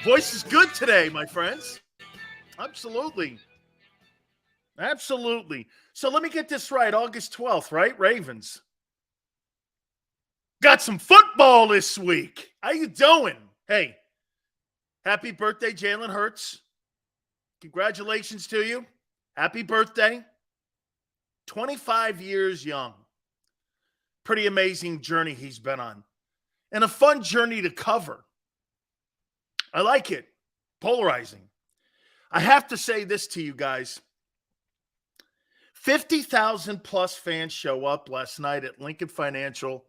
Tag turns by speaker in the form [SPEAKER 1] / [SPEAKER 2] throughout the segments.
[SPEAKER 1] Voice is good today, my friends. Absolutely. Absolutely. So let me get this right. August 12th, right? Ravens. Got some football this week. How you doing? Hey, happy birthday, Jalen Hurts. Congratulations to you. Happy birthday. 25 years young. Pretty amazing journey he's been on. And a fun journey to cover. I like it. Polarizing. I have to say this to you guys. 50,000 plus fans show up last night at Lincoln Financial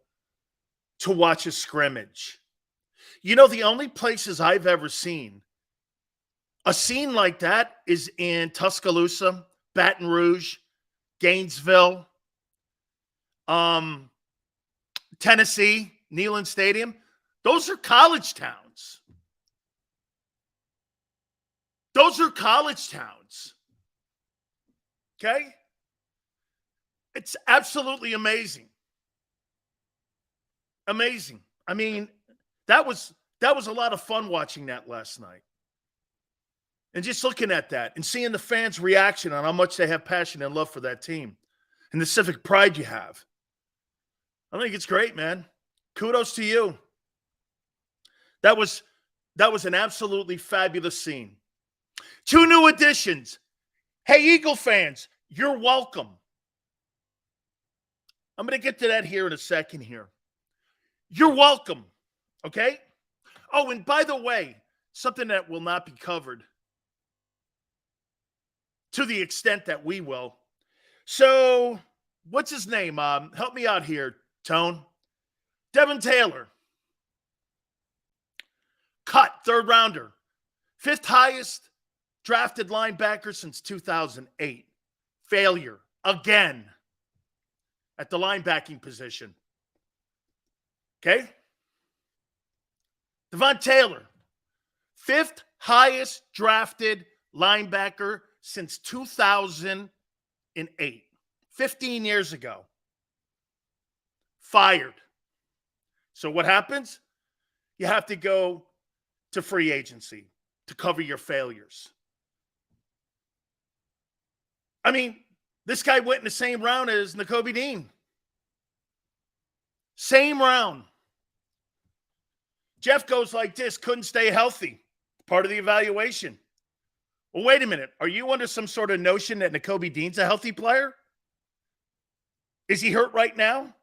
[SPEAKER 1] to watch a scrimmage. You know, the only places I've ever seen a scene like that is in Tuscaloosa, Baton Rouge, Gainesville, Tennessee, Neyland Stadium. Those are college towns. Those are college towns. Okay? It's absolutely amazing. Amazing. I mean, that was a lot of fun watching that last night. And just looking at that and seeing the fans' reaction on how much they have passion and love for that team and the civic pride you have. I think it's great, man. Kudos to you. That was an absolutely fabulous scene. 2 new additions. Hey, Eagle fans, you're welcome. I'm going to get to that here in a second here. You're welcome, okay? Oh, and by the way, something that will not be covered to the extent that we will. So, what's his name? Help me out here, Tone. Devin Taylor. Cut, 3rd rounder. 5th highest drafted linebacker since 2008. Failure again at the linebacking position. Okay? Devon Taylor, 5th highest drafted linebacker since 2008. 15 years ago. Fired. So what happens? You have to go to free agency to cover your failures. I mean, this guy went in the same round as Nakobe Dean. Same round. Jeff goes like this, couldn't stay healthy. Part of the evaluation. Well, wait a minute. Are you under some sort of notion that Nakobe Dean's a healthy player? Is he hurt right now?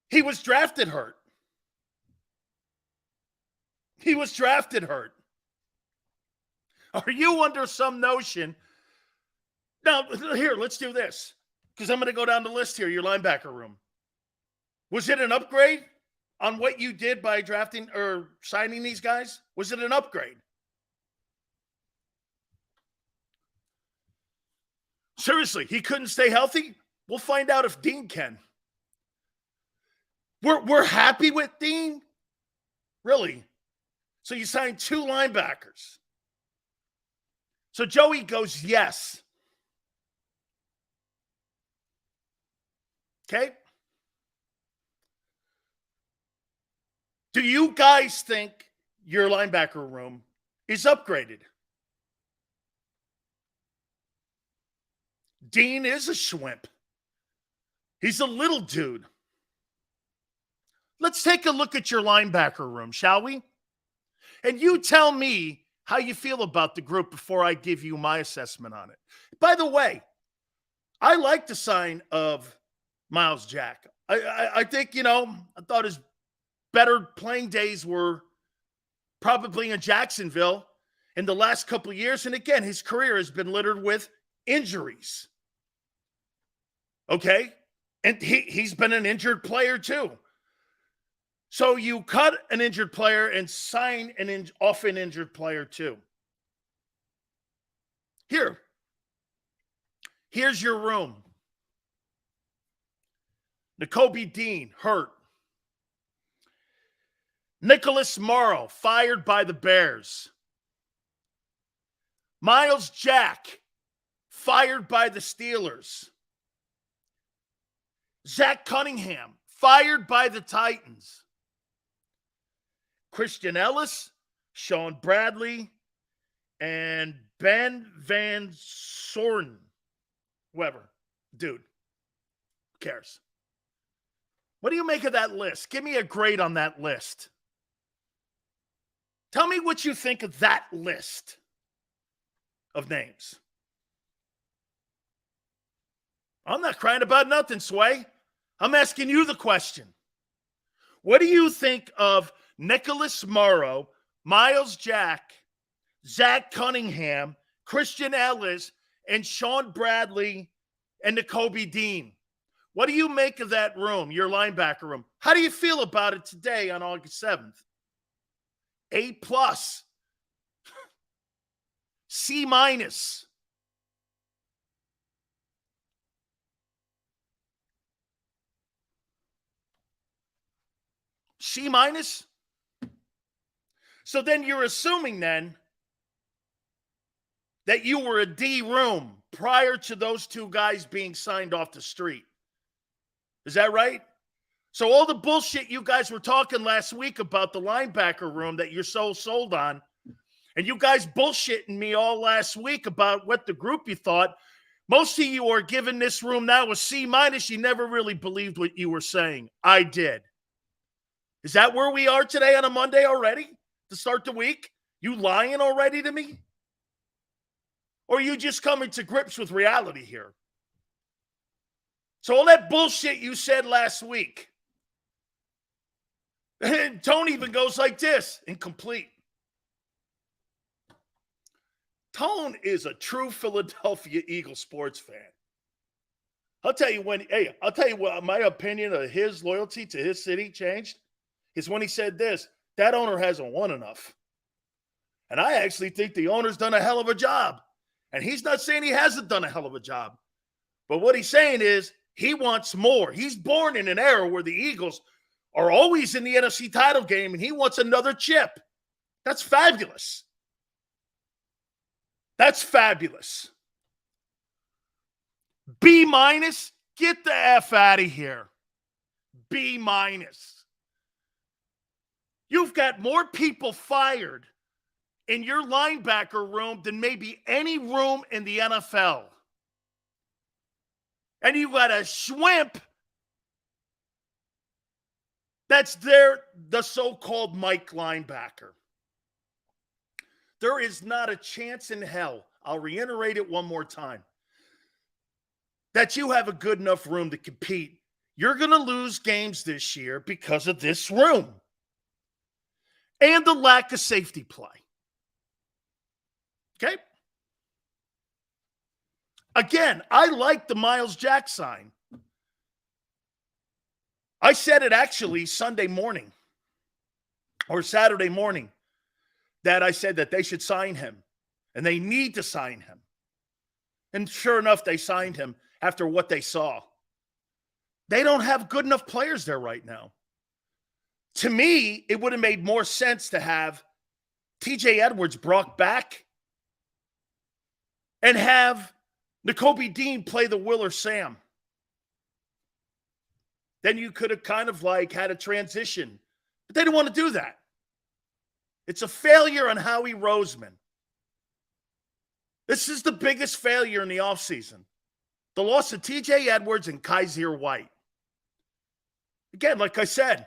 [SPEAKER 1] He was drafted hurt. He was drafted hurt. Are you under some notion? Now, here, let's do this. Because I'm going to go down the list here, your linebacker room. Was it an upgrade on what you did by drafting or signing these guys? Was it an upgrade? Seriously, he couldn't stay healthy? We'll find out if Dean can. We're happy with Dean? Really? So you signed 2 linebackers. So Joey goes, yes. Okay? Do you guys think your linebacker room is upgraded? Dean is a schwimp. He's a little dude. Let's take a look at your linebacker room, shall we? And you tell me how you feel about the group before I give you my assessment on it. By the way, I like the sign of Miles Jack. I think, I thought his better playing days were probably in Jacksonville in the last couple of years. And again, his career has been littered with injuries. Okay? And he's been an injured player too. So you cut an injured player and sign an often injured player too. Here's your room. Nakobe Dean, hurt. Nicholas Morrow, fired by the Bears. Miles Jack, fired by the Steelers. Zach Cunningham, fired by the Titans. Christian Ellis, Sean Bradley, and Ben Van Soren. Whoever. Dude, who cares? What do you make of that list? Give me a grade on that list. Tell me what you think of that list of names. I'm not crying about nothing, Sway. I'm asking you the question. What do you think of Nicholas Morrow, Miles Jack, Zach Cunningham, Christian Ellis, and Sean Bradley and Nakobe Dean? What do you make of that room, your linebacker room? How do you feel about it today on August 7th? A+. C-. C-. So then you're assuming then that you were a D room prior to those two guys being signed off the street. Is that right? So all the bullshit you guys were talking last week about the linebacker room that you're so sold on, and you guys bullshitting me all last week about what the group you thought, most of you are giving this room now a C-. You never really believed what you were saying. I did. Is that where we are today on a Monday already to start the week? You lying already to me? Or are you just coming to grips with reality here? So all that bullshit you said last week, and Tone even goes like this, incomplete. Tone is a true Philadelphia Eagles sports fan. I'll tell you what my opinion of his loyalty to his city changed is when he said this: that owner hasn't won enough. And I actually think the owner's done a hell of a job. And he's not saying he hasn't done a hell of a job. But what he's saying is he wants more. He's born in an era where the Eagles are always in the NFC title game, and he wants another chip. That's fabulous. That's fabulous. B-, get the F out of here. B-. You've got more people fired in your linebacker room than maybe any room in the NFL. And you got a schwimp that's there, the so-called Mike linebacker. There is not a chance in hell, I'll reiterate it one more time, that you have a good enough room to compete. You're going to lose games this year because of this room and the lack of safety play. Okay? Again, I like the Miles Jack sign. I said it actually Sunday morning or Saturday morning that I said that they should sign him and they need to sign him. And sure enough, they signed him after what they saw. They don't have good enough players there right now. To me, it would have made more sense to have TJ Edwards brought back and have Nakobe Dean play the Will or Sam. Then you could have kind of like had a transition. But they didn't want to do that. It's a failure on Howie Roseman. This is the biggest failure in the offseason. The loss of TJ Edwards and Kaiser White. Again, like I said,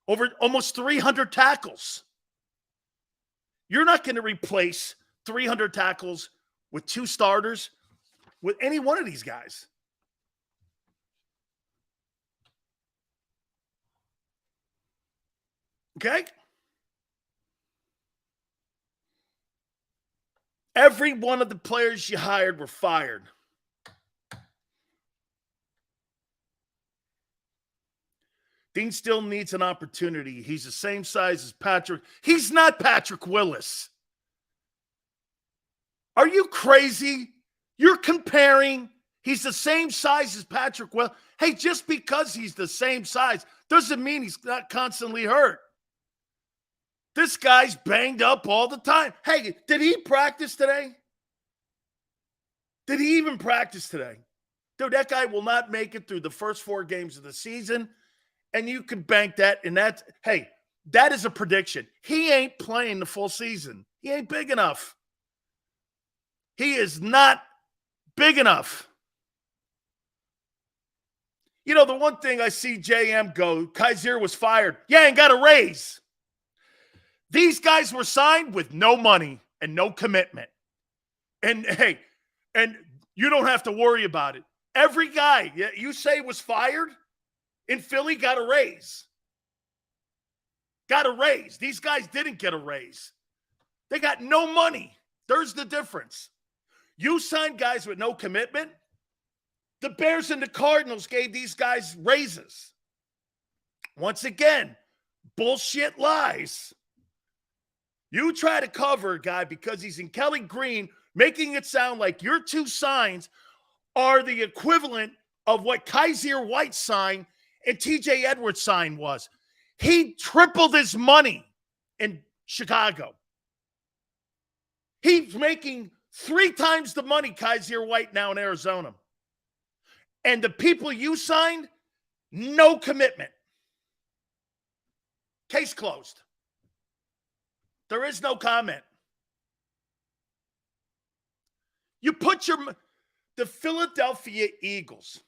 [SPEAKER 1] over almost 300 tackles. You're not going to replace 300 tackles with two starters with any one of these guys. Okay? Every one of the players you hired were fired. Dean still needs an opportunity. He's the same size as Patrick. He's not Patrick Willis. Are you crazy? You're comparing. He's the same size as Patrick Willis. Hey, just because he's the same size doesn't mean he's not constantly hurt. This guy's banged up all the time. Hey, did he practice today? Did he even practice today? Dude, that guy will not make it through the first 4 games of the season. And you can bank that. And that's, hey, That is a prediction. He ain't playing the full season. He ain't big enough. He is not big enough. You know, the one thing I see JM go, Kaiser was fired. Yeah, and got a raise. These guys were signed with no money and no commitment. And hey, and you don't have to worry about it. Every guy you say was fired in Philly got a raise. Got a raise. These guys didn't get a raise. They got no money. There's the difference. You signed guys with no commitment. The Bears and the Cardinals gave these guys raises. Once again, bullshit lies. You try to cover a guy because he's in Kelly Green, making it sound like your two signs are the equivalent of what Kaiser White sign and TJ Edwards sign was. He tripled his money in Chicago. He's making 3 times the money Kaiser White now in Arizona. And the people you signed, no commitment. Case closed. There is no comment. You put the Philadelphia Eagles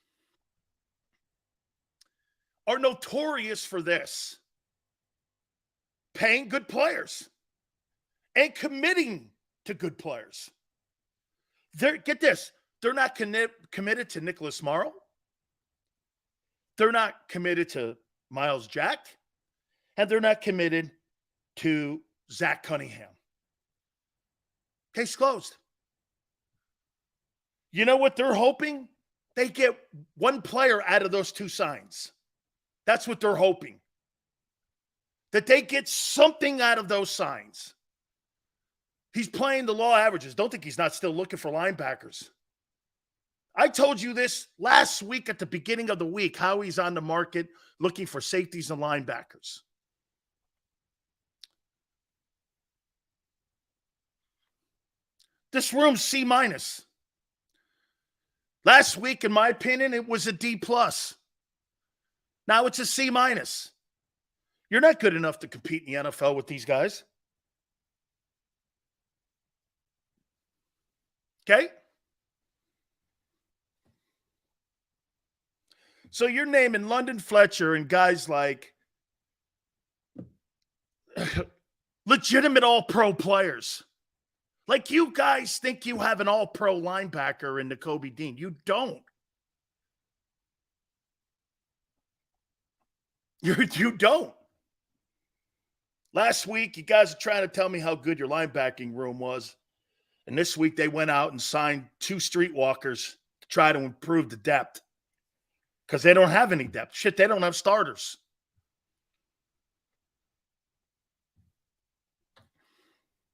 [SPEAKER 1] are notorious for this. Paying good players and committing to good players. Get this. They're not committed to Nicholas Morrow. They're not committed to Miles Jack. And they're not committed to Zach Cunningham. Case closed. You know what they're hoping? They get one player out of those 2 signs. That's what they're hoping. That they get something out of those signs. He's playing the law averages. Don't think he's not still looking for linebackers. I told you this last week at the beginning of the week, how he's on the market looking for safeties and linebackers. This room's C-. Last week, in my opinion, it was a D+. Now it's a C-. You're not good enough to compete in the NFL with these guys. Okay? So you're naming London Fletcher and guys like legitimate all-pro players. Like you guys think you have an all-pro linebacker in Nakobe Dean. You don't. You don't. Last week, you guys are trying to tell me how good your linebacking room was. And this week, they went out and signed 2 streetwalkers to try to improve the depth. Because they don't have any depth. Shit, they don't have starters.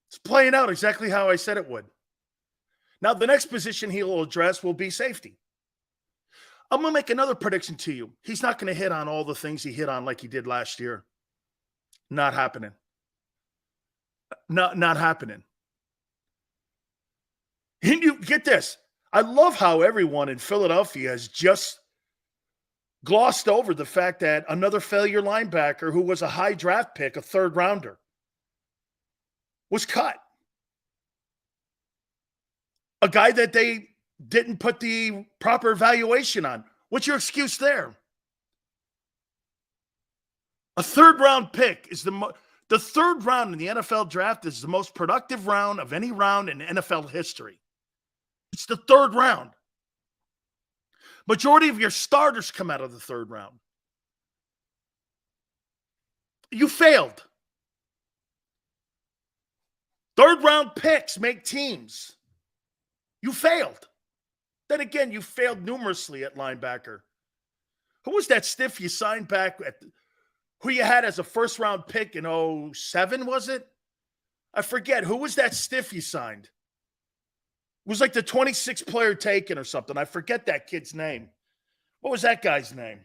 [SPEAKER 1] It's playing out exactly how I said it would. Now, the next position he'll address will be safety. I'm going to make another prediction to you. He's not going to hit on all the things he hit on like he did last year. Not happening. Not happening. And you get this. I love how everyone in Philadelphia has just glossed over the fact that another failure linebacker who was a high draft pick, a 3rd rounder, was cut. A guy that they didn't put the proper evaluation on. What's your excuse there? A 3rd round pick is the 3rd round in the NFL draft is the most productive round of any round in NFL history. It's the 3rd round. Majority of your starters come out of the 3rd round. You failed. 3rd round picks make teams. You failed. Then again, you failed numerously at linebacker. Who was that stiff you signed back at? Who you had as a 1st round pick in 2007, was it? I forget. Who was that stiff you signed? It was like the 26th player taken or something. I forget that kid's name. What was that guy's name?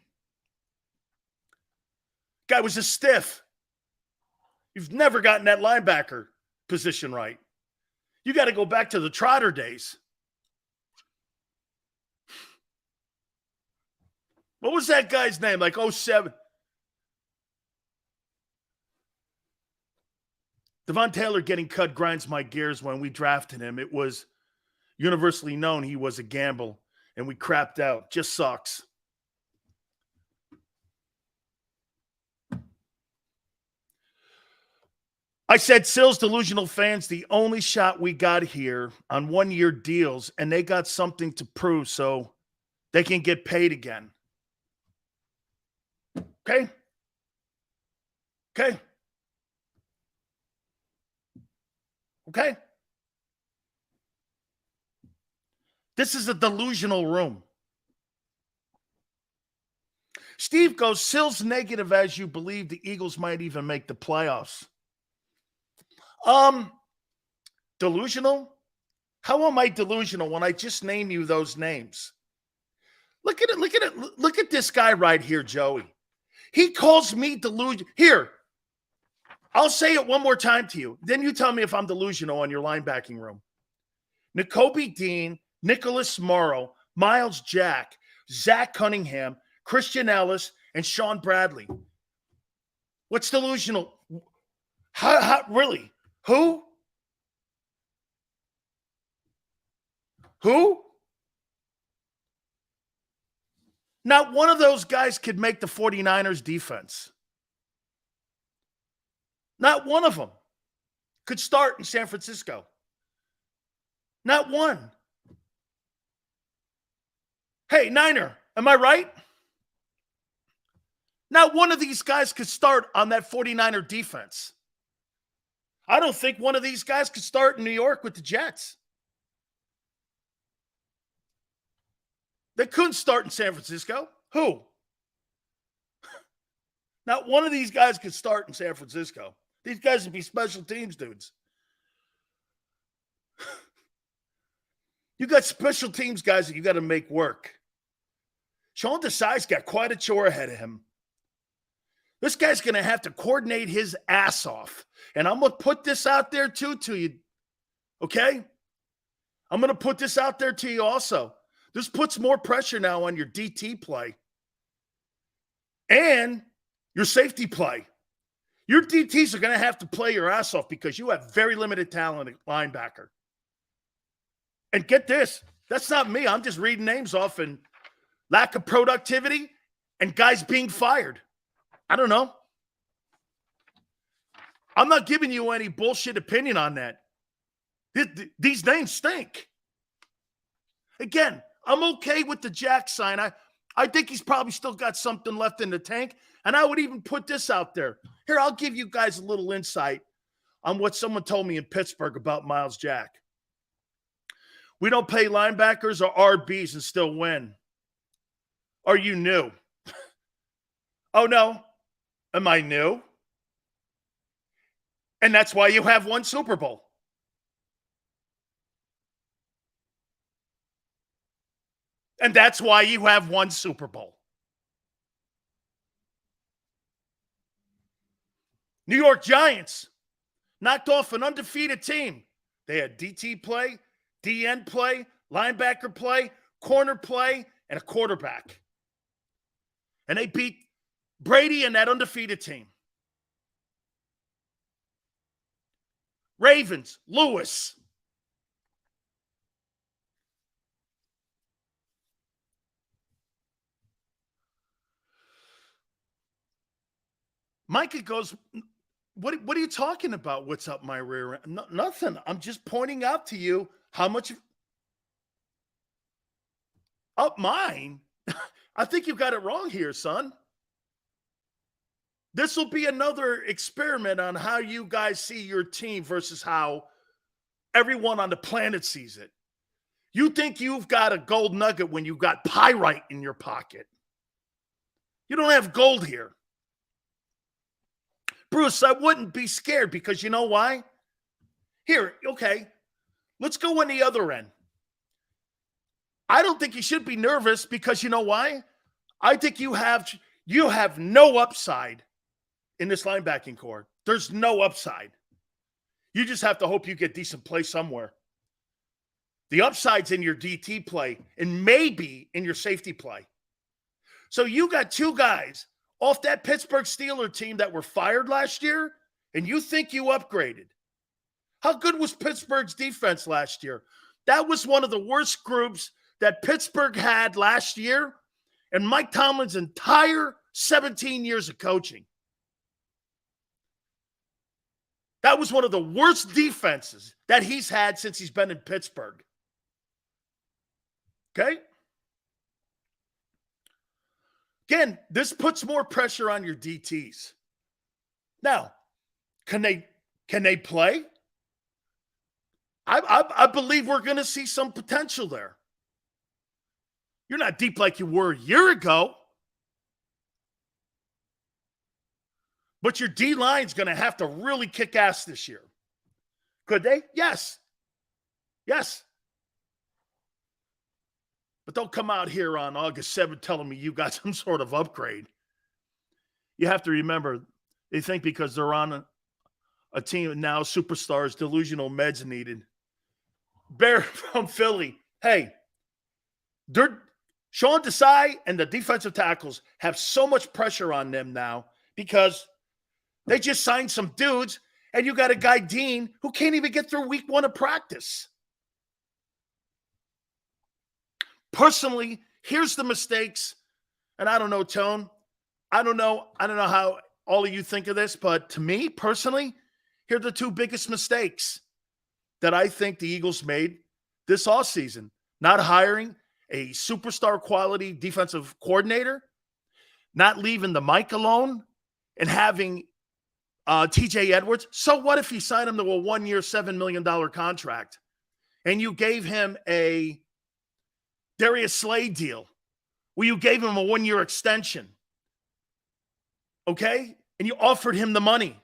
[SPEAKER 1] Guy was a stiff. You've never gotten that linebacker position right. You got to go back to the Trotter days. What was that guy's name? Like 07. Devon Taylor getting cut grinds my gears. When we drafted him, it was universally known he was a gamble, and we crapped out. Just sucks. I said, Sills, delusional fans, the only shot we got here on one-year deals, and they got something to prove so they can get paid again. Okay? Okay? Okay? This is a delusional room. Steve goes, Sills negative as you believe the Eagles might even make the playoffs. Delusional? How am I delusional when I just name you those names? Look at it. Look at this guy right here, Joey. He calls me delusional. Here, I'll say it one more time to you. Then you tell me if I'm delusional on your linebacking room. Nakobe Dean, Nicholas Morrow, Miles Jack, Zach Cunningham, Christian Ellis, and Sean Bradley. What's delusional? How really? Who? Who? Not one of those guys could make the 49ers defense. Not one of them could start in San Francisco. Not one. Hey, Niner, am I right? Not one of these guys could start on that 49er defense. I don't think one of these guys could start in New York with the Jets. They couldn't start in San Francisco. Who? Not one of these guys could start in San Francisco. These guys would be special teams dudes. You got special teams guys that you got to make work. Sean Desai's got quite a chore ahead of him. This guy's going to have to coordinate his ass off. And I'm going to put this out there too to you. Okay? I'm going to put this out there to you also. This puts more pressure now on your DT play and your safety play. Your DTs are going to have to play your ass off because you have very limited talent at linebacker. And get this, that's not me. I'm just reading names off and lack of productivity and guys being fired. I don't know. I'm not giving you any bullshit opinion on that. These names stink. Again, I'm okay with the Jack sign. I think he's probably still got something left in the tank. And I would even put this out there. Here, I'll give you guys a little insight on what someone told me in Pittsburgh about Miles Jack. We don't pay linebackers or RBs and still win. Are you new? Oh, no. Am I new? And that's why you have one Super Bowl. And that's why you have one Super Bowl. New York Giants knocked off an undefeated team. They had DT play, DN play, linebacker play, corner play, and a quarterback. And they beat Brady and that undefeated team. Ravens, Lewis. Micah goes, what are you talking about? What's up my rear end? No, nothing. I'm just pointing out to you how much up mine. I think you got it wrong here, son. This will be another experiment on how you guys see your team versus how everyone on the planet sees it. You think you've got a gold nugget when you got pyrite in your pocket. You don't have gold here. Bruce, I wouldn't be scared because you know why? Here, okay, let's go on the other end. I don't think you should be nervous because you know why? I think you have no upside in this linebacking core. There's no upside. You just have to hope you get decent play somewhere. The upside's in your DT play and maybe in your safety play. So you got two guys off that Pittsburgh Steelers team that were fired last year, and you think you upgraded. How good was Pittsburgh's defense last year? That was one of the worst groups that Pittsburgh had last year and Mike Tomlin's entire 17 years of coaching. That was one of the worst defenses that he's had since he's been in Pittsburgh. Okay? Again, this puts more pressure on your DTs. Now, can they play? I believe we're going to see some potential there. You're not deep like you were a year ago. But your D-line's going to have to really kick ass this year. Could they? Yes. Yes. But don't come out here on August 7th telling me you got some sort of upgrade. You have to remember, they think because they're on a team now, superstars, delusional meds needed. Bear from Philly. Hey, Sean Desai and the defensive tackles have so much pressure on them now because they just signed some dudes, and you got a guy, Dean, who can't even get through week 1 of practice. Personally, here's the mistakes, and I don't know, Tone. I don't know how all of you think of this, but to me, personally, here are the 2 biggest mistakes that I think the Eagles made this offseason. Not hiring a superstar quality defensive coordinator, not leaving the mic alone, and having TJ Edwards. So what if you signed him to a 1-year, $7 million contract and you gave him a Darius Slade deal where you gave him a 1-year extension? Okay? And you offered him the money.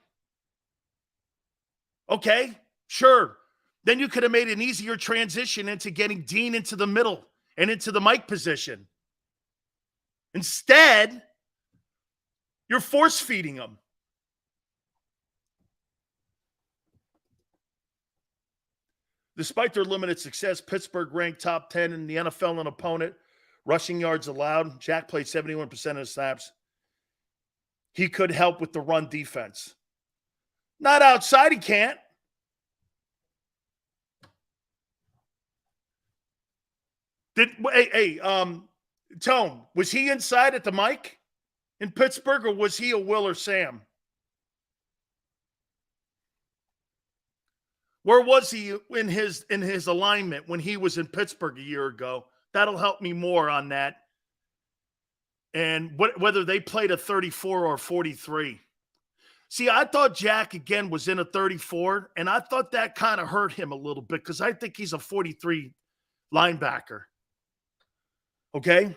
[SPEAKER 1] Okay? Sure. Then you could have made an easier transition into getting Dean into the middle and into the mic position. Instead, you're force feeding him. Despite their limited success, Pittsburgh ranked top 10 in the NFL in opponent rushing yards allowed. Jack played 71% of the snaps. He could help with the run defense. Not outside, he can't. Tone, was he inside at the mic in Pittsburgh, or was he a Will or Sam? Where was he in his alignment when he was in Pittsburgh a year ago? That'll help me more on that. And whether they played a 34 or 43. See, I thought Jack, again, was in a 34, and I thought that kind of hurt him a little bit because I think he's a 43 linebacker. Okay?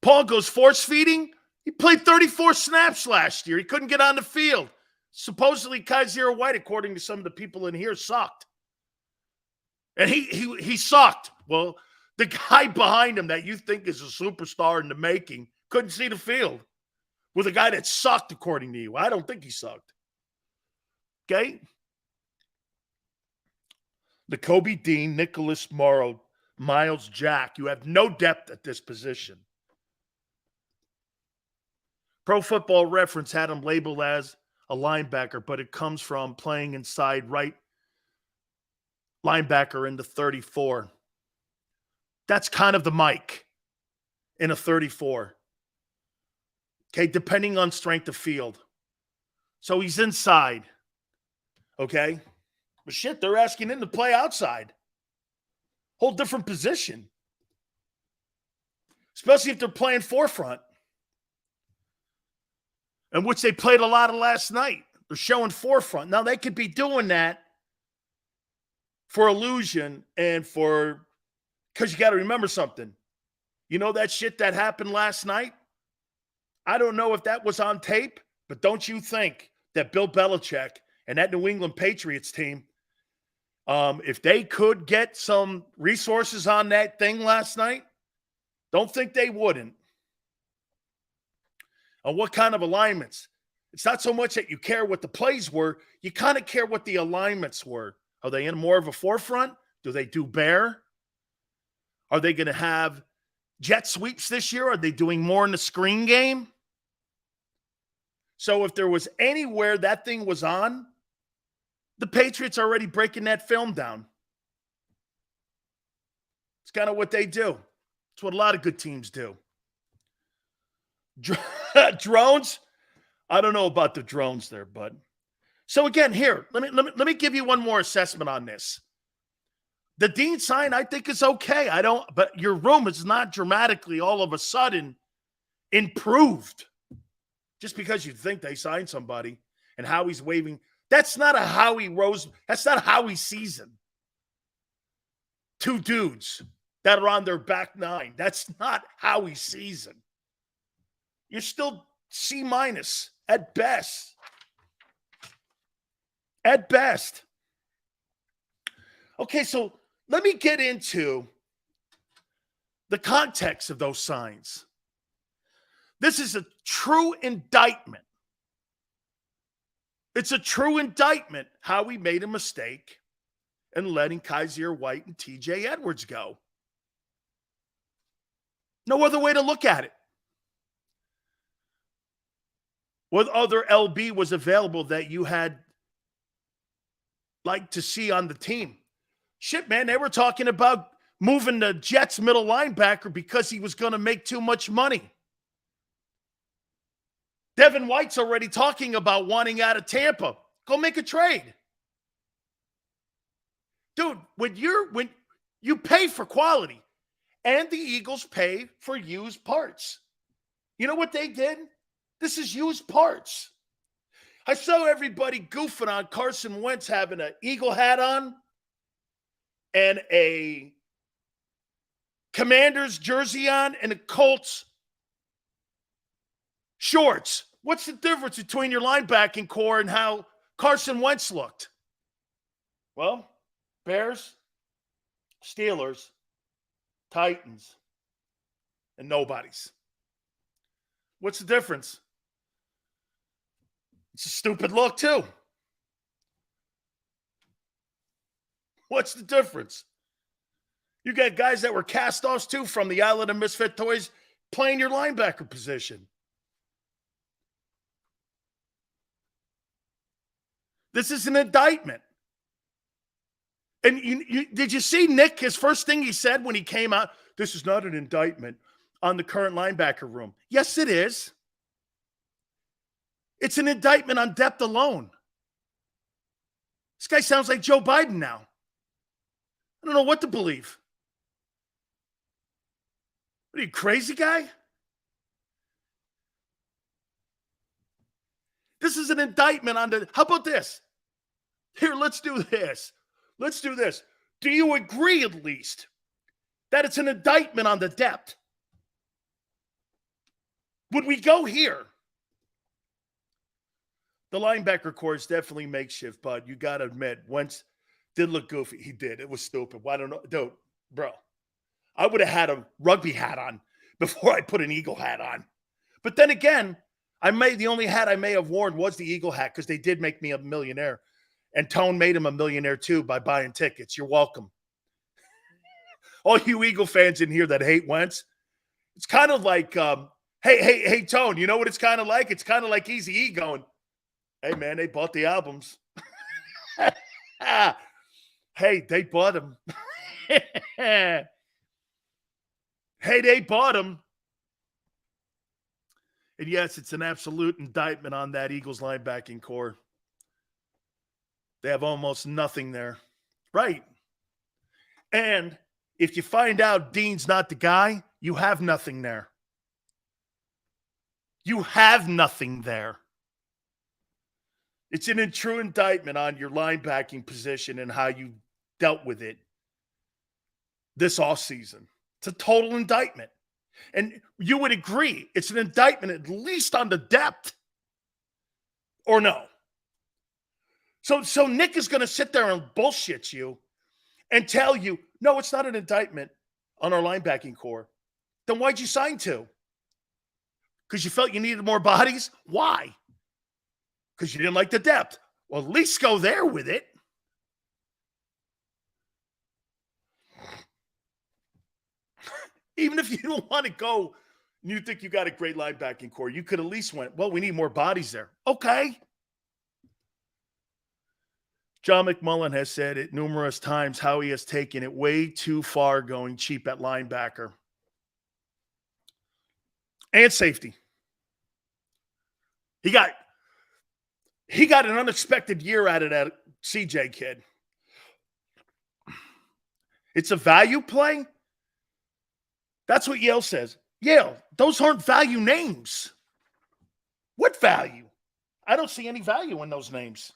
[SPEAKER 1] Paul goes force feeding. He played 34 snaps last year. He couldn't get on the field. Supposedly, Kaiser White, according to some of the people in here, sucked. And he sucked. Well, the guy behind him that you think is a superstar in the making couldn't see the field with a guy that sucked, according to you. I don't think he sucked. Okay? The Kobe Dean, Nicholas Morrow, Miles Jack. You have no depth at this position. Pro Football Reference had him labeled as a linebacker, but it comes from playing inside right linebacker in the 34. That's kind of the mic in a 34. Okay, depending on strength of field. So he's inside. Okay? But shit, they're asking him to play outside. Whole different position. Especially if they're playing forefront. And which they played a lot of last night. They're showing forefront. Now, they could be doing that for illusion and for, because you got to remember something. You know that shit that happened last night? I don't know if that was on tape, but don't you think that Bill Belichick and that New England Patriots team, if they could get some resources on that thing last night, don't think they wouldn't. On what kind of alignments? It's not so much that you care what the plays were. You kind of care what the alignments were. Are they in more of a forefront? Do they do bear? Are they going to have jet sweeps this year? Are they doing more in the screen game? So if there was anywhere that thing was on, the Patriots are already breaking that film down. It's kind of what they do. It's what a lot of good teams do. Drones? I don't know about the drones there, bud. So again, here, let me give you one more assessment on this. The Dean sign, I think, is okay. But your room is not dramatically all of a sudden improved just because you think they signed somebody and Howie's waving. That's not a Howie Roseman. That's not Howie's season. Two dudes that are on their back nine. That's not Howie's season. You're still C- at best. At best. Okay, so let me get into the context of those signs. This is a true indictment. It's a true indictment how we made a mistake in letting Kaiser White and TJ Edwards go. No other way to look at it. What other LB was available that you had liked to see on the team? Shit, man, they were talking about moving the Jets middle linebacker because he was going to make too much money. Devin White's already talking about wanting out of Tampa. Go make a trade. Dude, when you pay for quality, and the Eagles pay for used parts. You know what they did? This is used parts. I saw everybody goofing on Carson Wentz having an Eagle hat on and a Commanders jersey on and a Colts shorts. What's the difference between your linebacking core and how Carson Wentz looked? Well, Bears, Steelers, Titans, and nobodies. What's the difference? It's a stupid look, too. What's the difference? You got guys that were cast-offs, too, from the Island of Misfit Toys playing your linebacker position. This is an indictment. And did you see Nick, his first thing he said when he came out? This is not an indictment on the current linebacker room. Yes, it is. It's an indictment on depth alone. This guy sounds like Joe Biden now. I don't know what to believe. What are you, crazy guy? This is an indictment on the... How about this? Here, let's do this. Let's do this. Do you agree, at least, that it's an indictment on the depth? Would we go here? The linebacker core is definitely makeshift, bud. You got to admit, Wentz did look goofy. He did. It was stupid. Why don't know? Dude, bro, I would have had a rugby hat on before I put an Eagle hat on. But then again, the only hat I may have worn was the Eagle hat because they did make me a millionaire. And Tone made him a millionaire, too, by buying tickets. You're welcome. All you Eagle fans in here that hate Wentz, it's kind of like, hey, Tone, you know what it's kind of like? It's kind of like Eazy-E going, hey, man, they bought the albums. Hey, they bought them. Hey, they bought them. And yes, it's an absolute indictment on that Eagles linebacking core. They have almost nothing there. Right. And if you find out Dean's not the guy, you have nothing there. You have nothing there. It's an true indictment on your linebacking position and how you dealt with it this offseason. It's a total indictment. And you would agree it's an indictment at least on the depth. Or no? So Nick is going to sit there and bullshit you and tell you, no, it's not an indictment on our linebacking core. Then why'd you sign to? Because you felt you needed more bodies? Why? Because you didn't like the depth. Well, at least go there with it. Even if you don't want to go, You think you got a great linebacking core. You could at least went, well, we need more bodies there. Okay. John McMullen has said it numerous times how he has taken it way too far going cheap at linebacker and safety. He got an unexpected year at it at CJ, kid. It's a value play. That's what Yale says. Yale, those aren't value names. What value? I don't see any value in those names.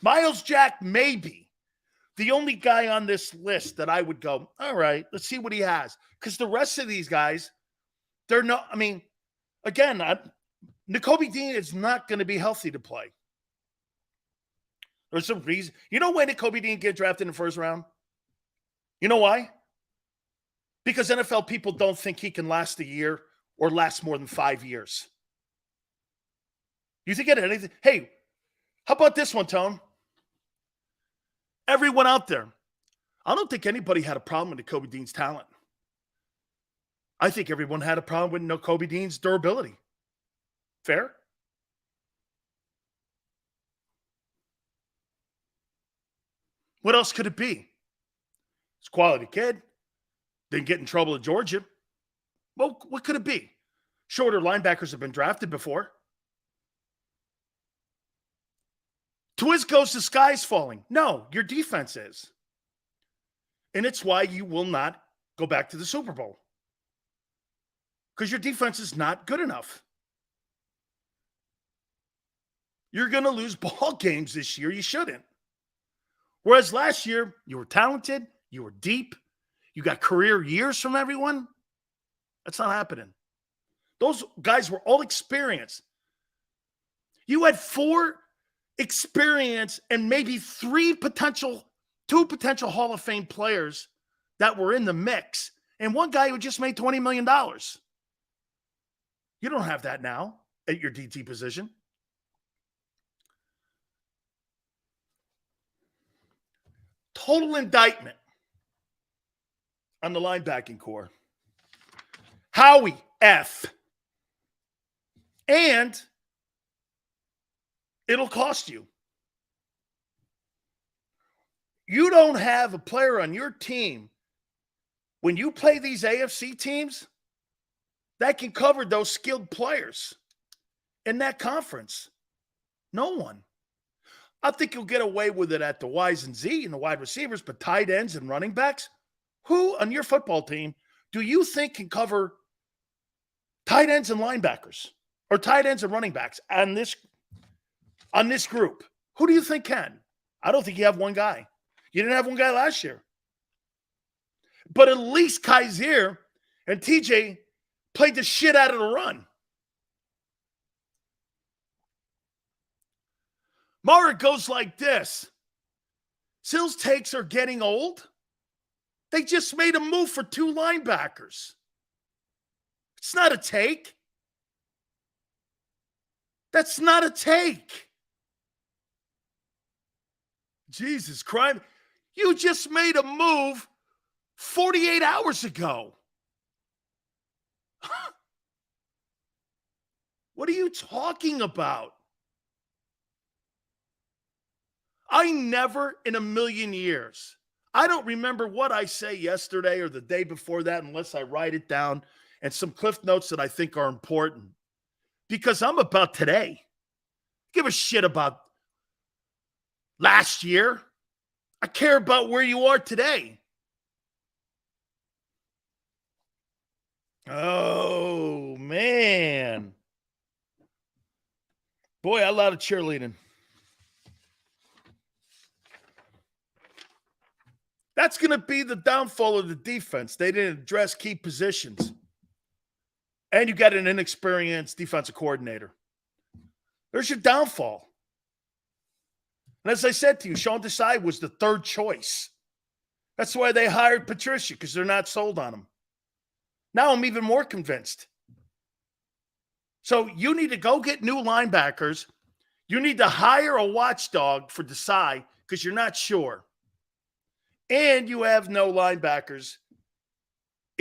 [SPEAKER 1] Miles Jack may be the only guy on this list that I would go, all right, let's see what he has. Because the rest of these guys, they're not, I mean, again, Nakobe Dean is not going to be healthy to play. There's some reason. You know why Nakobe Dean get drafted in the first round? You know why? Because NFL people don't think he can last a year or last more than 5 years. You think it anything? Hey, how about this one, Tone? Everyone out there, I don't think anybody had a problem with Nakobe Dean's talent. I think everyone had a problem with Nakobe Dean's durability. Fair? What else could it be? He's a quality kid. Didn't get in trouble at Georgia. Well, what could it be? Shorter linebackers have been drafted before. Twiz goes, the sky's falling. No, your defense is. And it's why you will not go back to the Super Bowl. Because your defense is not good enough. You're going to lose ball games this year. You shouldn't. Whereas last year, you were talented, you were deep, you got career years from everyone. That's not happening. Those guys were all experienced. You had 4 experience and maybe 2 potential Hall of Fame players that were in the mix, and one guy who just made $20 million. You don't have that now at your DT position. Total indictment on the linebacking core. Howie F. And it'll cost you. You don't have a player on your team when you play these AFC teams that can cover those skilled players in that conference. No one. I think you'll get away with it at the Y's and Z and the wide receivers, but tight ends and running backs, who on your football team do you think can cover tight ends and linebackers or tight ends and running backs on this group? Who do you think can? I don't think you have one guy. You didn't have one guy last year. But at least Kaiser and TJ played the shit out of the run. Mara goes like this. Sills takes are getting old. They just made a move for 2 linebackers. It's not a take. That's not a take. Jesus Christ. You just made a move 48 hours ago. What are you talking about? I never in a million years, I don't remember what I say yesterday or the day before that unless I write it down and some cliff notes that I think are important. Because I'm about today. Give a shit about last year. I care about where you are today. Oh, man. Boy, a lot of cheerleading. That's going to be the downfall of the defense. They didn't address key positions. And you got an inexperienced defensive coordinator. There's your downfall. And as I said to you, Sean Desai was the 3rd choice. That's why they hired Patricia, because they're not sold on him. Now I'm even more convinced. So you need to go get new linebackers. You need to hire a watchdog for Desai because you're not sure. And you have no linebackers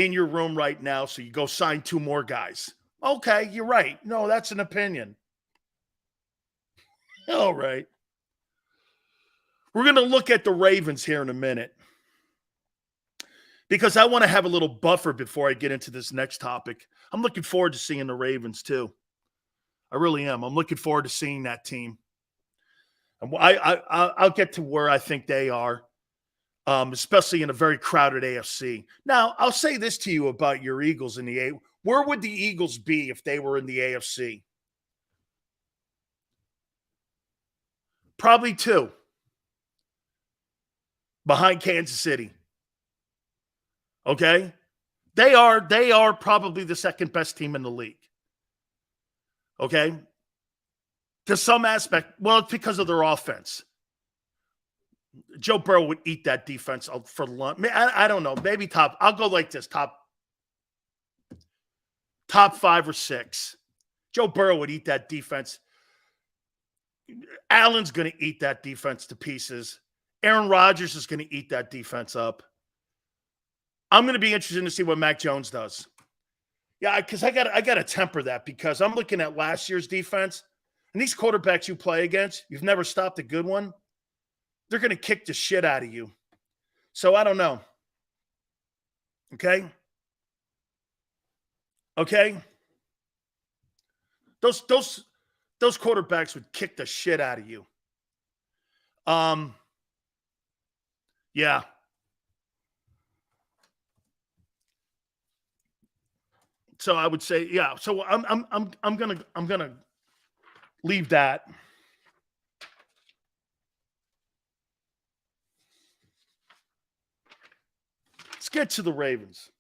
[SPEAKER 1] in your room right now, so you go sign 2 more guys. Okay, you're right. No, that's an opinion. All right. We're going to look at the Ravens here in a minute because I want to have a little buffer before I get into this next topic. I'm looking forward to seeing the Ravens too. I really am. I'm looking forward to seeing that team. And I'll get to where I think they are, especially in a very crowded AFC. Now, I'll say this to you about your Eagles in the A. Where would the Eagles be if they were in the AFC? Probably 2. Behind Kansas City. Okay? They are probably the second best team in the league. Okay? To some aspect, well, it's because of their offense. Joe Burrow would eat that defense for lunch. I don't know. Maybe I'll go like this. Top 5 or 6. Joe Burrow would eat that defense. Allen's going to eat that defense to pieces. Aaron Rodgers is going to eat that defense up. I'm going to be interested to see what Mac Jones does. Yeah, because I got to temper that because I'm looking at last year's defense, and these quarterbacks you play against, you've never stopped a good one. They're going to kick the shit out of you. So I don't know. Okay? Okay? Those quarterbacks would kick the shit out of you. Yeah. So I would say, yeah. So I'm gonna leave that. Let's get to the Ravens.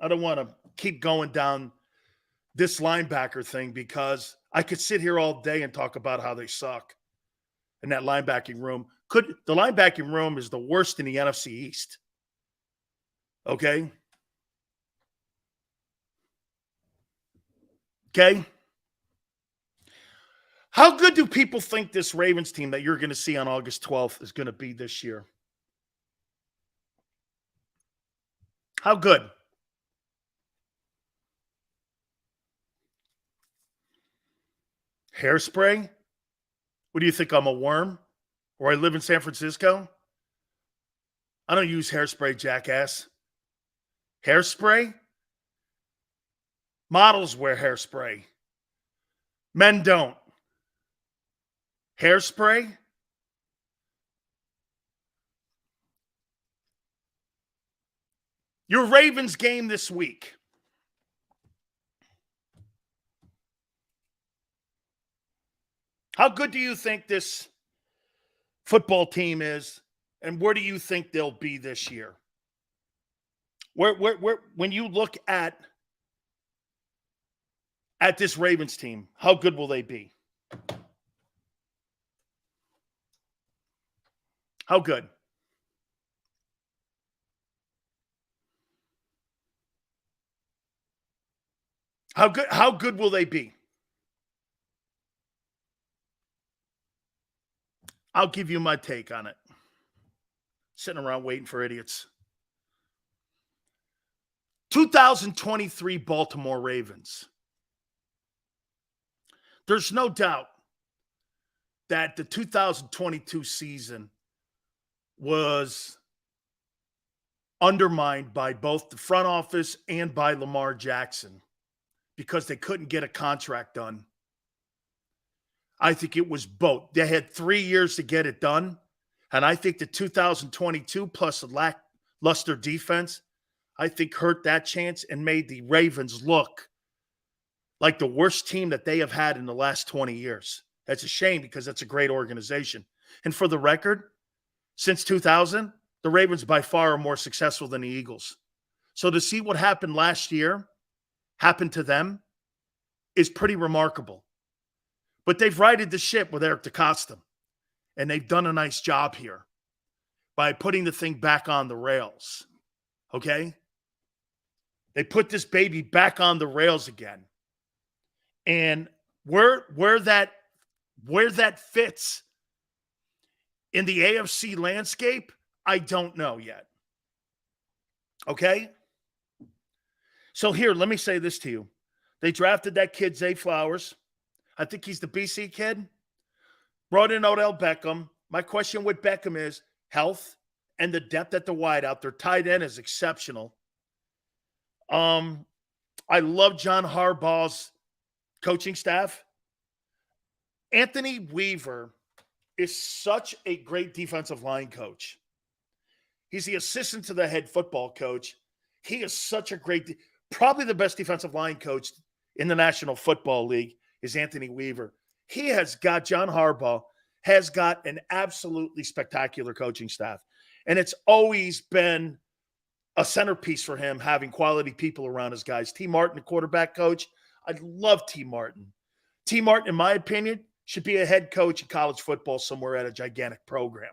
[SPEAKER 1] I don't want to keep going down this linebacker thing because I could sit here all day and talk about how they suck in that linebacking room. The linebacking room is the worst in the NFC East. Okay? Okay? How good do people think this Ravens team that you're going to see on August 12th is going to be this year? How good? Hairspray? What do you think? I'm a worm? Or I live in San Francisco? I don't use hairspray, jackass. Hairspray? Models wear hairspray. Men don't. Hairspray? Your Ravens game this week. How good do you think this football team is, and where do you think they'll be this year? Where when you look at this Ravens team, how good will they be? How good? How good will they be? I'll give you my take on it. Sitting around waiting for idiots. 2023 Baltimore Ravens. There's no doubt that the 2022 season was undermined by both the front office and by Lamar Jackson because they couldn't get a contract done. I think it was both. They had 3 years to get it done. And I think the 2022 plus the lackluster defense, I think hurt that chance and made the Ravens look like the worst team that they have had in the last 20 years. That's a shame because that's a great organization. And for the record, since 2000, the Ravens by far are more successful than the Eagles. So to see what happened last year happen to them is pretty remarkable. But they've righted the ship with Eric DeCosta, and they've done a nice job here by putting the thing back on the rails. Okay? They put this baby back on the rails again. And where that fits in the AFC landscape, I don't know yet. Okay? So here, let me say this to you. They drafted that kid, Zay Flowers. I think he's the BC kid. Brought in Odell Beckham. My question with Beckham is health and the depth at the wideout. Their tight end is exceptional. I love John Harbaugh's coaching staff. Anthony Weaver is such a great defensive line coach. He's the assistant to the head football coach. He is such a great, probably the best defensive line coach in the National Football League is Anthony Weaver. He has got, John Harbaugh has got an absolutely spectacular coaching staff. And it's always been a centerpiece for him having quality people around his guys. T. Martin, the quarterback coach. I love T. Martin. T. Martin, in my opinion, should be a head coach in college football somewhere at a gigantic program.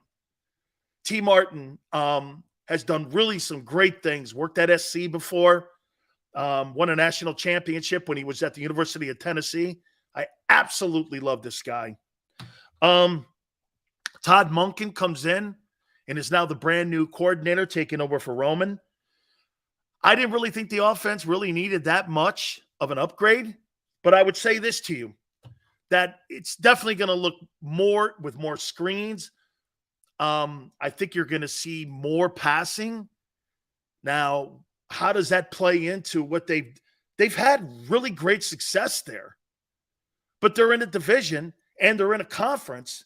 [SPEAKER 1] T. Martin has done really some great things. Worked at SC before. Won a national championship when he was at the University of Tennessee. I absolutely love this guy. Todd Monken comes in and is now the brand new coordinator taking over for Roman. I didn't really think the offense really needed that much of an upgrade, but I would say this to you, that it's definitely going to look more with more screens. I think you're going to see more passing. Now, how does that play into what they've had really great success there, but they're in a division and they're in a conference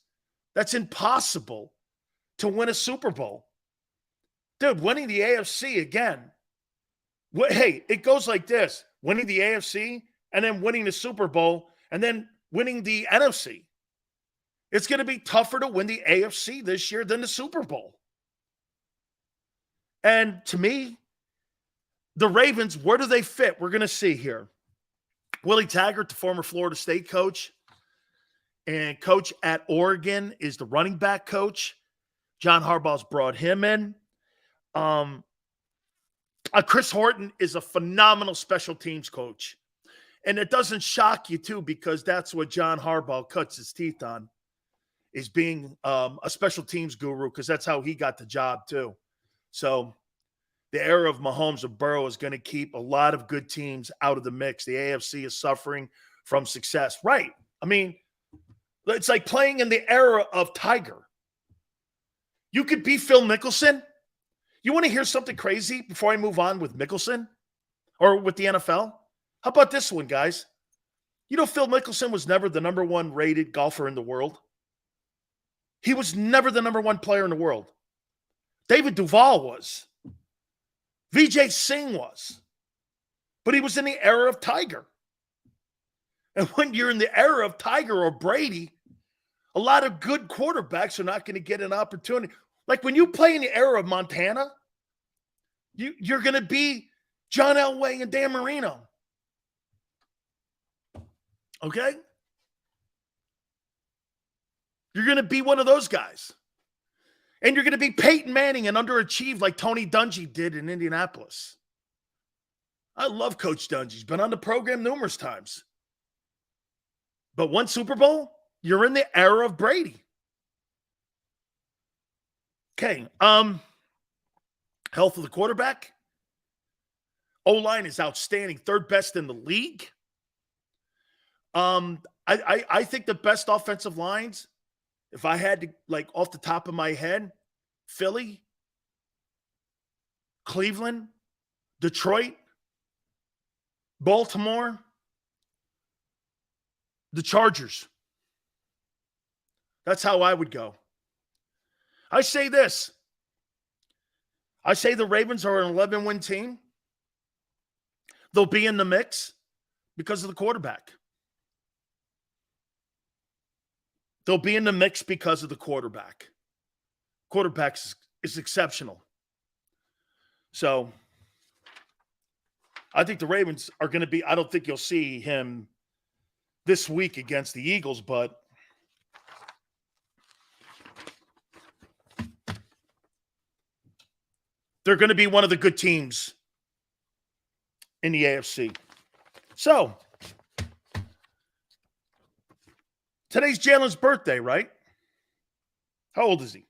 [SPEAKER 1] that's impossible to win a Super Bowl. Dude, winning the AFC again. Hey, it goes like this. Winning the AFC and then winning the Super Bowl and then winning the NFC. It's going to be tougher to win the AFC this year than the Super Bowl. And to me, the Ravens, where do they fit? We're going to see here. Willie Taggart, the former Florida State coach, and coach at Oregon is the running back coach. John Harbaugh's brought him in. Chris Horton is a phenomenal special teams coach. And it doesn't shock you, too, because that's what John Harbaugh cuts his teeth on, is being a special teams guru, because that's how he got the job, too. So the era of Mahomes and Burrow is going to keep a lot of good teams out of the mix. The AFC is suffering from success. Right. I mean, it's like playing in the era of Tiger. You could be Phil Mickelson. You want to hear something crazy before I move on with Mickelson or with the NFL? How about this one, guys? You know, Phil Mickelson was never the number one rated golfer in the world. He was never the number one player in the world. David Duval was. Vijay Singh was. But he was in the era of Tiger. And when you're in the era of Tiger or Brady, a lot of good quarterbacks are not going to get an opportunity. Like when you play in the era of Montana, you're going to be John Elway and Dan Marino. Okay? You're going to be one of those guys. And you're going to be Peyton Manning and underachieve like Tony Dungy did in Indianapolis. I love Coach Dungy. He's been on the program numerous times. But one Super Bowl, you're in the era of Brady. Okay. Health of the quarterback. O-line is outstanding. Third best in the league. I think the best offensive lines, if I had to, like, off the top of my head, Philly, Cleveland, Detroit, Baltimore, the Chargers. That's how I would go. I say this. I say the Ravens are an 11-win team. They'll be in the mix because of the quarterback. They'll be in the mix because of the quarterback. Quarterback is exceptional. So I think the Ravens are going to be, I don't think you'll see him this week against the Eagles, but they're going to be one of the good teams in the AFC. So today's Jalen's birthday, right? How old is he?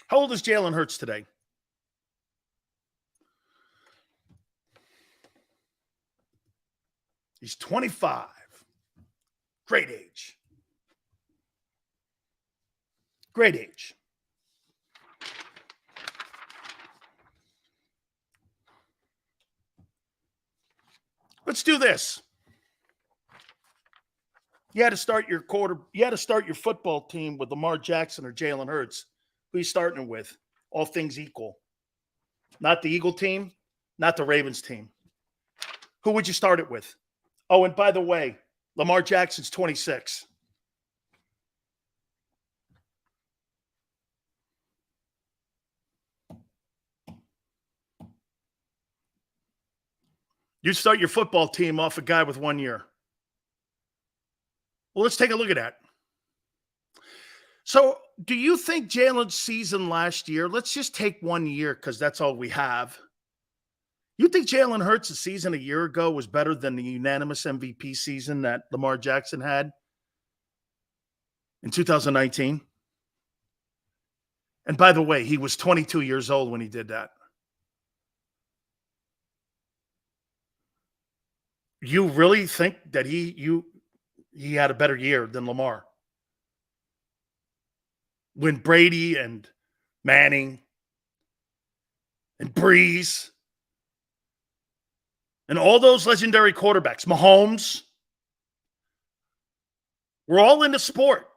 [SPEAKER 1] How old is Jalen Hurts today? He's 25. Great age. Great age. Let's do this. You had to start your football team with Lamar Jackson or Jalen Hurts. Who are you starting with? All things equal. Not the Eagle team, not the Ravens team. Who would you start it with? Oh, and by the way, Lamar Jackson's 26. You start your football team off a guy with 1 year. Well, let's take a look at that. So, do you think Jalen's season last year, let's just take 1 year because that's all we have. You think Jalen Hurts' season a year ago was better than the unanimous MVP season that Lamar Jackson had in 2019? And by the way, he was 22 years old when he did that. You really think that he had a better year than Lamar? When Brady and Manning and Breeze and all those legendary quarterbacks, Mahomes, were all in the sport,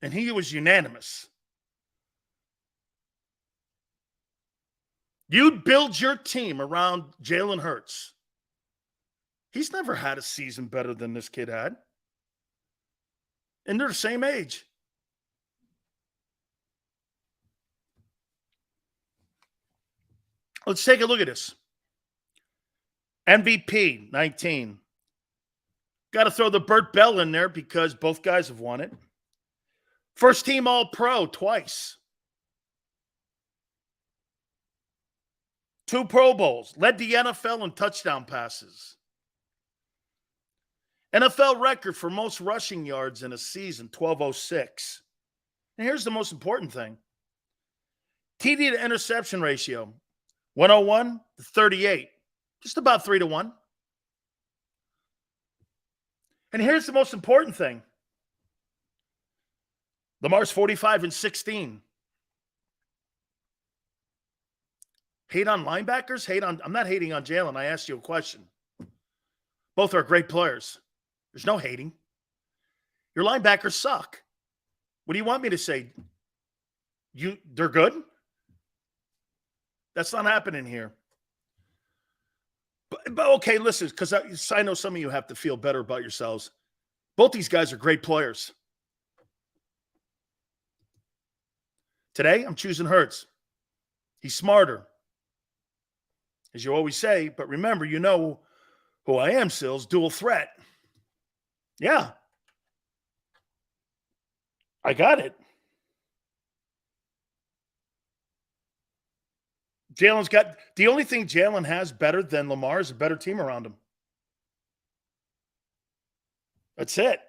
[SPEAKER 1] and he was unanimous. You'd build your team around Jalen Hurts. He's never had a season better than this kid had. And they're the same age. Let's take a look at this. MVP, 19. Got to throw the Burt Bell in there because both guys have won it. First team All-Pro twice. 2 Pro Bowls. Led the NFL in touchdown passes. NFL record for most rushing yards in a season, 1206. And here's the most important thing. TD to interception ratio, 101 to 38. Just about 3-1. And here's the most important thing. Lamar's 45-16. Hate on linebackers? I'm not hating on Jalen. I asked you a question. Both are great players. There's no hating. Your linebackers suck. What do you want me to say? They're good? That's not happening here. But okay, listen, because I know some of you have to feel better about yourselves. Both these guys are great players. Today, I'm choosing Hurts. He's smarter, as you always say. But remember, you know who I am, Sills, dual threat. Yeah. I got it. Jalen's got the only thing Jalen has better than Lamar is a better team around him. That's it.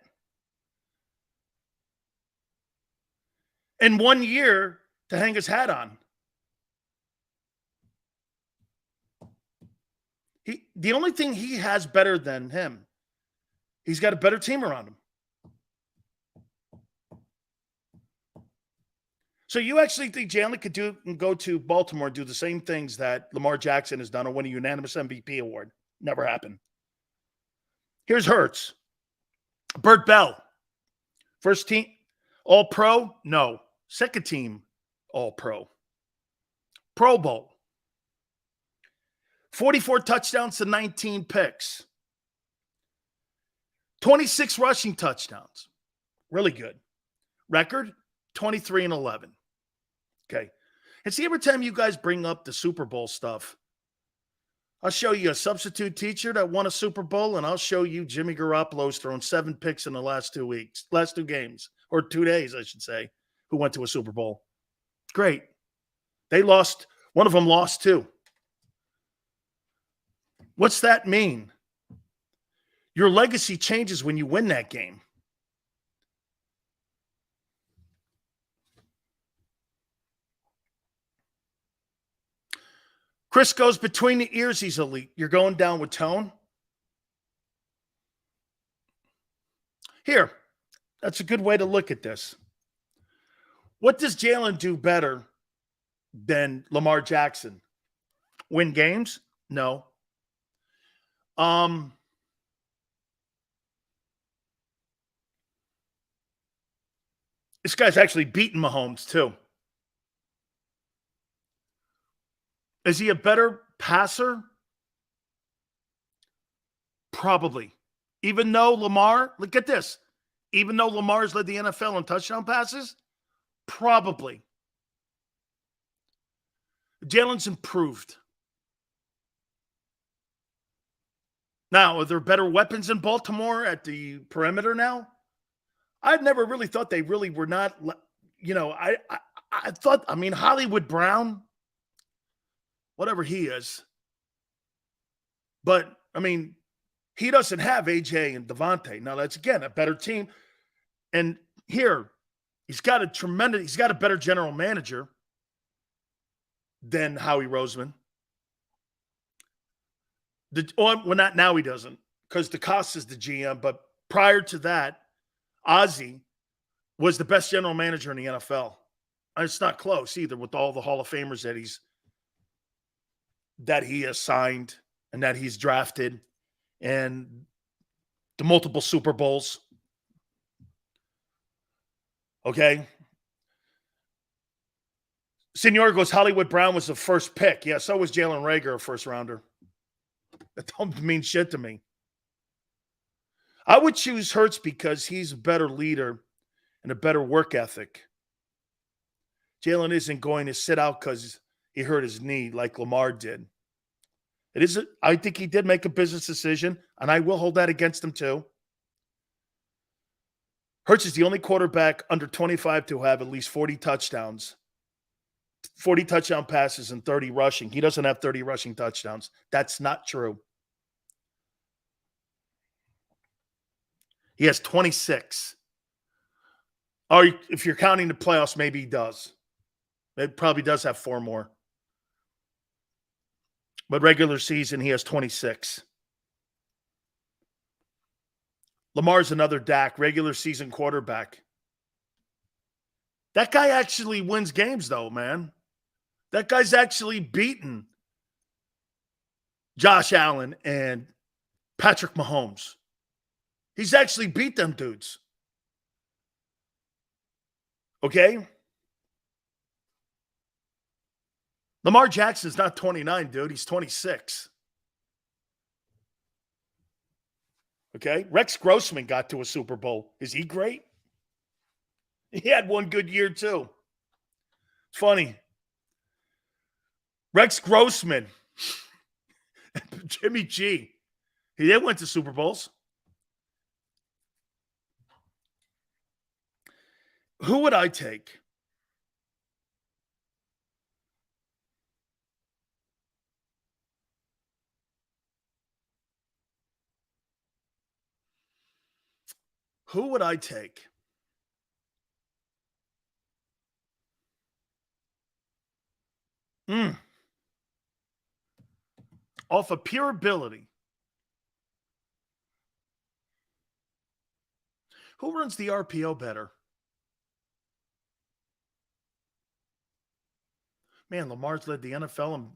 [SPEAKER 1] And 1 year to hang his hat on. The only thing he has better than him, he's got a better team around him. So you actually think Jalen could go to Baltimore and do the same things that Lamar Jackson has done or win a unanimous MVP award? Never happened. Here's Hurts. Burt Bell. First team All-Pro? No. Second team All-Pro. Pro Bowl. 44 touchdowns to 19 picks. 26 rushing touchdowns. Really good. Record, 23-11. Okay. And see, every time you guys bring up the Super Bowl stuff, I'll show you a substitute teacher that won a Super Bowl, and I'll show you Jimmy Garoppolo's thrown 7 picks in the last 2 games, or 2 days, I should say, who went to a Super Bowl. Great. They lost. One of them lost too. What's that mean? Your legacy changes when you win that game. Chris goes between the ears, he's elite. You're going down with tone? Here, that's a good way to look at this. What does Jalen do better than Lamar Jackson? Win games? No. This guy's actually beaten Mahomes too. Is he a better passer? Probably. Even though Lamar, look at this. Even though Lamar's led the NFL in touchdown passes, probably. Jalen's improved. Now, are there better weapons in Baltimore at the perimeter now? I've never really thought they really were not, I thought, Hollywood Brown, whatever he is. But, he doesn't have AJ and Devontae. Now, that's, again, a better team. And here, he's got a better general manager than Howie Roseman. Not now, he doesn't, because DeCosta is the GM. But prior to that, Ozzie was the best general manager in the NFL. And it's not close either, with all the Hall of Famers that he has signed and that he's drafted, and the multiple Super Bowls. Okay. Senor goes, Hollywood Brown was the first pick. Yeah, so was Jalen Reagor, a first rounder. That don't mean shit to me. I would choose Hurts because he's a better leader and a better work ethic. Jalen isn't going to sit out because he hurt his knee like Lamar did. I think he did make a business decision, and I will hold that against him too. Hurts is the only quarterback under 25 to have at least 40 touchdowns, 40 touchdown passes, and 30 rushing. He doesn't have 30 rushing touchdowns. That's not true. He has 26. Or if you're counting the playoffs, maybe he does. It probably does have 4 more. But regular season, he has 26. Lamar's another Dak, regular season quarterback. That guy actually wins games, though, man. That guy's actually beaten Josh Allen and Patrick Mahomes. He's actually beat them dudes. Okay? Lamar Jackson's not 29, dude. He's 26. Okay? Rex Grossman got to a Super Bowl. Is he great? He had one good year, too. It's funny. Rex Grossman, Jimmy G, they went to Super Bowls. Who would I take? Who would I take? Off of pure ability. Who runs the RPO better? Man, Lamar's led the NFL in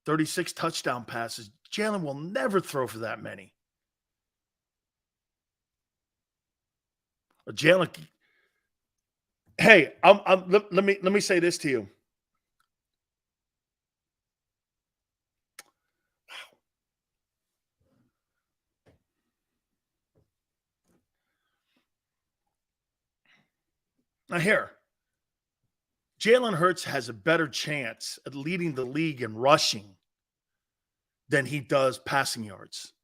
[SPEAKER 1] 36 touchdown passes. Jalen will never throw for that many. Jalen, hey, let me say this to you. Now here, Jalen Hurts has a better chance at leading the league in rushing than he does passing yards.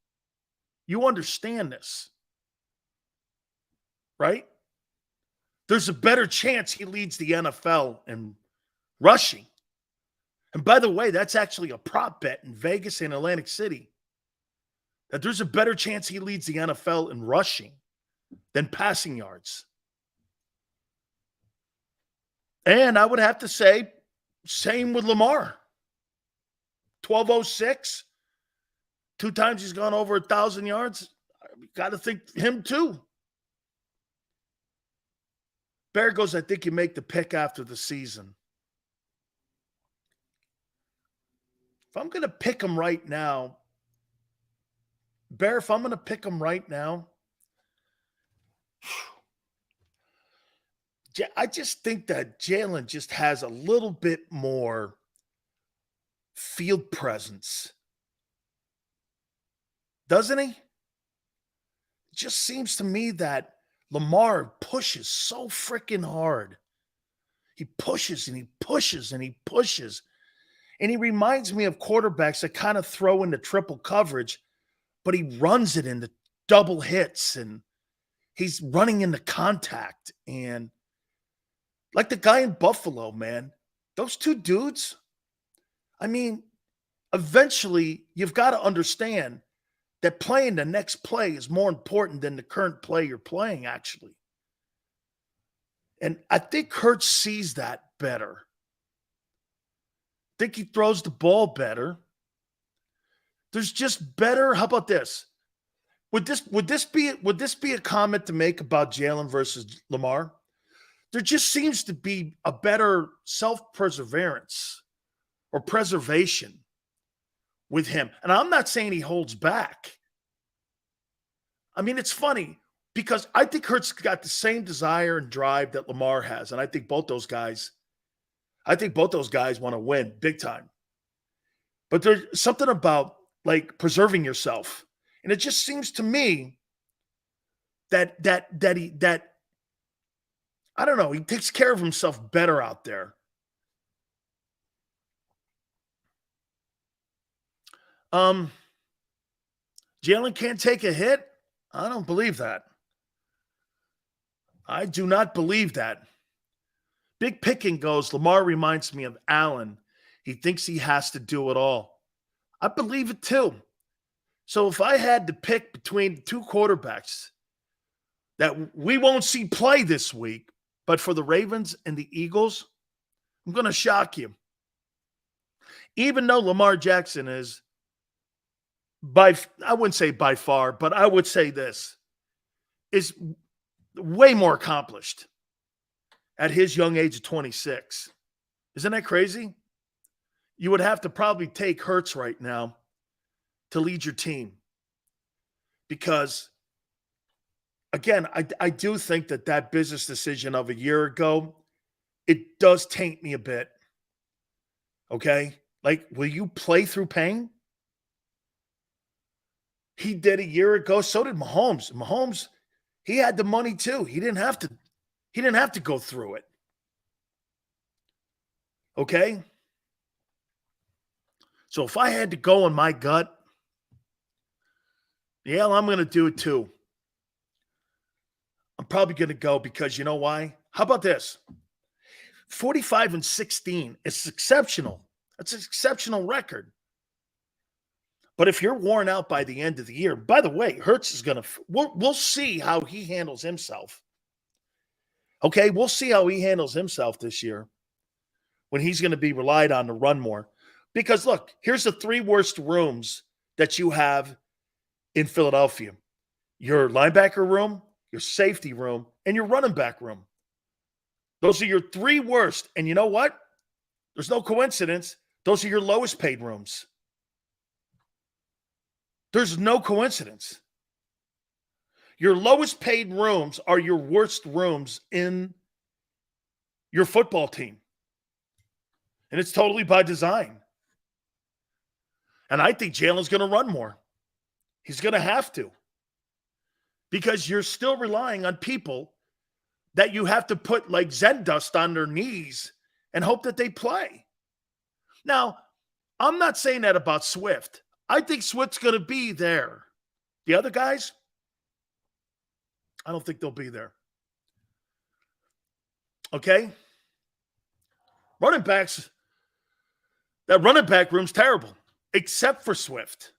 [SPEAKER 1] You understand this, right? There's a better chance he leads the NFL in rushing. And by the way, that's actually a prop bet in Vegas and Atlantic City, that there's a better chance he leads the NFL in rushing than passing yards. And I would have to say, same with Lamar. 1206. 2 times he's gone over 1,000 yards. Got to think him too. Bear goes, I think you make the pick after the season. If I'm going to pick him right now, Bear, if I'm going to pick him right now, I just think that Jalen just has a little bit more field presence. Doesn't he? It just seems to me that Lamar pushes so freaking hard. He pushes and he pushes and he pushes. And he reminds me of quarterbacks that kind of throw into triple coverage, but he runs it into double hits and he's running into contact. And like the guy in Buffalo, man, those two dudes, I mean, eventually you've got to understand that playing the next play is more important than the current play you're playing, actually. And I think Hurts sees that better. I think he throws the ball better. There's just better. How about this? Would this be a comment to make about Jalen versus Lamar? There just seems to be a better self-perseverance or preservation with him. And I'm not saying he holds back. I mean, it's funny because I think Hurts got the same desire and drive that Lamar has. And I think both those guys want to win big time. But there's something about like preserving yourself. And it just seems to me that I don't know, he takes care of himself better out there. Jalen can't take a hit? I don't believe that. I do not believe that. Big Picking goes, Lamar reminds me of Allen. He thinks he has to do it all. I believe it too. So if I had to pick between two quarterbacks that we won't see play this week, but for the Ravens and the Eagles, I'm going to shock you. Even though Lamar Jackson is I wouldn't say by far, but I would say this, is way more accomplished at his young age of 26. Isn't that crazy? You would have to probably take Hurts right now to lead your team. Because, again, I do think that business decision of a year ago, it does taint me a bit. Okay? Like, will you play through pain? He did a year ago. So did Mahomes. Mahomes, he had the money too. He didn't have to go through it. Okay? So if I had to go in my gut, yeah, I'm going to do it too. I'm probably going to go because you know why? How about this? 45-16 is exceptional. That's an exceptional record. But if you're worn out by the end of the year, by the way, Hurts is going to, we'll see how he handles himself. Okay, we'll see how he handles himself this year when he's going to be relied on to run more. Because look, here's the three worst rooms that you have in Philadelphia. Your linebacker room, your safety room, and your running back room. Those are your three worst. And you know what? There's no coincidence. Those are your lowest paid rooms. There's no coincidence. Your lowest paid rooms are your worst rooms in your football team. And it's totally by design. And I think Jalen's going to run more. He's going to have to. Because you're still relying on people that you have to put like Zen dust on their knees and hope that they play. Now, I'm not saying that about Swift. I think Swift's going to be there. The other guys, I don't think they'll be there. Okay? Running backs, that running back room's terrible, except for Swift.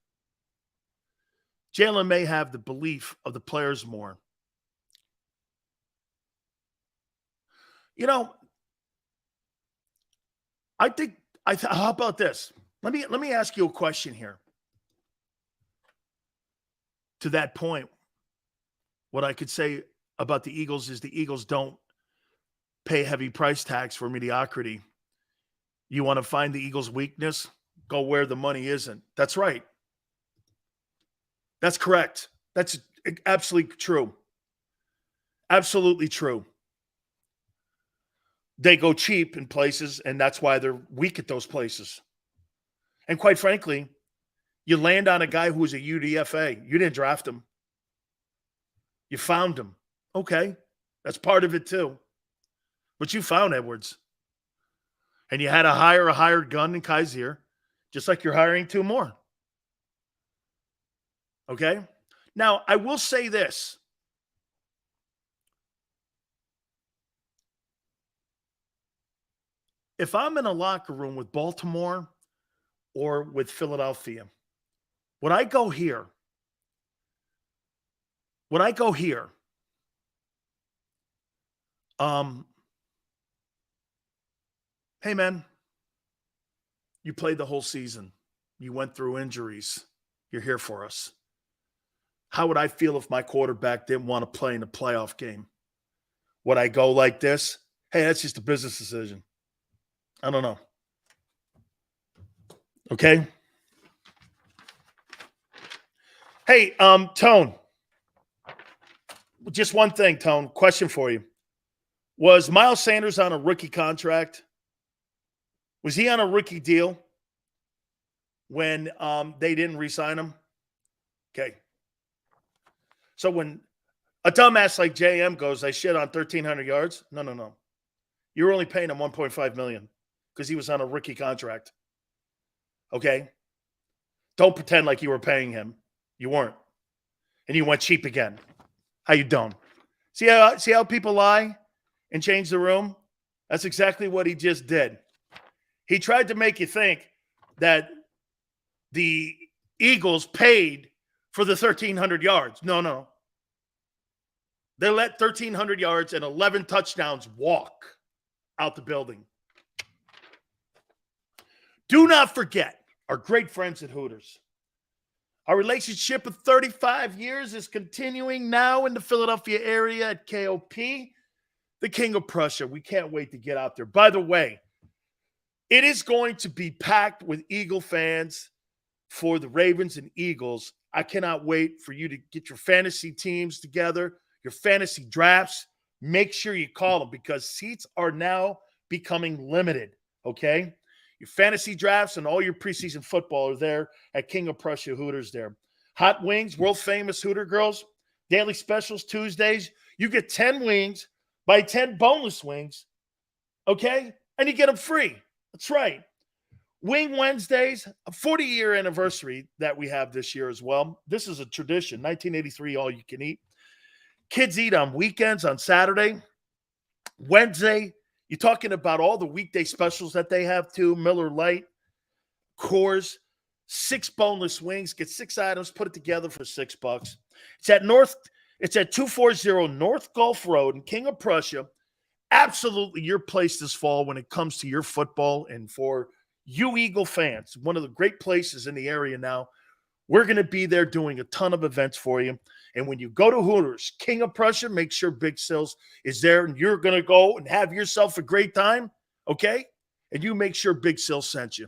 [SPEAKER 1] Jalen may have the belief of the players more. You know, how about this? Let me ask you a question here. To that point, what I could say about the Eagles is the Eagles don't pay heavy price tags for mediocrity. You want to find the Eagles' weakness? Go where the money isn't. That's right. That's correct. That's absolutely true. Absolutely true. They go cheap in places, and that's why they're weak at those places. And quite frankly, you land on a guy who was a UDFA. You didn't draft him. You found him. Okay. That's part of it too. But you found Edwards. And you had to hire a hired gun in Kaiser, just like you're hiring 2 more. Okay? Now, I will say this. If I'm in a locker room with Baltimore or with Philadelphia, would I go here? Hey, man, you played the whole season. You went through injuries. You're here for us. How would I feel if my quarterback didn't want to play in a playoff game? Would I go like this? Hey, that's just a business decision. I don't know. Okay? Hey, Tone. Just one thing, Tone. Question for you. Was Miles Sanders on a rookie contract? Was he on a rookie deal when they didn't re-sign him? Okay. So when a dumbass like JM goes, I shit on 1,300 yards. No. You're only paying him $1.5 million because he was on a rookie contract. Okay? Don't pretend like you were paying him. You weren't. And you went cheap again. How you doing? See how people lie and change the room? That's exactly what he just did. He tried to make you think that the Eagles paid for the 1,300 yards. No. They let 1,300 yards and 11 touchdowns walk out the building. Do not forget our great friends at Hooters. Our relationship of 35 years is continuing now in the Philadelphia area at KOP, the King of Prussia. We can't wait to get out there. By the way, it is going to be packed with Eagle fans for the Ravens and Eagles. I cannot wait for you to get your fantasy teams together, your fantasy drafts. Make sure you call them because seats are now becoming limited, okay? Your fantasy drafts and all your preseason football are there at King of Prussia Hooters there. Hot wings, world-famous Hooter girls, daily specials Tuesdays. You get 10 wings, buy 10 boneless wings, okay? And you get them free. That's right. Wing Wednesdays, a 40-year anniversary that we have this year as well. This is a tradition, 1983, all you can eat. Kids eat on weekends, on Saturday. Wednesday, you're talking about all the weekday specials that they have too. Miller Lite, Coors, 6 boneless wings. Get 6 items, put it together for $6. It's at 240 North Gulf Road in King of Prussia. Absolutely your place this fall when it comes to your football and for you Eagle fans. One of the great places in the area now. We're going to be there doing a ton of events for you. And when you go to Hooters, King of Prussia, make sure Big Sills is there and you're going to go and have yourself a great time, okay? And you make sure Big Sills sent you.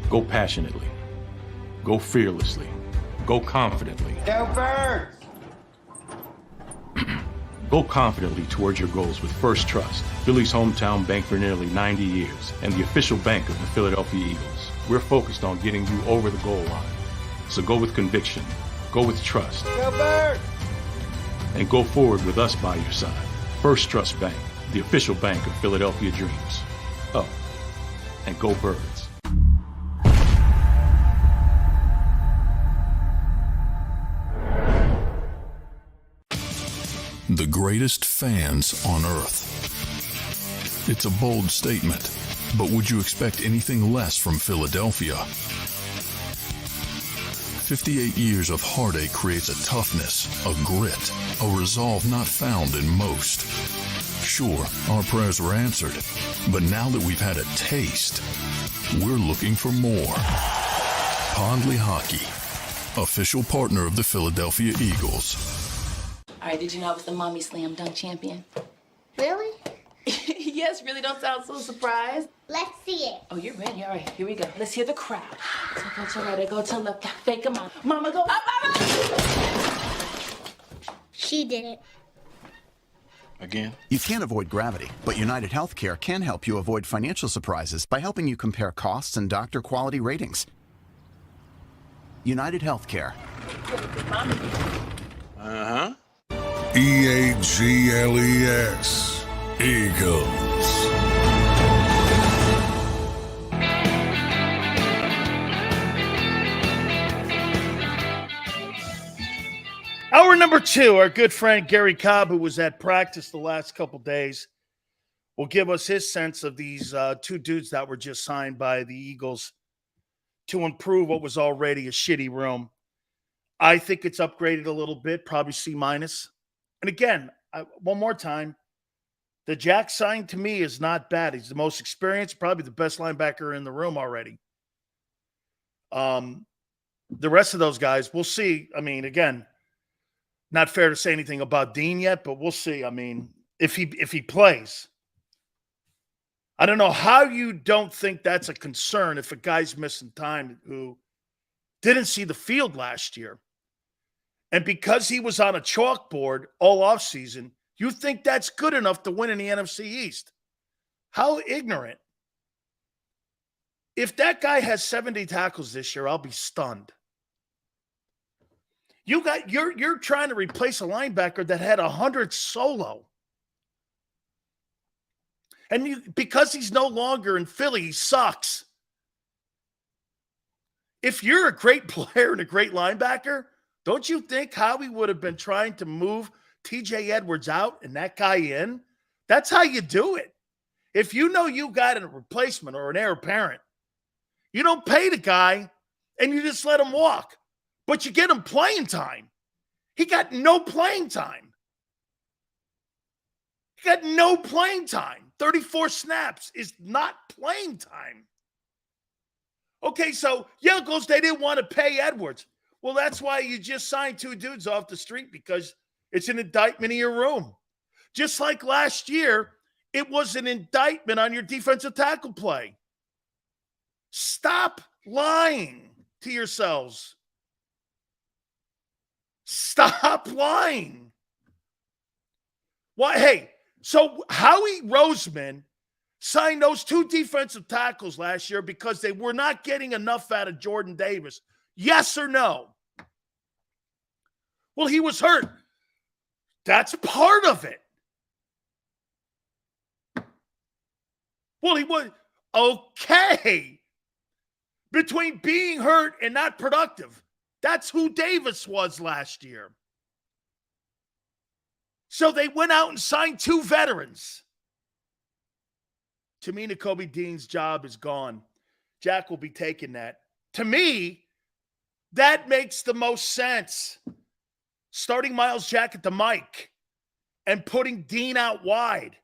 [SPEAKER 2] Go passionately. Go fearlessly. Go confidently.
[SPEAKER 3] Go Birds!
[SPEAKER 2] Go confidently towards your goals with First Trust, Philly's hometown bank for nearly 90 years, and the official bank of the Philadelphia Eagles. We're focused on getting you over the goal line. So go with conviction, go with trust,
[SPEAKER 3] Go Birds!
[SPEAKER 2] and go forward with us by your side. First Trust Bank, the official bank of Philadelphia dreams. Oh, and go Birds.
[SPEAKER 4] The greatest fans on earth. It's a bold statement, but would you expect anything less from Philadelphia? 58 years of heartache creates a toughness, a grit, a resolve not found in most. Sure, our prayers were answered, but now that we've had a taste, we're looking for more. Pondley Hockey, official partner of the Philadelphia Eagles.
[SPEAKER 5] All right, did you know I was the Mommy Slam Dunk champion?
[SPEAKER 6] Really?
[SPEAKER 5] Yes, really don't sound so surprised.
[SPEAKER 6] Let's see it.
[SPEAKER 5] Oh, you're ready. All right, here we go. Let's hear the crowd. So go to right, I go to left. Fake a mom. Mama, go up, mama!
[SPEAKER 6] She did it.
[SPEAKER 2] Again?
[SPEAKER 7] You can't avoid gravity, but United Healthcare can help you avoid financial surprises by helping you compare costs and doctor quality ratings. United Healthcare.
[SPEAKER 2] Uh-huh.
[SPEAKER 4] EAGLES, Eagles.
[SPEAKER 1] Hour number 2, our good friend Gary Cobb, who was at practice the last couple days, will give us his sense of these two dudes that were just signed by the Eagles to improve what was already a shitty room. I think it's upgraded a little bit, probably C-. And again, one more time, the Jack sign to me is not bad. He's the most experienced, probably the best linebacker in the room already. The rest of those guys, we'll see. I mean, again, not fair to say anything about Dean yet, but we'll see. I mean, if he plays. I don't know how you don't think that's a concern if a guy's missing time who didn't see the field last year. And because he was on a chalkboard all offseason, you think that's good enough to win in the NFC East. How ignorant. If that guy has 70 tackles this year, I'll be stunned. You're trying to replace a linebacker that had 100 solo. And because he's no longer in Philly, he sucks. If you're a great player and a great linebacker, don't you think Howie would have been trying to move TJ Edwards out and that guy in? That's how you do it. If you know you got a replacement or an heir apparent, you don't pay the guy and you just let him walk. But you get him playing time. He got no playing time. 34 snaps is not playing time. Okay, so Youngles, they didn't want to pay Edwards. Well, that's why you just signed two dudes off the street, because it's an indictment of your room. Just like last year, it was an indictment on your defensive tackle play. Stop lying to yourselves. Stop lying. Why? Hey, so Howie Roseman signed those two defensive tackles last year because they were not getting enough out of Jordan Davis. Yes or no? Well, he was hurt. That's part of it. Well, he was okay. Between being hurt and not productive, that's who Davis was last year. So they went out and signed two veterans. To me, Nakobe Dean's job is gone. Jack will be taking that. To me, that makes the most sense. Starting Miles Jack at the mic and putting Dean out wide.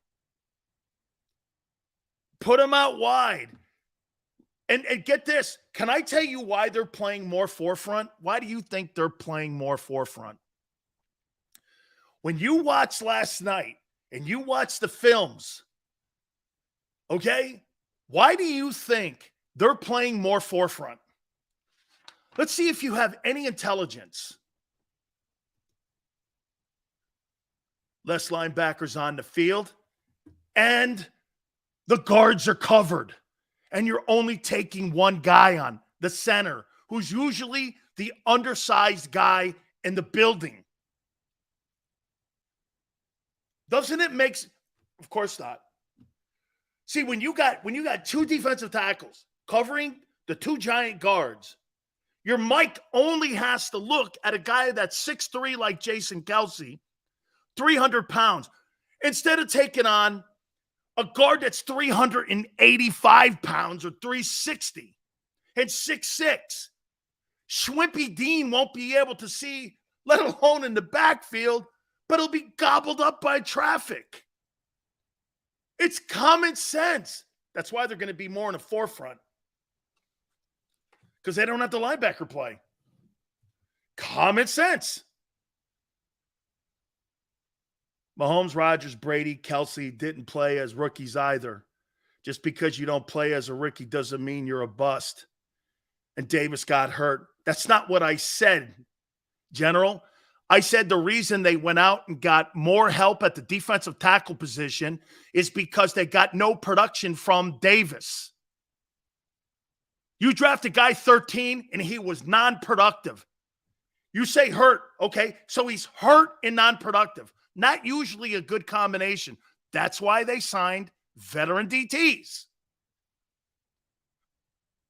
[SPEAKER 1] Put him out wide. And get this. Can I tell you why they're playing more forefront? Why do you think they're playing more forefront? When you watched last night and you watched the films, okay, why do you think they're playing more forefront. Let's see if you have any intelligence. Less linebackers on the field, and the guards are covered. And you're only taking one guy on, the center, who's usually the undersized guy in the building. Doesn't it make sense? Of course not. See, when you got two defensive tackles covering the two giant guards, your Mike only has to look at a guy that's 6'3" like Jason Kelce, 300 pounds, instead of taking on a guard that's 385 pounds or 360 and 6'6". Schwimpy Dean won't be able to see, let alone in the backfield, but he'll be gobbled up by traffic. It's common sense. That's why they're going to be more in the forefront, because they don't have the linebacker play. Common sense. Mahomes, Rodgers, Brady, Kelce didn't play as rookies either. Just because you don't play as a rookie doesn't mean you're a bust. And Davis got hurt. That's not what I said, General. I said the reason they went out and got more help at the defensive tackle position is because they got no production from Davis. You draft a guy 13 and he was non-productive. You say hurt, okay? So he's hurt and non-productive. Not usually a good combination. That's why they signed veteran DTs.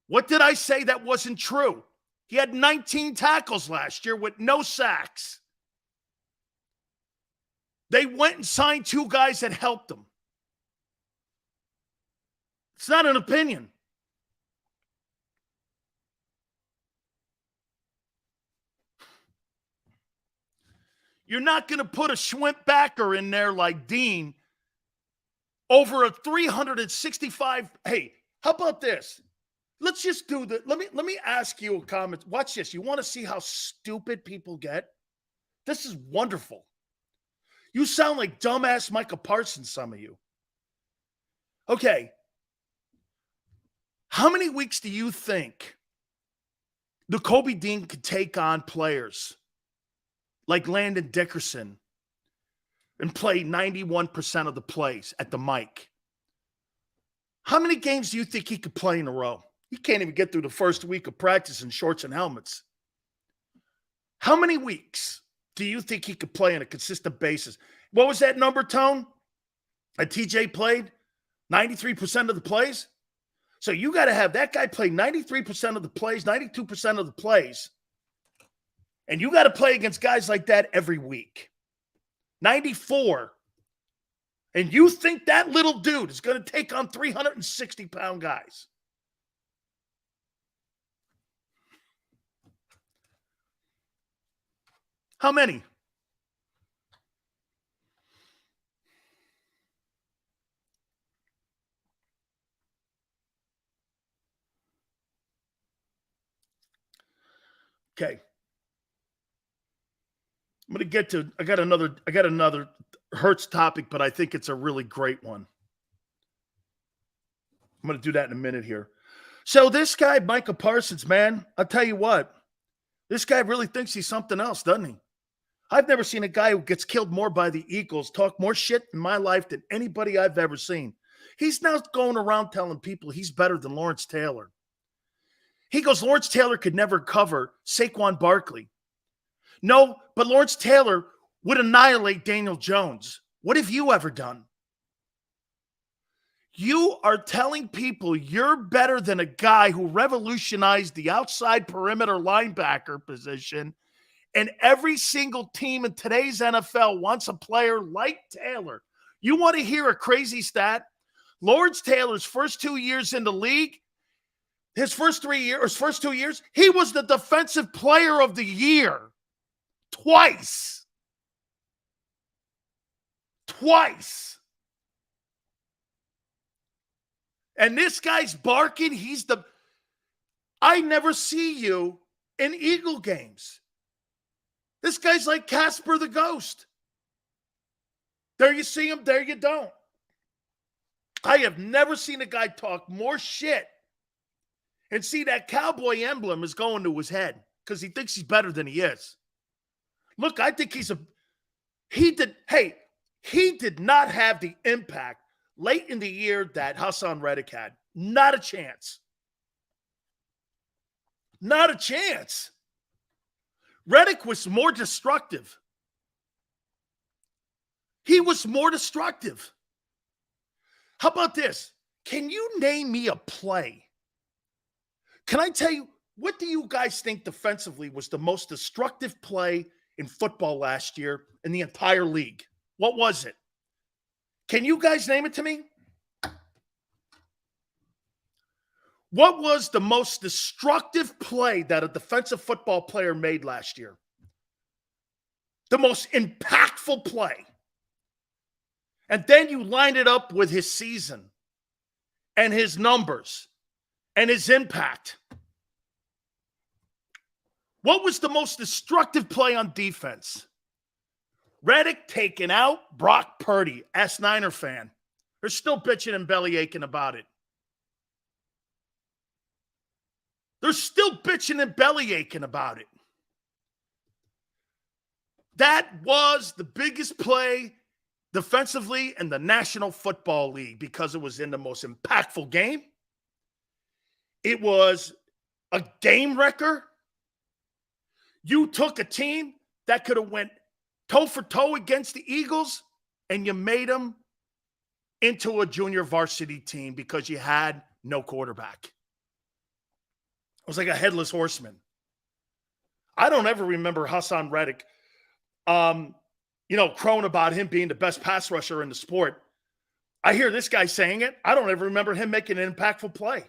[SPEAKER 1] What did I say that wasn't true? He had 19 tackles last year with no sacks. They went and signed two guys that helped them. It's not an opinion. You're not going to put a Schwimp backer in there like Dean over a 365. Hey, how about this? Let's just do the. Let me ask you a comment. Watch this. You want to see how stupid people get? This is wonderful. You sound like dumbass Micah Parsons, some of you. Okay. How many weeks do you think the Kobe Dean could take on players like Landon Dickerson and play 91% of the plays at the mic? How many games do you think he could play in a row? He can't even get through the first week of practice in shorts and helmets. How many weeks do you think he could play on a consistent basis? What was that number, Tone? That TJ played 93% of the plays? So you got to have that guy play 93% of the plays, 92% of the plays. And you got to play against guys like that every week. 94. And you think that little dude is going to take on 360-pound guys? How many? Okay. I'm going to get to, I got another Hurts topic, but I think it's a really great one. I'm going to do that in a minute here. So this guy, Micah Parsons, man, I'll tell you what, this guy really thinks he's something else, doesn't he? I've never seen a guy who gets killed more by the Eagles talk more shit in my life than anybody I've ever seen. He's now going around telling people he's better than Lawrence Taylor. He goes, Lawrence Taylor could never cover Saquon Barkley. No, but Lawrence Taylor would annihilate Daniel Jones. What have you ever done? You are telling people you're better than a guy who revolutionized the outside perimeter linebacker position, and every single team in today's NFL wants a player like Taylor. You want to hear a crazy stat? Lawrence Taylor's first 2 years in the league, his first 2 years, he was the defensive player of the year. Twice. And this guy's barking. I never see you in Eagle games. This guy's like Casper the Ghost. There you see him, there you don't. I have never seen a guy talk more shit And see, that cowboy emblem is going to his head because he thinks he's better than he is. Look, I think he did not have the impact late in the year that Hassan Reddick had. Not a chance. Not a chance. Reddick was more destructive. He was more destructive. How about this? Can you name me a play? Can I tell you, what do you guys think defensively was the most destructive play in football last year in the entire league? What was it? Can you guys name it to me? What was the most destructive play that a defensive football player made last year? The most impactful play. And then you line it up with his season and his numbers and his impact. What was the most destructive play on defense? Reddick taking out Brock Purdy, Niner fan. They're still bitching and belly aching about it. They're still bitching and belly aching about it. That was the biggest play defensively in the National Football League because it was in the most impactful game. It was a game wrecker. You took a team that could have went toe for toe against the Eagles and you made them into a junior varsity team because you had no quarterback. It was like a headless horseman. I don't ever remember Hassan Reddick, crowing about him being the best pass rusher in the sport. I hear this guy saying it. I don't ever remember him making an impactful play.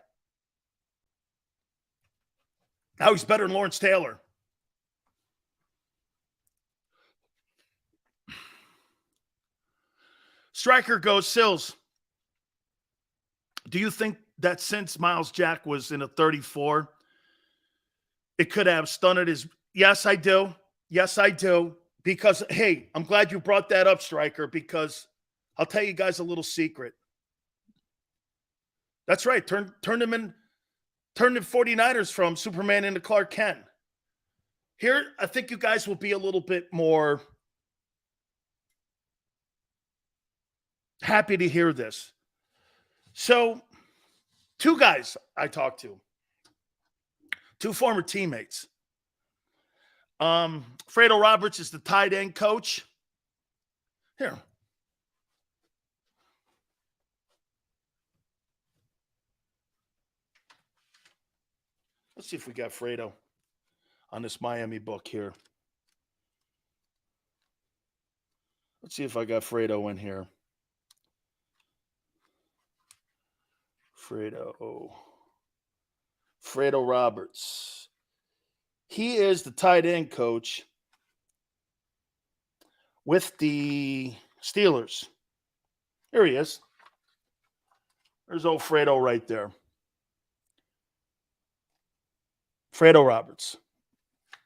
[SPEAKER 1] Now he's better than Lawrence Taylor. Striker goes, Sills, do you think that since Miles Jack was in a 34, it could have stunted his... Yes, I do. Yes, I do. Because, hey, I'm glad you brought that up, Striker, because I'll tell you guys a little secret. That's right. Turn the 49ers from Superman into Clark Kent. Here, I think you guys will be a little bit more happy to hear this. So, two guys I talked to, two former teammates. Fredo Roberts is the tight end coach. Here. Let's see if we got Fredo on this Miami book here. Let's see if I got Fredo in here. Fredo Roberts. He is the tight end coach with the Steelers. Here he is. There's old Fredo right there. Fredo Roberts,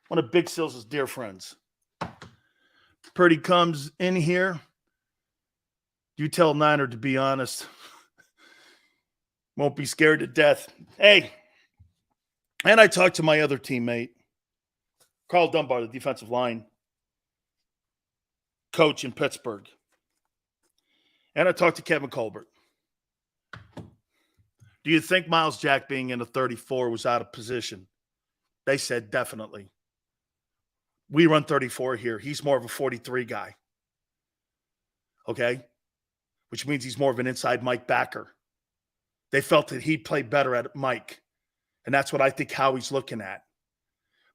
[SPEAKER 1] one of Big Sills' dear friends. Purdy comes in here. You tell Niner to be honest. Won't be scared to death. Hey, and I talked to my other teammate, Carl Dunbar, the defensive line coach in Pittsburgh. And I talked to Kevin Colbert. Do you think Miles Jack being in a 34 was out of position? They said definitely. We run 34 here. He's more of a 43 guy. Okay? Which means he's more of an inside Mike backer. They felt that he'd play better at Mike. And that's what I think Howie's looking at.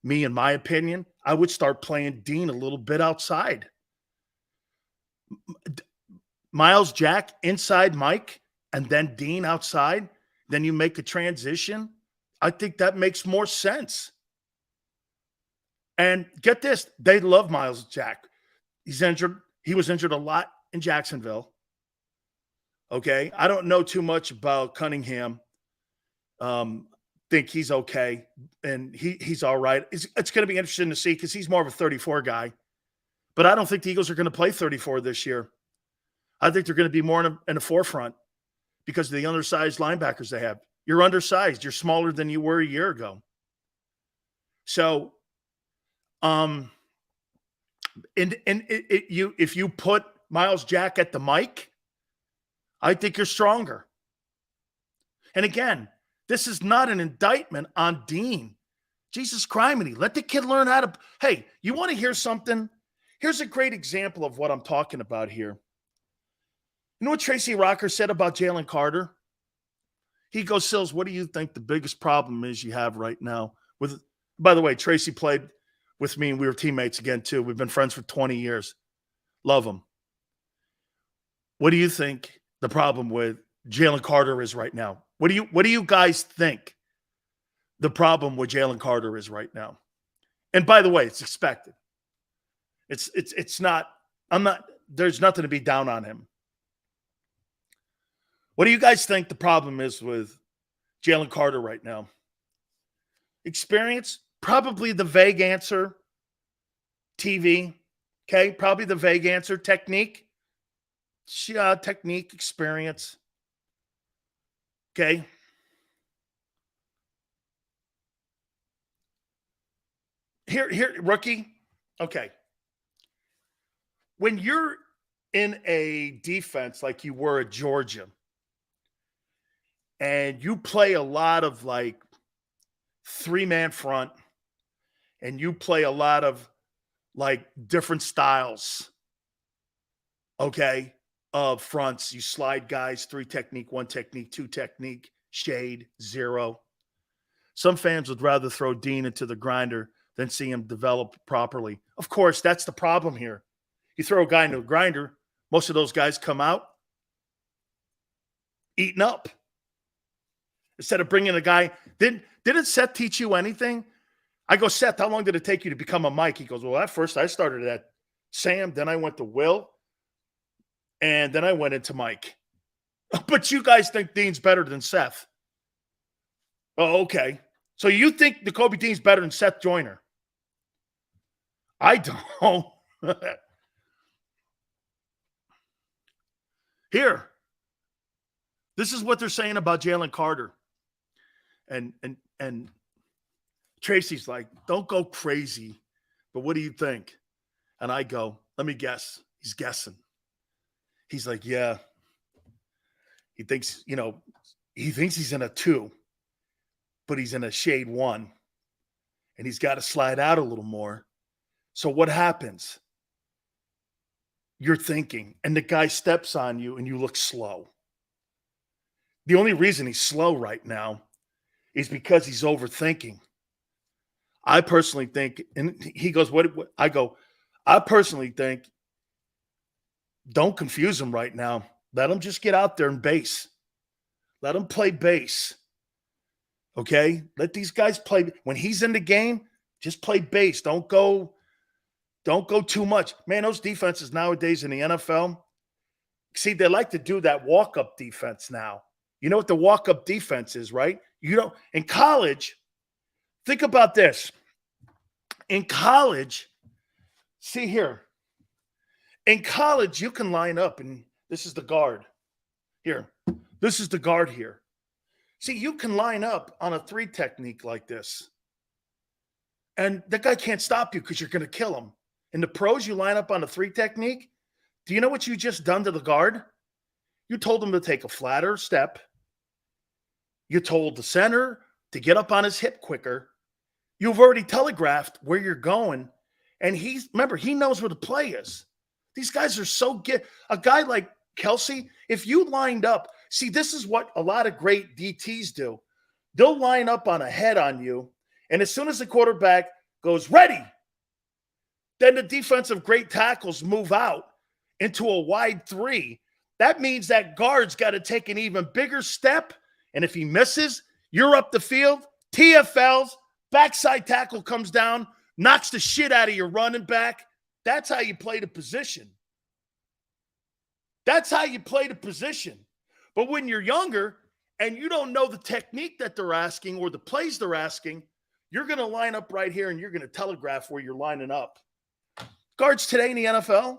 [SPEAKER 1] Me, in my opinion, I would start playing Dean a little bit outside. Miles Jack inside Mike and then Dean outside. Then you make a transition. I think that makes more sense. And get this, they love Miles Jack. He's injured. He was injured a lot in Jacksonville. Okay. I don't know too much about Cunningham. Think he's okay. And he's all right. It's going to be interesting to see because he's more of a 34 guy. But I don't think the Eagles are going to play 34 this year. I think they're going to be more in the forefront because of the undersized linebackers they have. You're undersized. You're smaller than you were a year ago. So, if you put Miles Jack at the mic, I think you're stronger. And again, this is not an indictment on Dean. Jesus criminy, let the kid learn how to. Hey, you want to hear something? Here's a great example of what I'm talking about here. You know what Tracy Rocker said about Jalen Carter? He goes, Sills, what do you think the biggest problem is you have right now? By the way, Tracy played with me and we were teammates again too. We've been friends for 20 years. Love him. What do you think the problem with Jalen Carter is right now? What do you guys think the problem with Jalen Carter is right now? And by the way, it's expected. It's not, there's nothing to be down on him. What do you guys think the problem is with Jalen Carter right now? Experience? Probably the vague answer. TV. Okay, probably the vague answer. Technique. Technique, experience. Okay. Here, rookie. Okay. When you're in a defense like you were at Georgia, and you play a lot of like 3-man front, and you play a lot of like different styles, okay, of fronts. You slide guys, 3 technique, 1 technique, 2 technique, shade, 0. Some fans would rather throw Dean into the grinder than see him develop properly. Of course, that's the problem here. You throw a guy into a grinder, most of those guys come out eaten up. Instead of bringing a guy, didn't Seth teach you anything? I go, Seth, how long did it take you to become a Mike? He goes, well, at first I started at Sam, then I went to Will, and then I went into Mike. But you guys think Dean's better than Seth. Oh, okay. So you think Nakobe Dean's better than Seth Joyner? I don't. Here. This is what they're saying about Jalen Carter. And Tracy's like, don't go crazy, but what do you think? And I go, let me guess. He's guessing. He's like, yeah. He thinks he's in a 2, but he's in a shade 1. And he's got to slide out a little more. So what happens? You're thinking, and the guy steps on you and you look slow. The only reason he's slow right now is because he's overthinking. I personally think, and he goes, what? I go, I personally think, don't confuse him right now. Let him just get out there and base. Let him play base. Okay? Let these guys play. When he's in the game, just play base. Don't go too much. Man, those defenses nowadays in the NFL, see, they like to do that walk-up defense now. You know what the walk-up defense is, right? In college, think about this. In college, see here. In college, you can line up, and this is the guard. Here. This is the guard here. See, you can line up on a 3 technique like this. And the guy can't stop you because you're going to kill him. In the pros, you line up on a 3 technique. Do you know what you just done to the guard? You told him to take a flatter step. You told the center to get up on his hip quicker. You've already telegraphed where you're going. And he knows where the play is. These guys are so good. A guy like Kelsey, if you lined up, see, this is what a lot of great DTs do. They'll line up on a head on you. And as soon as the quarterback goes, ready, then the defensive great tackles move out into a wide 3. That means that guard's got to take an even bigger step. And if he misses, you're up the field, TFLs, backside tackle comes down, knocks the shit out of your running back. That's how you play the position. That's how you play the position. But when you're younger and you don't know the technique that they're asking or the plays they're asking, you're going to line up right here and you're going to telegraph where you're lining up. Guards today in the NFL,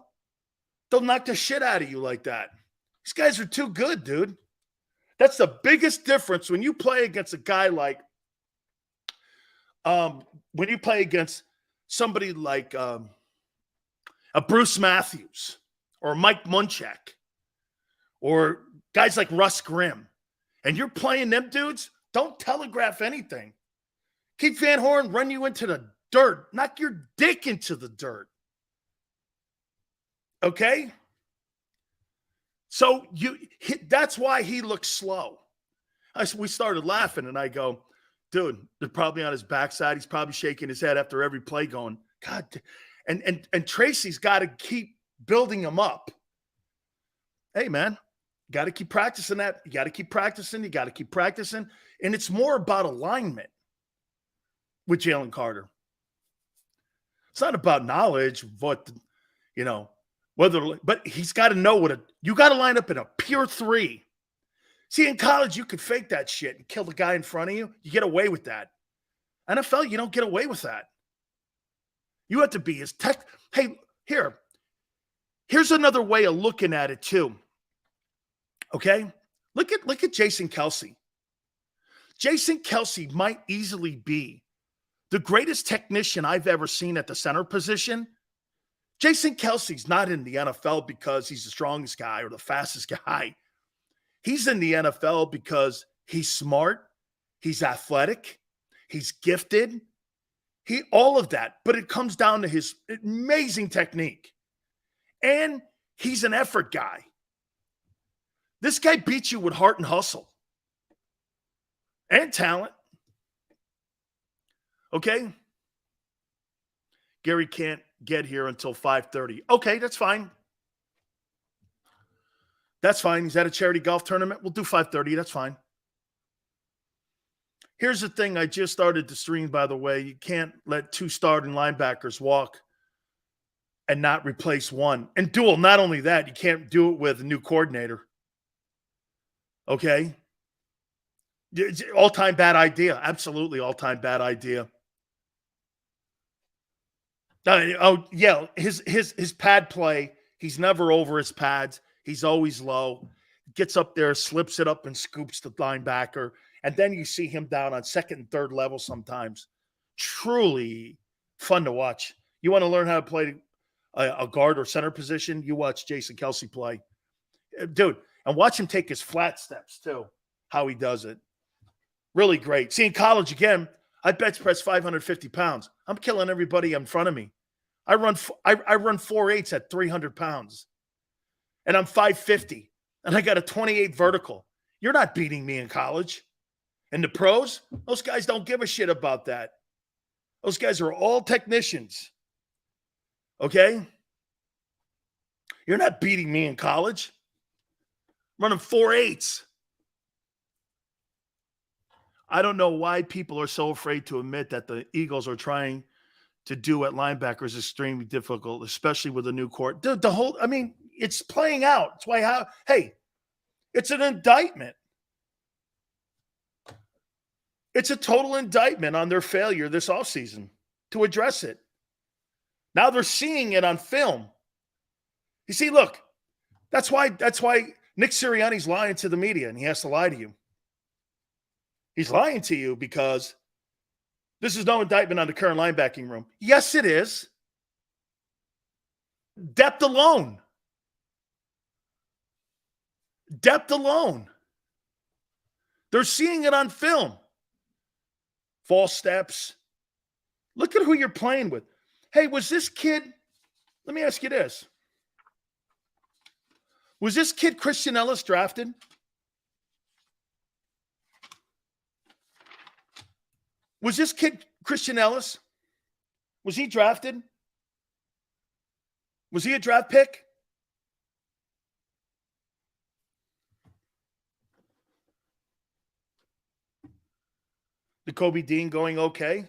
[SPEAKER 1] they'll knock the shit out of you like that. These guys are too good, dude. That's the biggest difference when you play against a guy like, when you play against somebody like a Bruce Matthews or Mike Munchak or guys like Russ Grimm, and you're playing them dudes, don't telegraph anything. Keep Van Horn run you into the dirt. Knock your dick into the dirt. Okay? So that's why he looks slow. We started laughing, and I go, dude, they're probably on his backside. He's probably shaking his head after every play going, God. And Tracy's got to keep building him up. Hey, man, you got to keep practicing that. You got to keep practicing. You got to keep practicing. And it's more about alignment with Jalen Carter. It's not about knowledge of what, but he's got to know you got to line up in a pure 3. See, in college, you could fake that shit and kill the guy in front of you. You get away with that. NFL, you don't get away with that. You have to be as tech. Hey, here's another way of looking at it too. Okay? Look at Jason Kelce. Jason Kelce might easily be the greatest technician I've ever seen at the center position. Jason Kelce's not in the NFL because he's the strongest guy or the fastest guy. He's in the NFL because he's smart, he's athletic, he's gifted, all of that. But it comes down to his amazing technique. And he's an effort guy. This guy beats you with heart and hustle and talent. Okay? Gary can't get here until 5:30. Okay, that's fine. That's fine. He's at a charity golf tournament. We'll do 5:30. That's fine. Here's the thing. I just started to stream, by the way. You can't let 2 starting linebackers walk and not replace one. And dual, not only that, you can't do it with a new coordinator. Okay? All-time bad idea. Absolutely all-time bad idea. Oh, yeah. His pad play, he's never over his pads. He's always low. Gets up there, slips it up, and scoops the linebacker. And then you see him down on second and third level sometimes. Truly fun to watch. You want to learn how to play a guard or center position? You watch Jason Kelce play. Dude, and watch him take his flat steps, too, how he does it. Really great. See, in college, again, I bench press 550 pounds. I'm killing everybody in front of me. I run 4.8s at 300 pounds. And I'm 550. And I got a 28 vertical. You're not beating me in college. And the pros, those guys don't give a shit about that. Those guys are all technicians. Okay? You're not beating me in college. Running 4.8s. I don't know why people are so afraid to admit that the Eagles are trying to do at linebacker is extremely difficult, especially with a new court. It's playing out. It's why, it's an indictment. It's a total indictment on their failure this offseason to address it. Now they're seeing it on film. You see, look, that's why Nick Sirianni's lying to the media, and he has to lie to you. He's lying to you because this is no indictment on the current linebacking room. Yes, it is. Depth alone. Depth alone. They're seeing it on film. False steps. Look at who you're playing with. Hey, was this kid, let me ask you this. Was this kid Christian Ellis drafted? Was this kid Christian Ellis? Was he drafted? Was he a draft pick? Kobe Dean going okay?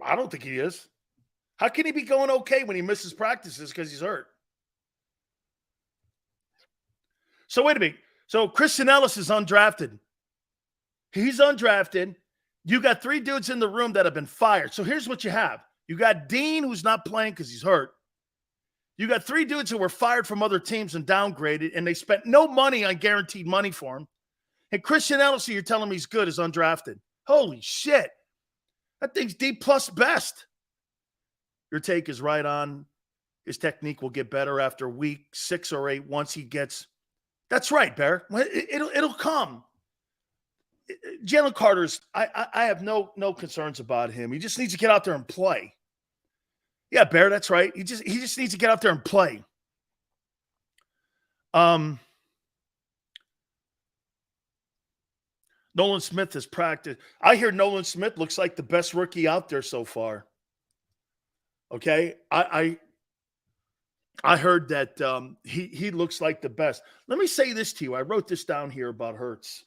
[SPEAKER 1] I don't think he is. How can he be going okay when he misses practices because he's hurt? So wait a minute. So Christian Ellis is undrafted. He's undrafted. You got 3 dudes in the room that have been fired. So here's what you have. You got Dean, who's not playing because he's hurt. You got 3 dudes who were fired from other teams and downgraded, and they spent no money on guaranteed money for him. And Christian Ellison, you're telling me he's good, is undrafted. Holy shit. That thing's D plus best. Your take is right on. His technique will get better after week 6 or 8 once he gets. That's right, Bear. It'll come. Jalen Carter's. I have no concerns about him. He just needs to get out there and play. Yeah, Bear. That's right. He just needs to get out there and play. Nolan Smith has practiced. I hear Nolan Smith looks like the best rookie out there so far. Okay, I heard that he looks like the best. Let me say this to you. I wrote this down here about Hurts.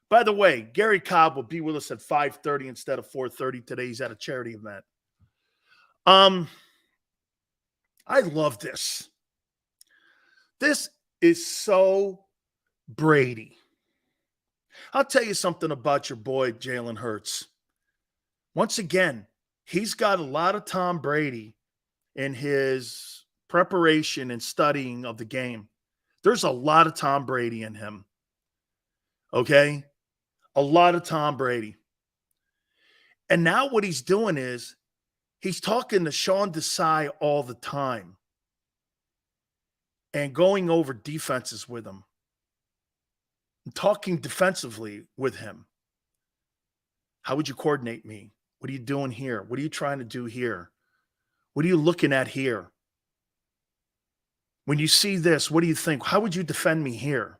[SPEAKER 1] By the way, Gary Cobb will be with us at 5:30 instead of 4:30 today. He's at a charity event. I love this. This is so Brady. I'll tell you something about your boy, Jalen Hurts. Once again, he's got a lot of Tom Brady in his preparation and studying of the game. There's a lot of Tom Brady in him. Okay? A lot of Tom Brady. And now what he's doing is he's talking to Sean Desai all the time and going over defenses with him. Talking defensively with him. How would you coordinate me? What are you doing here? What are you trying to do here? What are you looking at here? When you see this, what do you think? How would you defend me here?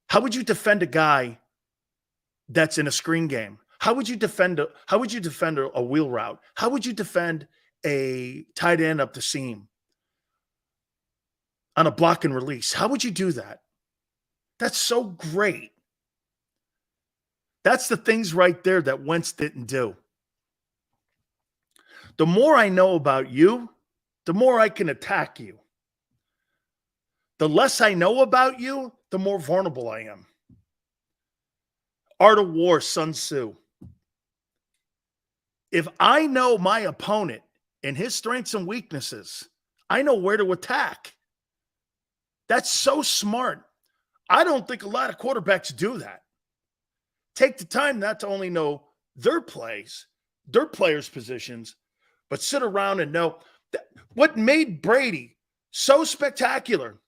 [SPEAKER 1] How would you defend a guy that's in a screen game? How would you defend a wheel route? How would you defend a tight end up the seam on a block and release? How would you do that? That's so great. That's the things right there that Wentz didn't do. The more I know about you, the more I can attack you. The less I know about you, the more vulnerable I am. Art of War, Sun Tzu. If I know my opponent and his strengths and weaknesses, I know where to attack. That's so smart. I don't think a lot of quarterbacks do that. Take the time not to only know their plays, their players' positions, but sit around and know that what made Brady so spectacular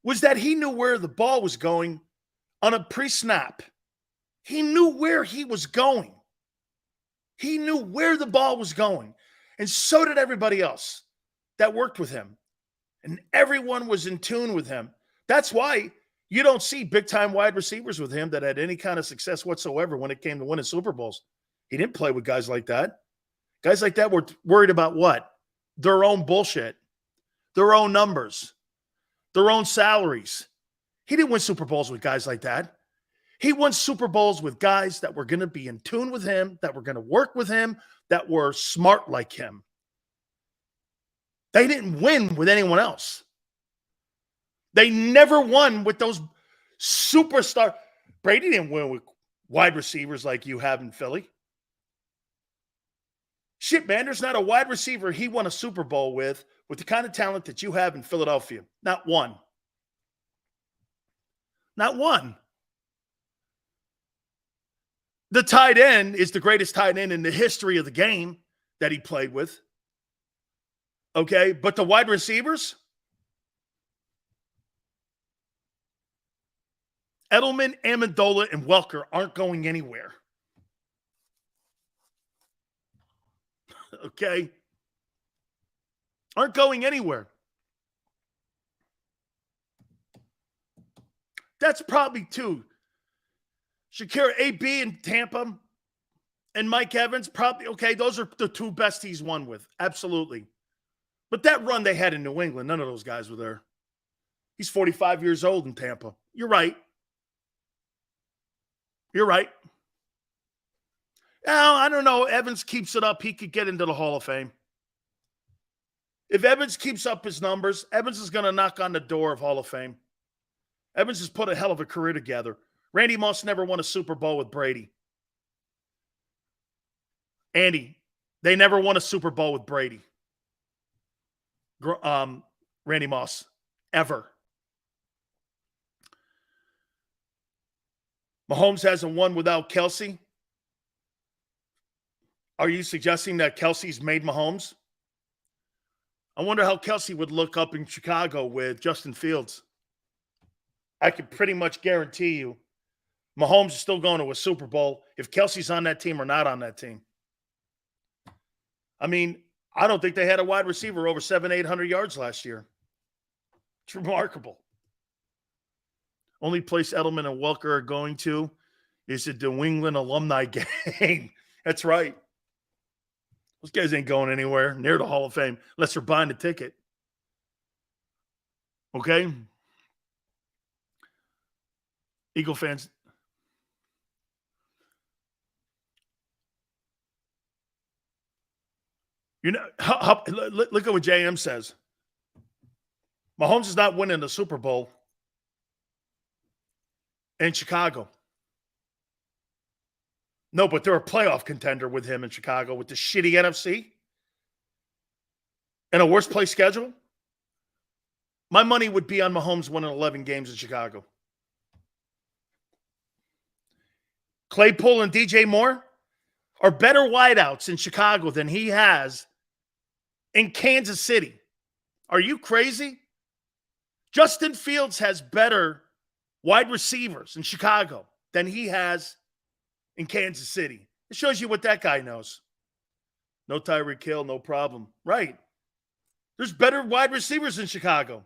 [SPEAKER 1] was that he knew where the ball was going on a pre-snap. He knew where he was going. He knew where the ball was going. And so did everybody else that worked with him. And everyone was in tune with him. That's why you don't see big-time wide receivers with him that had any kind of success whatsoever when it came to winning Super Bowls. He didn't play with guys like that. Guys like that were worried about what? Their own bullshit, their own numbers, their own salaries. He didn't win Super Bowls with guys like that. He won Super Bowls with guys that were going to be in tune with him, that were going to work with him, that were smart like him. They didn't win with anyone else. They never won with those superstar. Brady didn't win with wide receivers like you have in Philly. Shit, man, there's not a wide receiver he won a Super Bowl with the kind of talent that you have in Philadelphia. Not one. Not one. The tight end is the greatest tight end in the history of the game that he played with. Okay, but the wide receivers, Edelman, Amendola, and Welker aren't going anywhere. Okay? Aren't going anywhere. That's probably two. Shakira AB in Tampa and Mike Evans, probably, okay, those are the two best he's won with. Absolutely. But that run they had in New England, none of those guys were there. He's 45 years old in Tampa. You're right. You're right. Now, I don't know. Evans keeps it up. He could get into the Hall of Fame. If Evans keeps up his numbers, Evans is going to knock on the door of Hall of Fame. Evans has put a hell of a career together. Randy Moss never won a Super Bowl with Brady. Andy, they never won a Super Bowl with Brady. Randy Moss, ever. Mahomes hasn't won without Kelsey. Are you suggesting that Kelsey's made Mahomes? I wonder how Kelsey would look up in Chicago with Justin Fields. I can pretty much guarantee you Mahomes is still going to a Super Bowl if Kelsey's on that team or not on that team. I mean, I don't think they had a wide receiver over 700-800 yards last year. It's remarkable. Only place Edelman and Welker are going to is the New England alumni game. That's right. Those guys ain't going anywhere near the Hall of Fame unless they're buying a ticket. Okay? Eagle fans. You know, look at what JM says. Mahomes is not winning the Super Bowl in Chicago. No, but they're a playoff contender with him in Chicago with the shitty NFC and a worst place schedule. My money would be on Mahomes winning 11 games in Chicago. Claypool and DJ Moore are better wideouts in Chicago than he has in Kansas City. Are you crazy? Justin Fields has better wide receivers in Chicago than he has in Kansas City. It shows you what that guy knows. No Tyreek Hill, no problem. Right. There's better wide receivers in Chicago.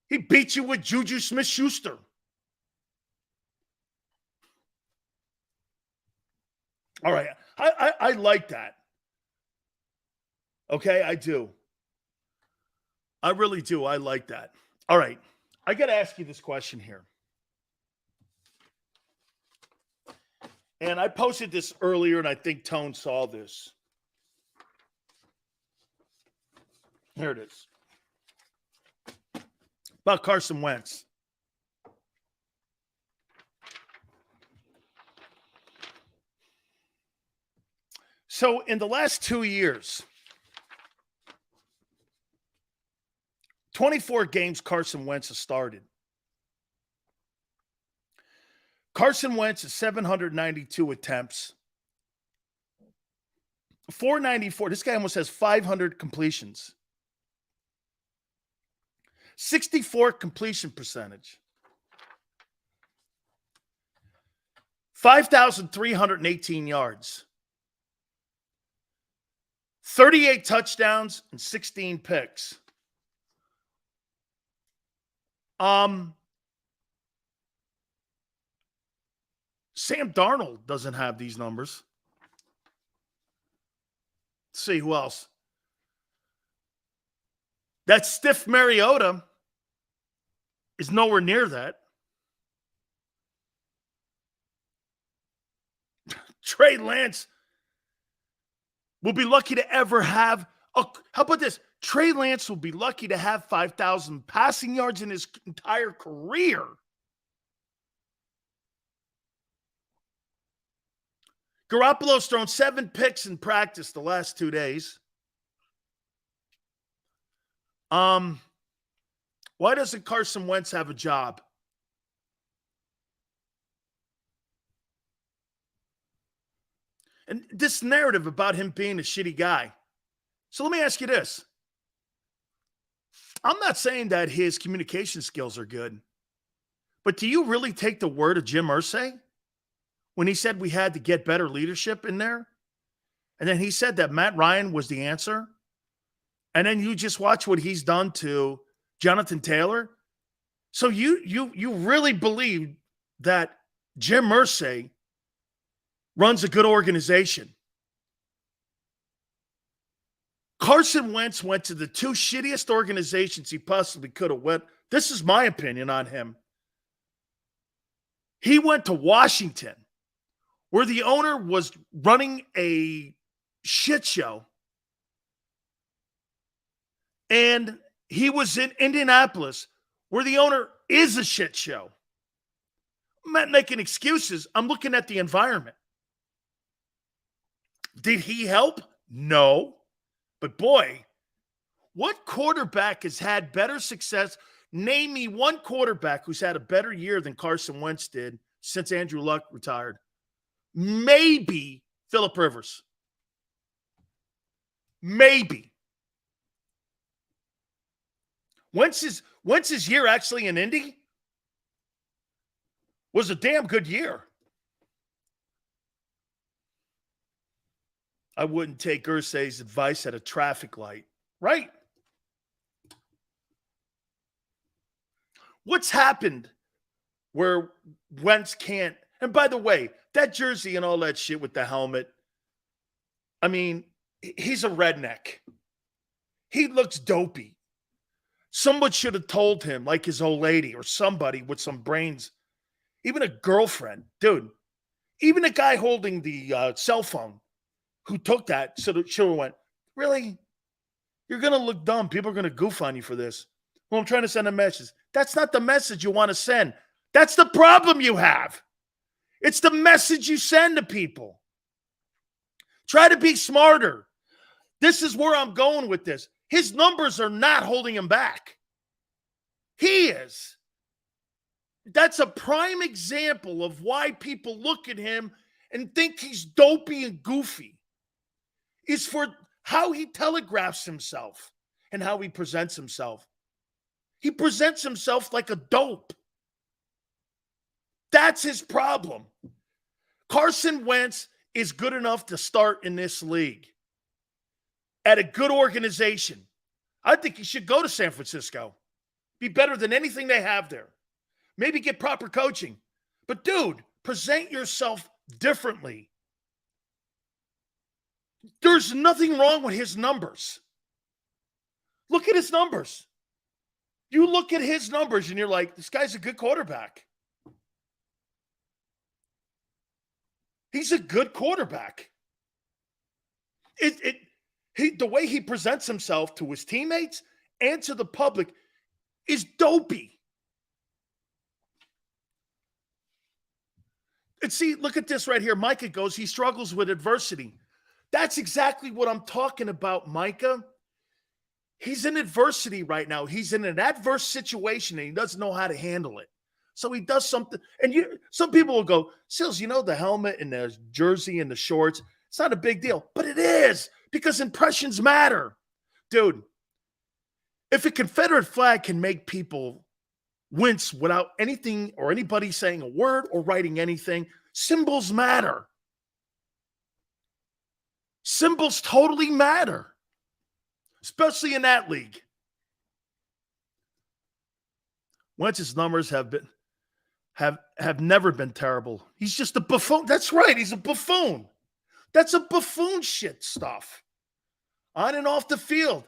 [SPEAKER 1] He beat you with Juju Smith-Schuster. All right. I like that. Okay, I do. I really do. I like that. All right. I got to ask you this question here. And I posted this earlier, and I think Tone saw this. Here it is. About Carson Wentz. So in the last 2 years, 24 games Carson Wentz has started. Carson Wentz is 792 attempts. 494. This guy almost has 500 completions. 64 completion percentage. 5,318 yards. 38 touchdowns and 16 picks. Sam Darnold doesn't have these numbers. Let's see who else. That stiff Mariota is nowhere near that. Trey Lance will be lucky to ever have how about this? Trey Lance will be lucky to have 5,000 passing yards in his entire career. Garoppolo's thrown 7 picks in practice the last 2 days. Why doesn't Carson Wentz have a job? And this narrative about him being a shitty guy. So let me ask you this. I'm not saying that his communication skills are good, but do you really take the word of Jim Irsay when he said we had to get better leadership in there? And then he said that Matt Ryan was the answer. And then you just watch what he's done to Jonathan Taylor. So you really believe that Jim Irsay runs a good organization. Carson Wentz went to the 2 shittiest organizations he possibly could have went. This is my opinion on him. He went to Washington, where the owner was running a shit show. And he was in Indianapolis, where the owner is a shit show. I'm not making excuses. I'm looking at the environment. Did he help? No. But boy, what quarterback has had better success Name me one quarterback who's had a better year than Carson Wentz did since Andrew Luck retired. Maybe Phillip Rivers. Maybe. Wentz's year actually in Indy was a damn good year. I wouldn't take Irsay's advice at a traffic light. Right? What's happened where Wentz can't? And by the way, that jersey and all that shit with the helmet, I mean, he's a redneck. He looks dopey. Someone should have told him, like his old lady or somebody with some brains, even a girlfriend. Dude, even a guy holding the cell phone who took that should have went, really? You're going to look dumb. People are going to goof on you for this. Well, I'm trying to send a message. That's not the message you want to send. That's the problem you have. It's the message you send to people. Try to be smarter. This is where I'm going with this. His numbers are not holding him back. He is. That's a prime example of why people look at him and think he's dopey and goofy. It's for how he telegraphs himself and how he presents himself. He presents himself like a dope. That's his problem. Carson Wentz is good enough to start in this league at a good organization. I think he should go to San Francisco. Be better than anything they have there. Maybe get proper coaching. But, dude, present yourself differently. There's nothing wrong with his numbers. Look at his numbers. You look at his numbers and you're like, this guy's a good quarterback. He's a good quarterback. The way he presents himself to his teammates and to the public is dopey. And see, look at this right here. Micah goes, he struggles with adversity. That's exactly what I'm talking about, Micah. He's in adversity right now. He's in an adverse situation and he doesn't know how to handle it. So he does something. And some people will go, Sills, the helmet and the jersey and the shorts, it's not a big deal. But it is, because impressions matter. Dude, if a Confederate flag can make people wince without anything or anybody saying a word or writing anything, symbols matter. Symbols totally matter. Especially in that league. Wentz's numbers have never been terrible. He's just a buffoon. That's right. He's a buffoon. That's a buffoon shit stuff. On and off the field.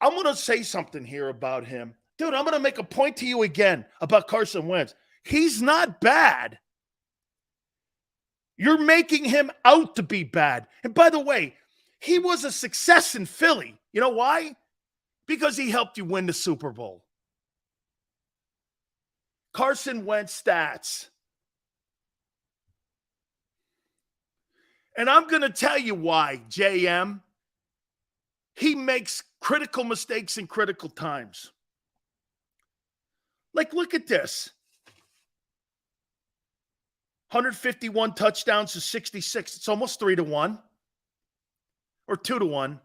[SPEAKER 1] I'm going to say something here about him. Dude, I'm going to make a point to you again about Carson Wentz. He's not bad. You're making him out to be bad. And by the way, he was a success in Philly. You know why? Because he helped you win the Super Bowl. Carson Wentz stats. And I'm going to tell you why, JM. He makes critical mistakes in critical times. Like, look at this. 151 touchdowns to 66. It's almost 3-1. Or 2-1.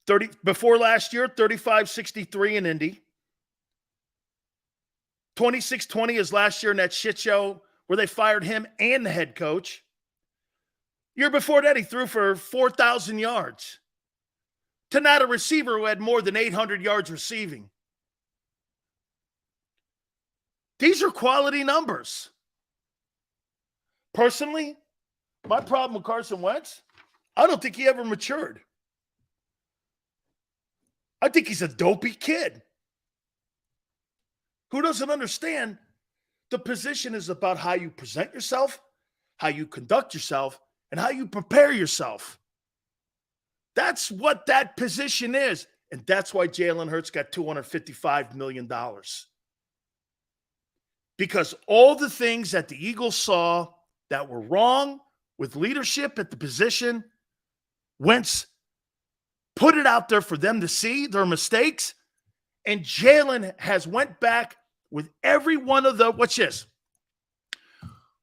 [SPEAKER 1] 30 before last year, 35-63 in Indy. 26-20 is last year in that shit show where they fired him and the head coach. Year before that, he threw for 4,000 yards. To not a receiver who had more than 800 yards receiving. These are quality numbers. Personally, my problem with Carson Wentz, I don't think he ever matured. I think he's a dopey kid who doesn't understand the position is about how you present yourself, how you conduct yourself, and how you prepare yourself. That's what that position is. And that's why Jalen Hurts got $255 million. Because all the things that the Eagles saw that were wrong with leadership at the position, Wentz put it out there for them to see their mistakes. And Jalen has went back with every one of the, what's this?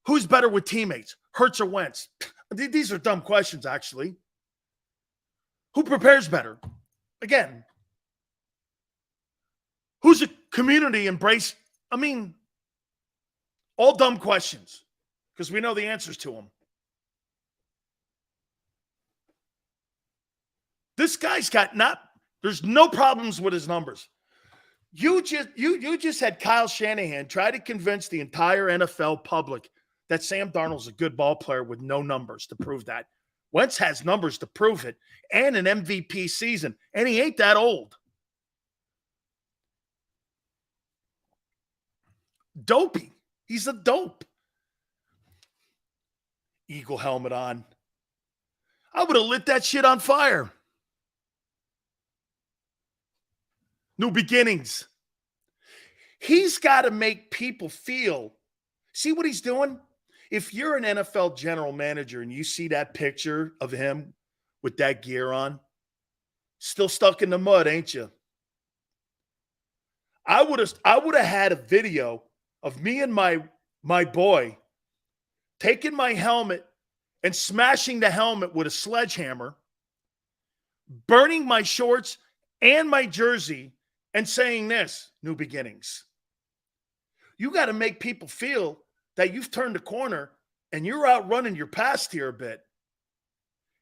[SPEAKER 1] Who's better with teammates, Hurts or Wentz? These are dumb questions, actually. Who prepares better? Again, who's a community embrace? I mean, all dumb questions because we know the answers to them. This guy's got there's no problems with his numbers. You just had Kyle Shanahan try to convince the entire NFL public that Sam Darnold's a good ball player with no numbers to prove that. Wentz has numbers to prove it and an MVP season, and he ain't that old. Dopey. He's a dope. Eagle helmet on. I would have lit that shit on fire. New beginnings. He's got to make people feel. See what he's doing? If you're an NFL general manager and you see that picture of him with that gear on, still stuck in the mud, ain't you? I would have had a video of me and my boy taking my helmet and smashing the helmet with a sledgehammer, burning my shorts and my jersey, and saying this, new beginnings. You got to make people feel that you've turned a corner and you're outrunning your past here a bit.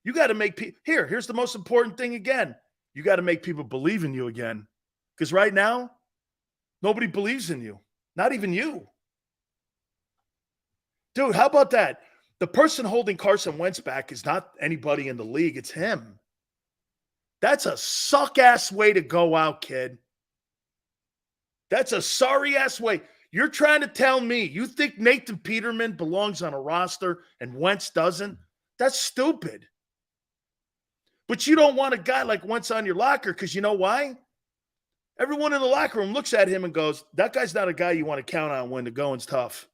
[SPEAKER 1] You got to make people, here's the most important thing again. You got to make people believe in you again. Because right now, nobody believes in you. Not even you. Dude, how about that? The person holding Carson Wentz back is not anybody in the league. It's him. That's a suck-ass way to go out, kid. That's a sorry-ass way. You're trying to tell me you think Nathan Peterman belongs on a roster and Wentz doesn't? That's stupid. But you don't want a guy like Wentz on your locker because you know why? Everyone in the locker room looks at him and goes, that guy's not a guy you want to count on when the going's tough.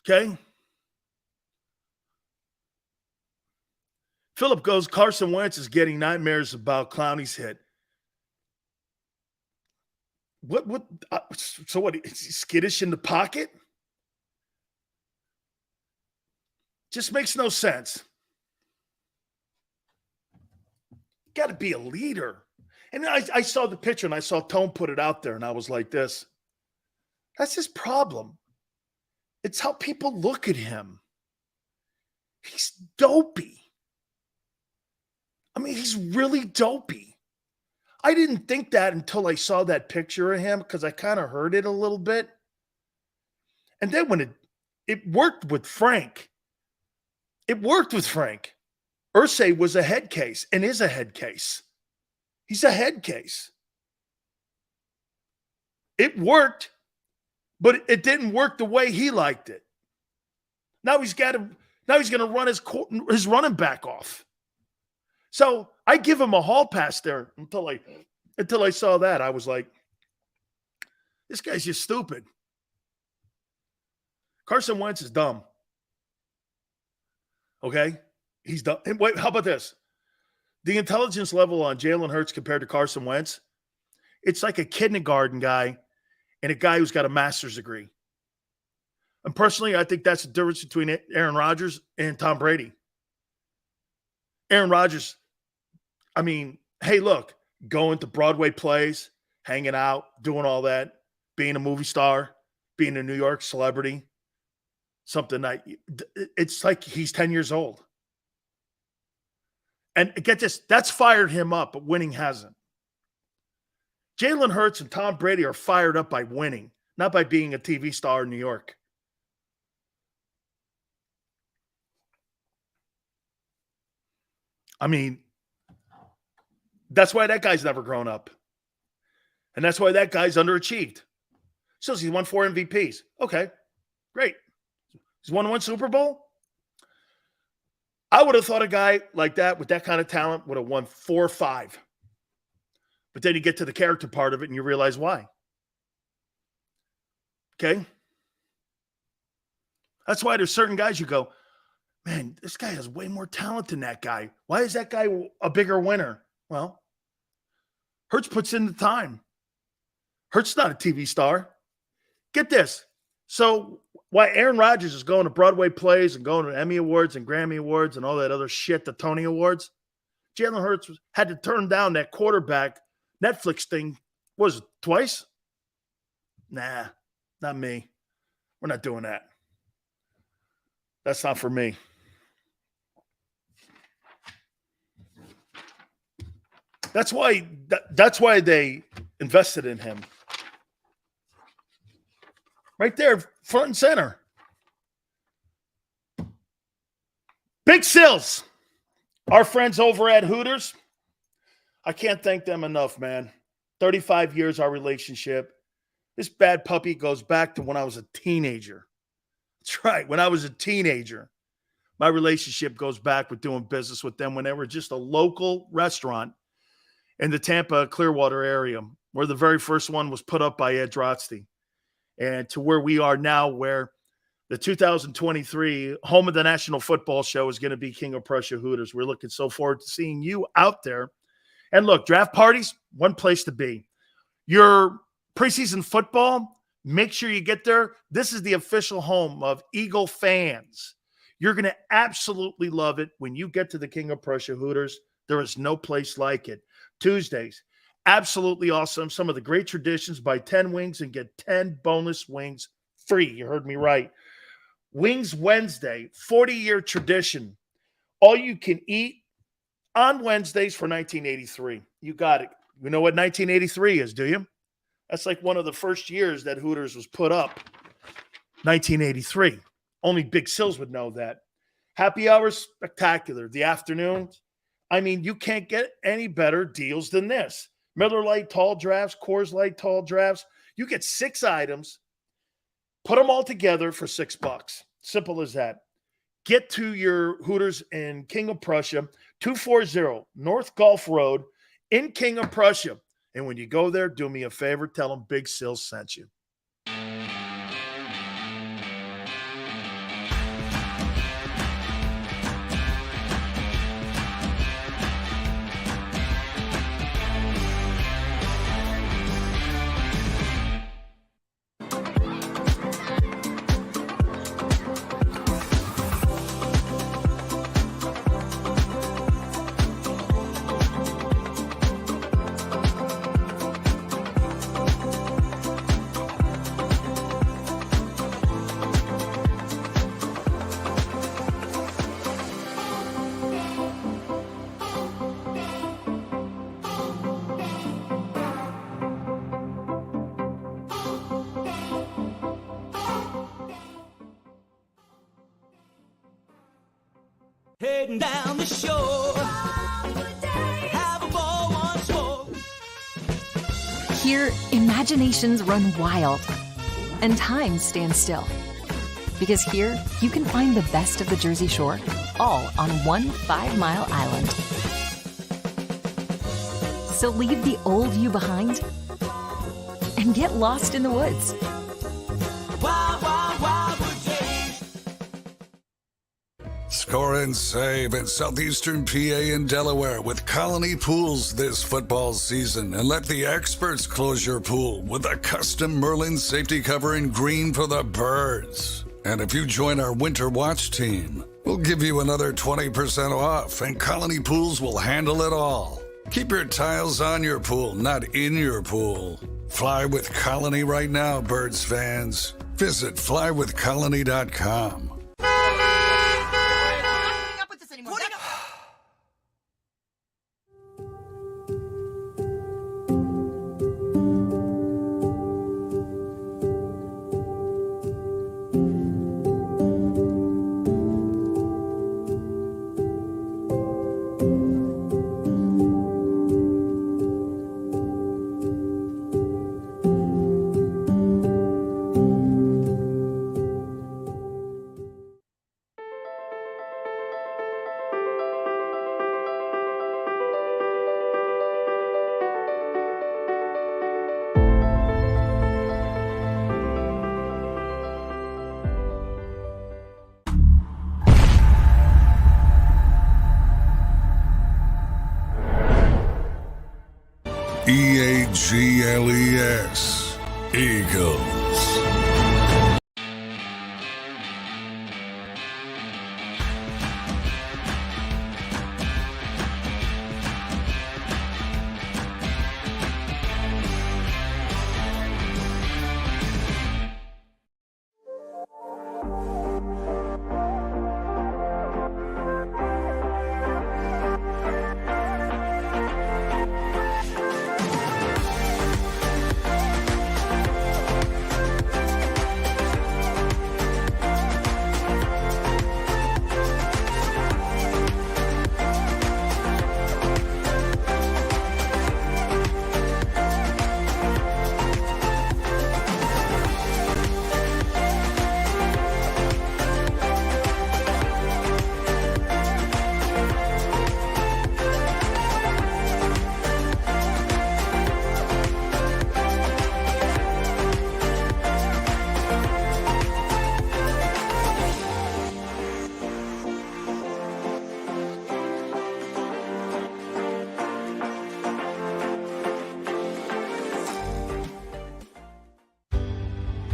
[SPEAKER 1] Okay? Philip goes, Carson Wentz is getting nightmares about Clowney's hit. So what, is he skittish in the pocket? Just makes no sense. Got to be a leader. And I saw the picture and I saw Tone put it out there and I was like this. That's his problem. It's how people look at him. He's dopey. I mean, he's really dopey. I didn't think that until I saw that picture of him because I kind of heard it a little bit. And then when it worked with Frank, Irsay was a head case and is a head case. He's a head case. It worked, but it didn't work the way he liked it. Now he's going to run his running back off. So I give him a hall pass there until I saw that. I was like, this guy's just stupid. Carson Wentz is dumb. Okay? He's dumb. And wait, how about this? The intelligence level on Jalen Hurts compared to Carson Wentz, it's like a kindergarten guy and a guy who's got a master's degree. And personally, I think that's the difference between Aaron Rodgers and Tom Brady. Aaron Rodgers, I mean, hey, look, going to Broadway plays, hanging out, doing all that, being a movie star, being a New York celebrity, something that it's like he's 10 years old. And get this, that's fired him up, but winning hasn't. Jalen Hurts and Tom Brady are fired up by winning, not by being a TV star in New York. I mean, that's why that guy's never grown up. And that's why that guy's underachieved. So he's won 4 MVPs. Okay, great. He's won 1 Super Bowl. I would have thought a guy like that with that kind of talent would have won 4 or 5. But then you get to the character part of it and you realize why. Okay? That's why there's certain guys you go, man, this guy has way more talent than that guy. Why is that guy a bigger winner? Well, Hurts puts in the time. Hurts not a TV star. Get this. So why Aaron Rodgers is going to Broadway plays and going to Emmy Awards and Grammy Awards and all that other shit, the Tony Awards, Jalen Hurts had to turn down that quarterback Netflix thing. Was it twice? Nah, not me. We're not doing that. That's not for me. That's why they invested in him. Right there, front and center. Big Sills, our friends over at Hooters. I can't thank them enough, man. 35 years, our relationship. This bad puppy goes back to when I was a teenager. That's right. When I was a teenager, my relationship goes back with doing business with them when they were just a local restaurant in the Tampa Clearwater area, where the very first one was put up by Ed Drotsky, and to where we are now, where the 2023 home of the National Football Show is going to be King of Prussia Hooters. We're looking so forward to seeing you out there. And look, draft parties, one place to be. Your preseason football, make sure you get there. This is the official home of Eagle fans. You're going to absolutely love it when you get to the King of Prussia Hooters. There is no place like it. Tuesdays, absolutely awesome. Some of the great traditions: buy 10 wings and get 10 boneless wings free. You heard me right. Wings Wednesday, 40-year tradition. All you can eat on Wednesdays for 1983. You got it. You know what 1983 is, do you? That's like one of the first years that Hooters was put up. 1983. Only Big Sills would know that. Happy hours, spectacular. The afternoons, I mean, you can't get any better deals than this. Miller Lite tall drafts, Coors Light tall drafts. You get 6 items, put them all together for $6. Simple as that. Get to your Hooters in King of Prussia, 240 North Gulf Road in King of Prussia. And when you go there, do me a favor, tell them Big Sills sent you.
[SPEAKER 3] Heading down the shore, have a ball once more.
[SPEAKER 8] Here, imaginations run wild and time stands still. Because here, you can find the best of the Jersey Shore, all on one 5-mile island. So leave the old you behind and get lost in the woods.
[SPEAKER 3] Wild, wild, wildwood days.
[SPEAKER 9] Score and save in southeastern PA and Delaware with Colony Pools this football season, and let the experts close your pool with a custom Merlin safety cover in green for the birds. And if you join our Winter Watch team, we'll give you another 20% off, and Colony Pools will handle it all. Keep your tiles on your pool, not in your pool. Fly with Colony right now, birds fans. Visit flywithcolony.com. Eagles. Eagles.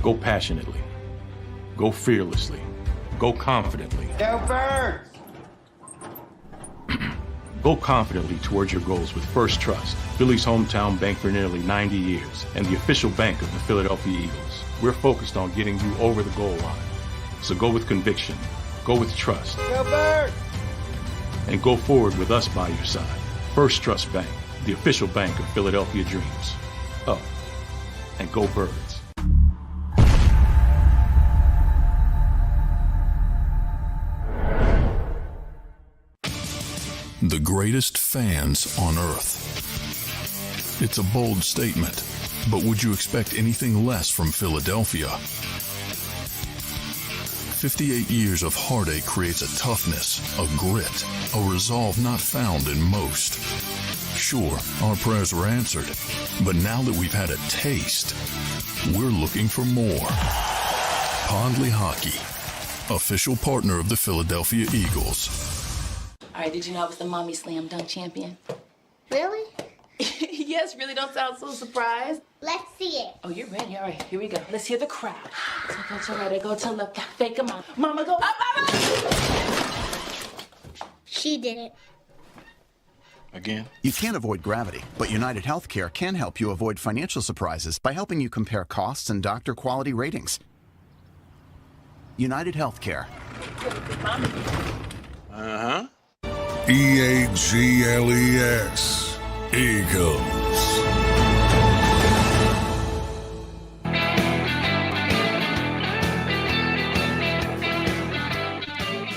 [SPEAKER 2] Go passionately. Go fearlessly. Go confidently.
[SPEAKER 3] Go Birds!
[SPEAKER 2] Go confidently towards your goals with First Trust, Philly's hometown bank for nearly 90 years, and the official bank of the Philadelphia Eagles. We're focused on getting you over the goal line. So go with conviction, go with trust,
[SPEAKER 3] Go Birds!
[SPEAKER 2] and go forward with us by your side. First Trust Bank, the official bank of Philadelphia dreams. Oh, and go Birds.
[SPEAKER 4] The greatest fans on earth. It's a bold statement, but would you expect anything less from Philadelphia? 58 years of heartache creates a toughness, a grit, a resolve not found in most. Sure, our prayers were answered, but now that we've had a taste, we're looking for more. Pondley Hockey, official partner of the Philadelphia Eagles.
[SPEAKER 5] All right, did you know I was the mommy slam dunk champion?
[SPEAKER 6] Really?
[SPEAKER 5] Yes, really don't sound so surprised.
[SPEAKER 6] Let's see it.
[SPEAKER 5] Oh, you're ready. All right, here we go. Let's hear the crowd. So go to right, I go to left, fake 'em out. Mama, go up, up, up.
[SPEAKER 6] She did it.
[SPEAKER 2] Again?
[SPEAKER 7] You can't avoid gravity, but United Healthcare can help you avoid financial surprises by helping you compare costs and doctor quality ratings. United Healthcare.
[SPEAKER 2] Uh-huh.
[SPEAKER 9] Eagles. Eagles.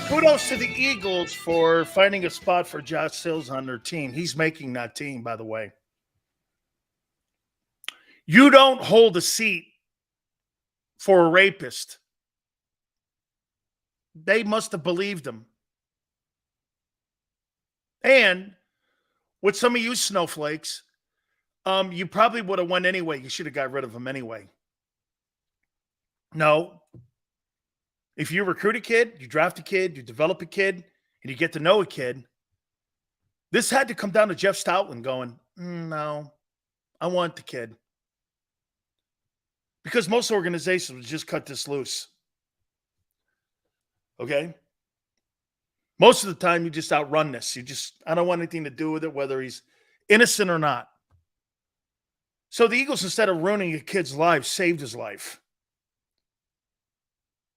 [SPEAKER 1] Kudos to the Eagles for finding a spot for Josh Sills on their team. He's making that team, by the way. You don't hold a seat for a rapist. They must have believed him. And with some of you snowflakes, you probably would have won anyway. You should have got rid of him anyway. No. If you recruit a kid, you draft a kid, you develop a kid, and you get to know a kid, this had to come down to Jeff Stoutland going, no, I want the kid. Because most organizations would just cut this loose. Okay? Most of the time, you just outrun this. I don't want anything to do with it, whether he's innocent or not. So the Eagles, instead of ruining a kid's life, saved his life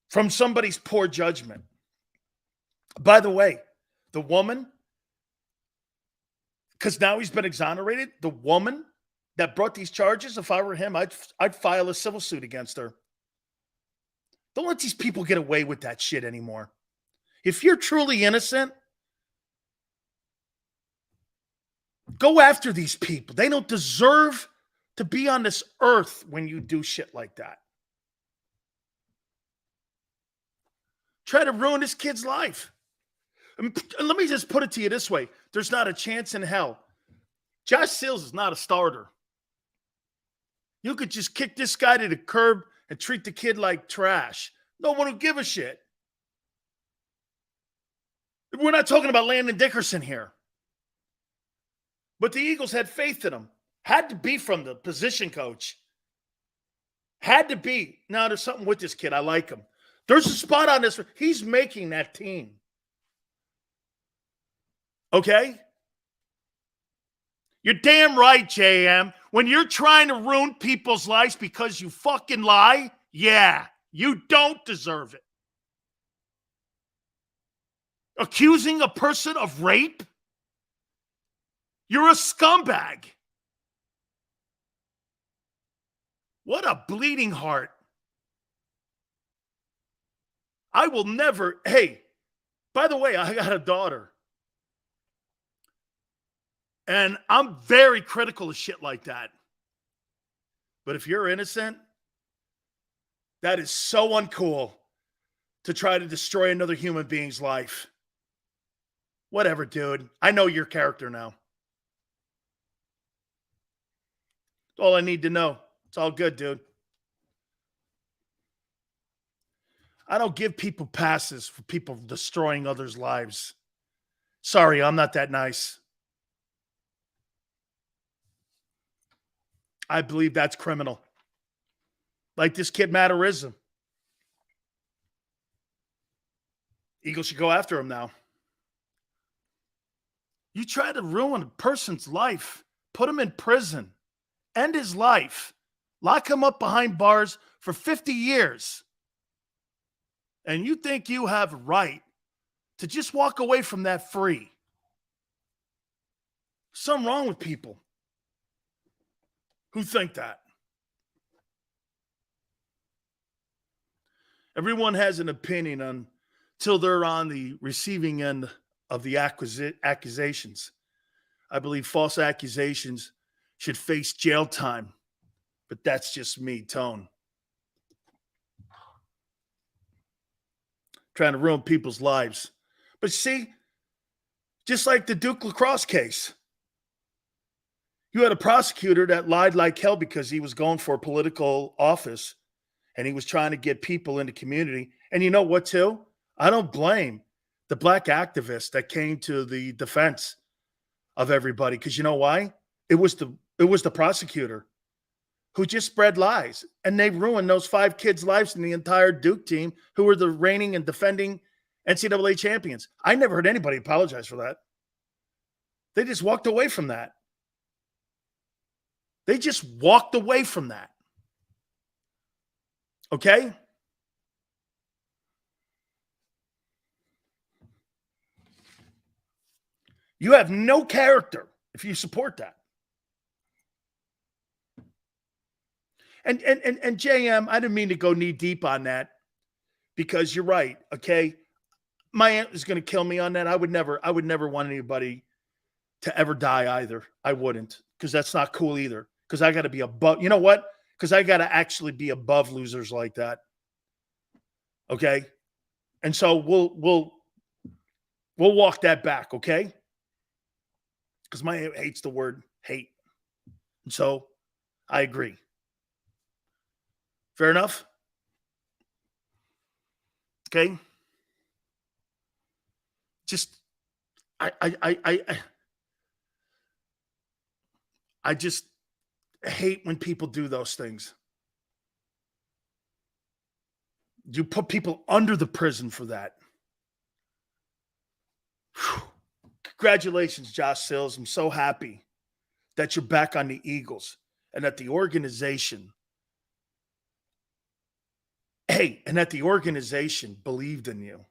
[SPEAKER 1] from somebody's poor judgment. By the way, the woman, because now he's been exonerated, the woman that brought these charges, if I were him, I'd file a civil suit against her. Don't let these people get away with that shit anymore. If you're truly innocent, go after these people. They don't deserve to be on this earth when you do shit like that. Try to ruin this kid's life. And let me just put it to you this way. There's not a chance in hell. Josh Sills is not a starter. You could just kick this guy to the curb and treat the kid like trash. No one will give a shit. We're not talking about Landon Dickerson here. But the Eagles had faith in him. Had to be from the position coach. Had to be. Now, there's something with this kid. I like him. There's a spot on this. He's making that team. Okay? You're damn right, JM. When you're trying to ruin people's lives because you fucking lie, yeah, you don't deserve it. Accusing a person of rape? You're a scumbag. What a bleeding heart. I will never. Hey, by the way, I got a daughter. And I'm very critical of shit like that. But if you're innocent, that is so uncool to try to destroy another human being's life. Whatever, dude. I know your character now. That's all I need to know. It's all good, dude. I don't give people passes for people destroying others' lives. Sorry, I'm not that nice. I believe that's criminal. Like this kid Matarizm. Eagles should go after him now. You try to ruin a person's life, put him in prison, end his life, lock him up behind bars for 50 years. And you think you have a right to just walk away from that free. Something wrong with people who think that. Everyone has an opinion until they're on the receiving end of the accusations. I believe false accusations should face jail time, but that's just me, Tone. Trying to ruin people's lives. But see, just like the Duke lacrosse case, you had a prosecutor that lied like hell because he was going for a political office and he was trying to get people in the community. And you know what, too? I don't blame the black activists that came to the defense of everybody, because you know why? It was the prosecutor who just spread lies, and they ruined those 5 kids' lives and the entire Duke team, who were the reigning and defending NCAA champions. I never heard anybody apologize for that. They just walked away from that. They just walked away from that. Okay? You have no character if you support that. And JM, I didn't mean to go knee deep on that, because you're right, okay? My aunt is going to kill me on that. I would never want anybody to ever die either. I wouldn't, because that's not cool either. Because I got to be above, you know what? Because I got to actually be above losers like that. Okay? And so we'll walk that back, okay? Because my aunt hates the word hate. And so I agree. Fair enough? Okay. Just, I just hate when people do those things. You put people under the prison for that. Whew. Congratulations, Josh Sills. I'm so happy that you're back on the Eagles and that the organization believed in you,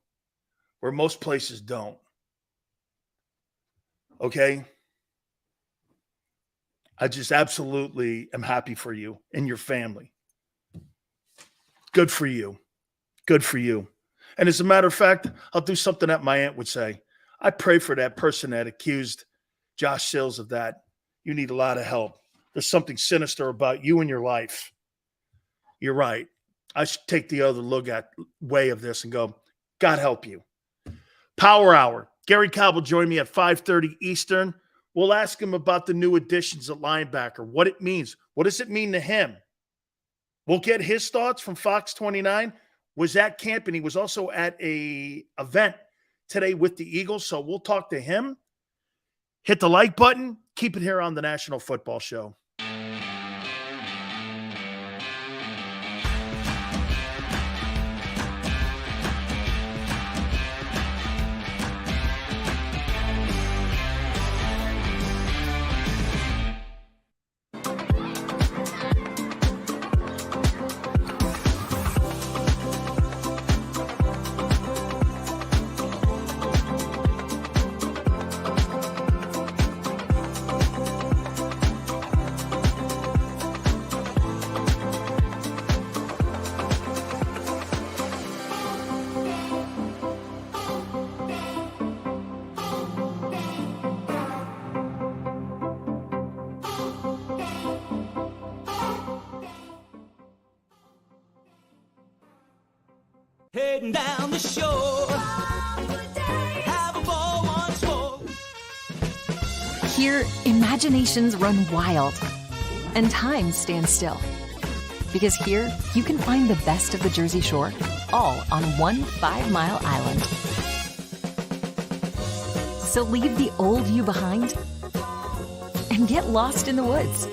[SPEAKER 1] where most places don't. Okay? I just absolutely am happy for you and your family. Good for you. Good for you. And as a matter of fact, I'll do something that my aunt would say. I pray for that person that accused Josh Sills of that. You need a lot of help. There's something sinister about you and your life. You're right. I should take the other look at way of this and go, God help you. Power Hour. Gary Cobb will join me at 5:30 Eastern. We'll ask him about the new additions at linebacker, what it means. What does it mean to him? We'll get his thoughts from Fox 29. Was at camp, and he was also at a event today with the Eagles, so we'll talk to him. Hit the like button. Keep it here on the National Football Show.
[SPEAKER 3] Heading down the shore. Have a ball once more.
[SPEAKER 8] Here, imaginations run wild and time stands still. Because here, you can find the best of the Jersey Shore, all on one 5-mile island. So leave the old you behind and get lost in the woods.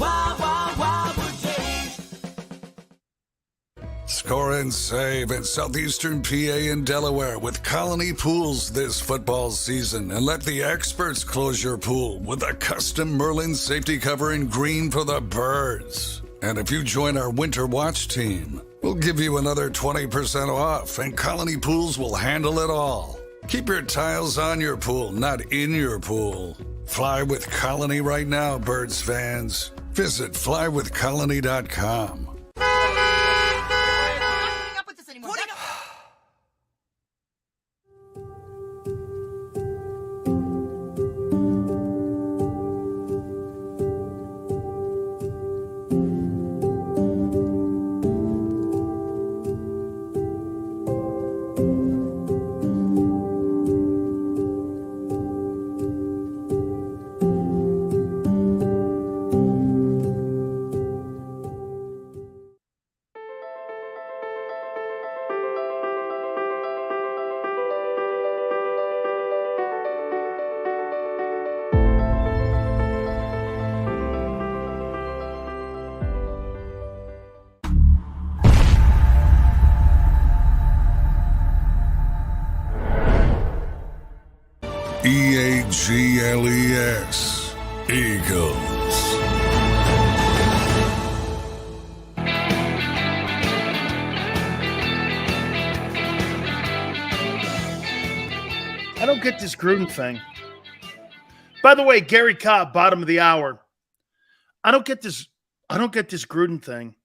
[SPEAKER 3] Wild, wild, wildwood days.
[SPEAKER 9] Score and save in southeastern PA and Delaware with Colony Pools this football season, and let the experts close your pool with a custom Merlin safety cover in green for the birds. And if you join our Winter Watch team, we'll give you another 20% off, and Colony Pools will handle it all. Keep your tiles on your pool, not in your pool. Fly with Colony right now, Birds fans. Visit flywithcolony.com. EAGLES, Eagles.
[SPEAKER 1] I don't get this Gruden thing. By the way, Gary Cobb, bottom of the hour. I don't get this Gruden thing.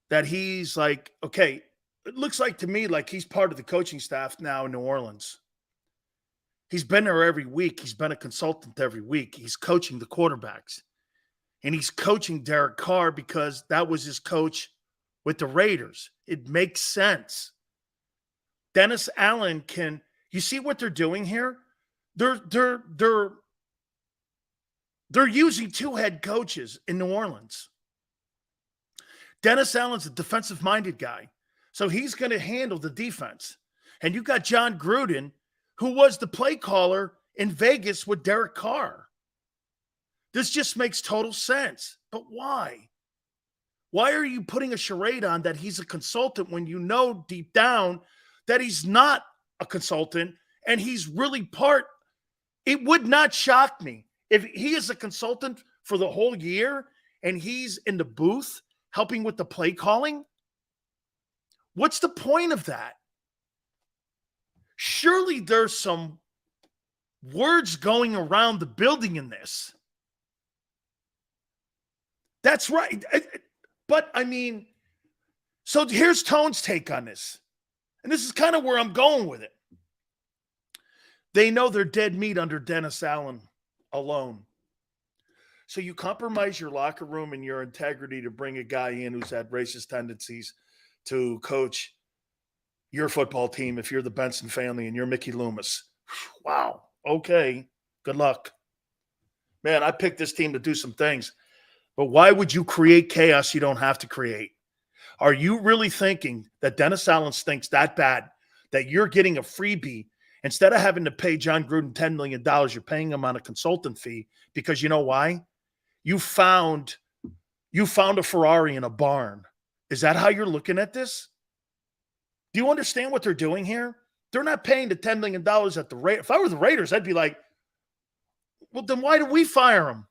[SPEAKER 1] That he's like, okay, it looks like to me like he's part of the coaching staff now in New Orleans. He's been there every week. He's been a consultant every week. He's coaching the quarterbacks. And he's coaching Derek Carr because that was his coach with the Raiders. It makes sense. Dennis Allen can – you see what they're doing here? They're using two head coaches in New Orleans. Dennis Allen's a defensive-minded guy, so he's going to handle the defense. And you got John Gruden, who was the play caller in Vegas with Derek Carr. This just makes total sense. But why? Why are you putting a charade on that he's a consultant when you know deep down that he's not a consultant and he's really part? It would not shock me if he is a consultant for the whole year and he's in the booth helping with the play calling. What's the point of that? Surely there's some words going around the building in this. That's right. But, I mean, so here's Tone's take on this. And this is kind of where I'm going with it. They know they're dead meat under Dennis Allen alone. So you compromise your locker room and your integrity to bring a guy in who's had racist tendencies to coach your football team if you're the Benson family and you're Mickey Loomis. Wow. Okay. Good luck. Man, I picked this team to do some things. But why would you create chaos you don't have to create? Are you really thinking that Dennis Allen stinks that bad that you're getting a freebie instead of having to pay John Gruden $10 million, you're paying him on a consultant fee because you know why? You found a Ferrari in a barn. Is that how you're looking at this? Do you understand what they're doing here? They're not paying the $10 million at the rate. If I were the Raiders, I'd be like, well, then why did we fire him?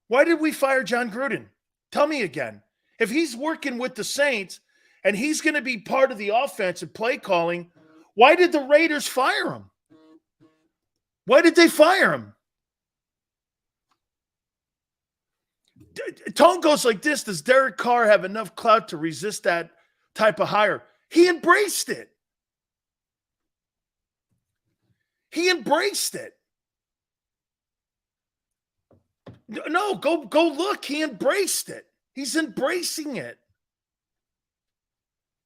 [SPEAKER 1] Why did we fire John Gruden? Tell me again. If he's working with the Saints and he's going to be part of the offense and play calling, why did the Raiders fire him? Why did they fire him? Tone goes like this. Does Derek Carr have enough clout to resist that type of hire? He embraced it. He embraced it. No, go look. He embraced it. He's embracing it.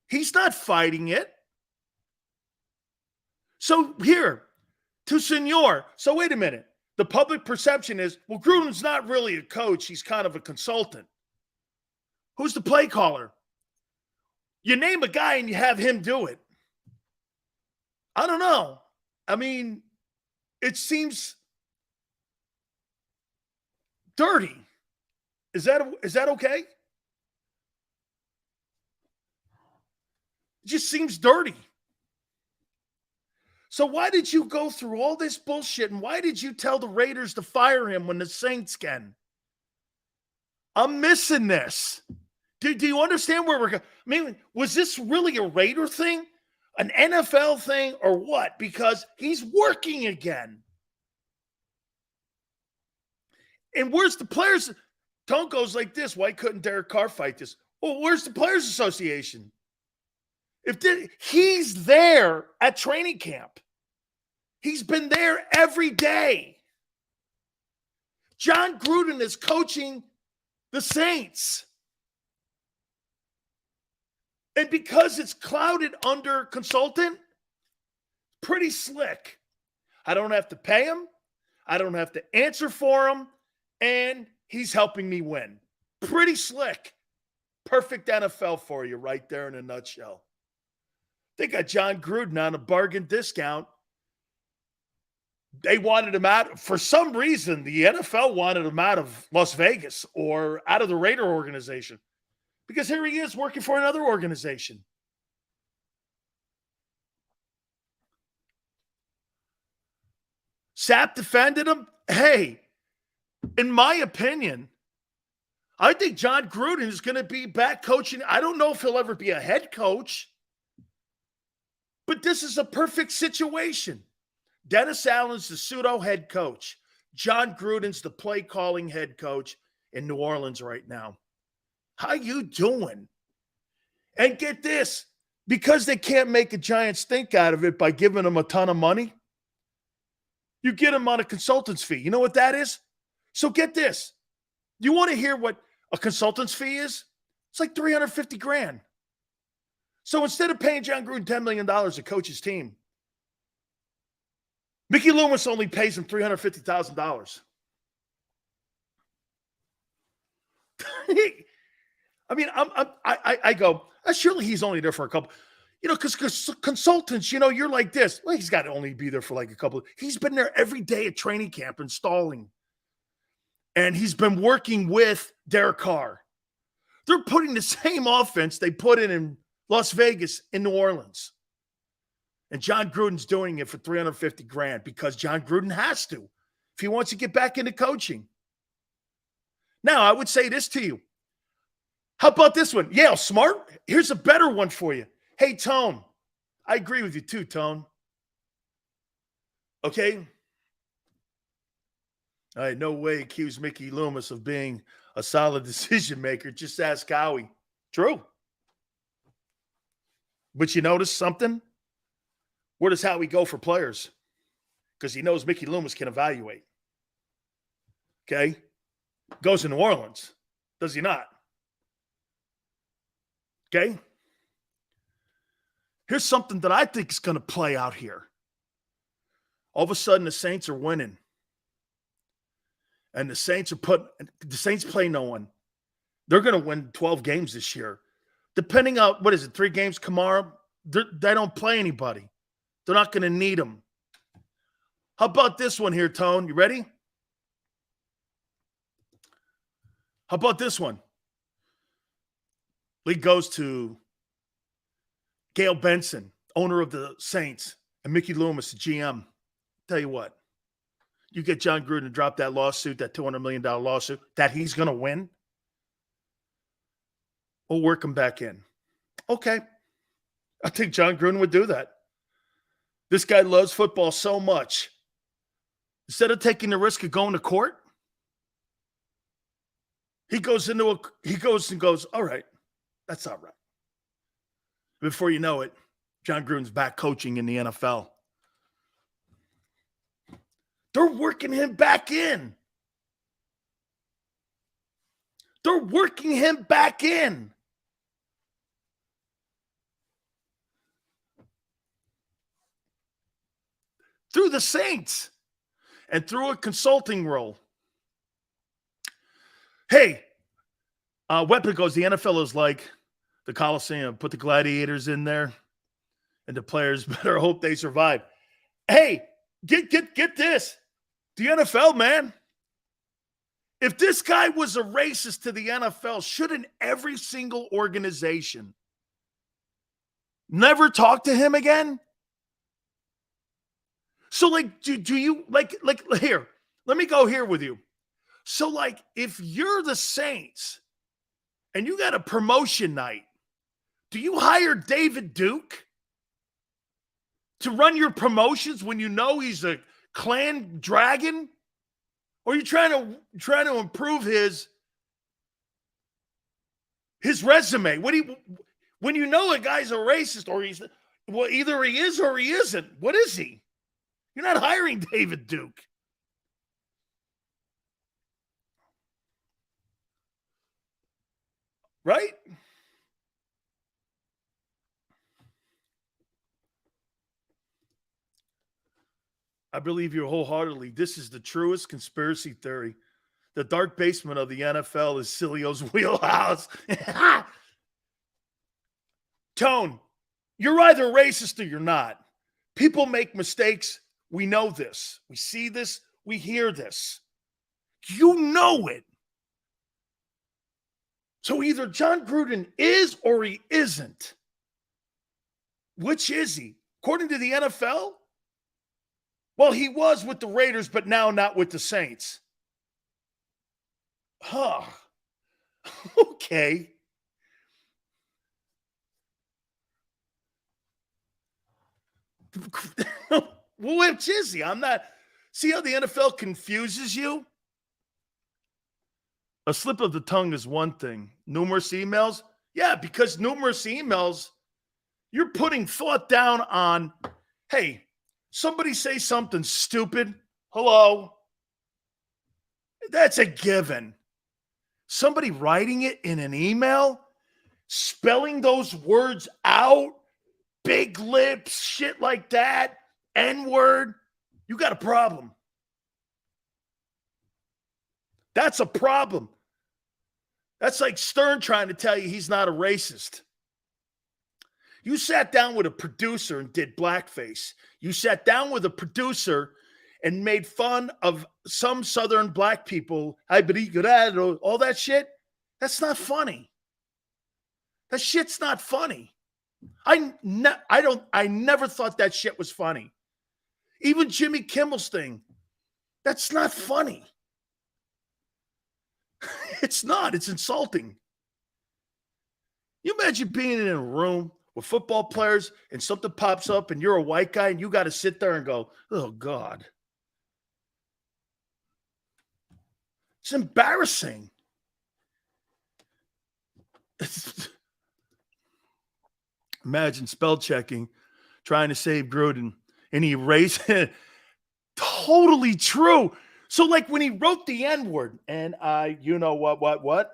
[SPEAKER 1] He's not fighting it. So here, to Senor. So wait a minute. The public perception is, well, Gruden's not really a coach. He's kind of a consultant. Who's the play caller? You name a guy and you have him do it. I don't know. I mean, it seems dirty. Is that okay? It just seems dirty. So why did you go through all this bullshit, and why did you tell the Raiders to fire him when the Saints can? I'm missing this. Do you understand where we're going? I mean, was this really a Raider thing, an NFL thing, or what? Because he's working again. And where's the players? Tone goes like this. Why couldn't Derek Carr fight this? Well, where's the Players Association? He's there at training camp. He's been there every day. John Gruden is coaching the Saints. And because it's clouded under consultant, pretty slick. I don't have to pay him. I don't have to answer for him. And he's helping me win. Pretty slick. Perfect NFL for you right there in a nutshell. They got John Gruden on a bargain discount. They wanted him out. For some reason, the NFL wanted him out of Las Vegas or out of the Raider organization. Because here he is working for another organization. Sapp defended him. Hey, in my opinion, I think John Gruden is going to be back coaching. I don't know if he'll ever be a head coach. But this is a perfect situation. Dennis Allen's the pseudo head coach. John Gruden's the play calling head coach in New Orleans right now. How you doing? And get this, because they can't make a giant stink out of it by giving them a ton of money, you get them on a consultant's fee. You know what that is? So get this. You want to hear what a consultant's fee is? It's like $350,000. So instead of paying John Gruden $10 million to coach his team, Mickey Loomis only pays him $350,000. I mean, I go, surely he's only there for a couple, because consultants, you're like this. Well, he's got to only be there for like a couple. He's been there every day at training camp installing. And he's been working with Derek Carr. They're putting the same offense they put in Las Vegas in New Orleans. And John Gruden's doing it for $350,000 because John Gruden has to if he wants to get back into coaching. Now, I would say this to you. How about this one? Yale, smart. Here's a better one for you. Hey, Tone. I agree with you too, Tone. Okay? I no way accuse Mickey Loomis of being a solid decision maker. Just ask Howie. True. But you notice something? Where does Howie go for players? Because he knows Mickey Loomis can evaluate. Okay? Goes to New Orleans. Does he not? Okay? Here's something that I think is going to play out here. All of a sudden, the Saints are winning. And the Saints play no one. They're going to win 12 games this year. Depending on, 3 games, Kamara? They don't play anybody. They're not going to need them. How about this one here, Tone? You ready? How about this one? League goes to Gail Benson, owner of the Saints, and Mickey Loomis, the GM. Tell you what, you get John Gruden to drop that lawsuit, that $200 million lawsuit, that he's going to win, we'll work him back in. Okay. I think John Gruden would do that. This guy loves football so much. Instead of taking the risk of going to court, he goes and goes, all right, that's all right. Before you know it, John Gruden's back coaching in the NFL. They're working him back in. They're working him back in. through the Saints and through a consulting role. Hey, Weapon goes, the NFL is like the Coliseum. Put the gladiators in there, and the players better hope they survive. Hey, get this. The NFL, man. If this guy was a racist to the NFL, shouldn't every single organization never talk to him again? So, like, do you, like here, let me go here with you. So, like, if you're the Saints and you got a promotion night, do you hire David Duke to run your promotions when you know he's a Klan dragon? Or are you trying to improve his resume? When you know a guy's a racist, or either he is or he isn't. What is he? You're not hiring David Duke. Right? I believe you wholeheartedly. This is the truest conspiracy theory. The dark basement of the NFL is Sileo's wheelhouse. Tone, you're either racist or you're not. People make mistakes. We know this. We see this. We hear this. You know it. So either John Gruden is or he isn't. Which is he? According to the NFL? Well, he was with the Raiders, but now not with the Saints. Huh. Okay. Which is he? I'm not. See how the NFL confuses you? A slip of the tongue is one thing. Numerous emails? Yeah, because numerous emails, you're putting thought down on, hey, somebody say something stupid. Hello. That's a given. Somebody writing it in an email, spelling those words out, big lips, shit like that, N-word, you got a problem. That's a problem. That's like Stern trying to tell you he's not a racist. You sat down with a producer and did blackface. You sat down with a producer and made fun of some Southern black people. I believe all that shit. That's not funny. That shit's not funny. I never thought that shit was funny. Even Jimmy Kimmel's thing. That's not funny. It's not. It's insulting. You imagine being in a room with football players and something pops up and you're a white guy and you got to sit there and go, oh, God. It's embarrassing. Imagine spell checking, trying to save Gruden, and he erased it. Totally true. So, like, when he wrote the N-word, and you know what,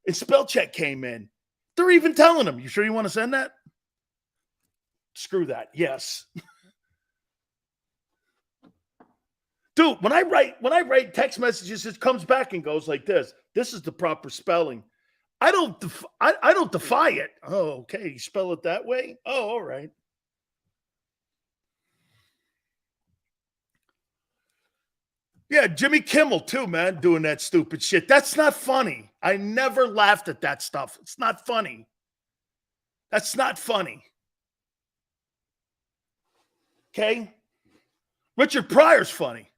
[SPEAKER 1] and spell check came in, they're even telling him, you sure you want to send that? Screw that. Yes. Dude, when I write text messages, it comes back and goes like this. This is the proper spelling. I don't defy it. Oh, okay. You spell it that way? Oh, all right. Yeah, Jimmy Kimmel too, man, doing that stupid shit. That's not funny. I never laughed at that stuff. It's not funny. That's not funny. Okay? Richard Pryor's funny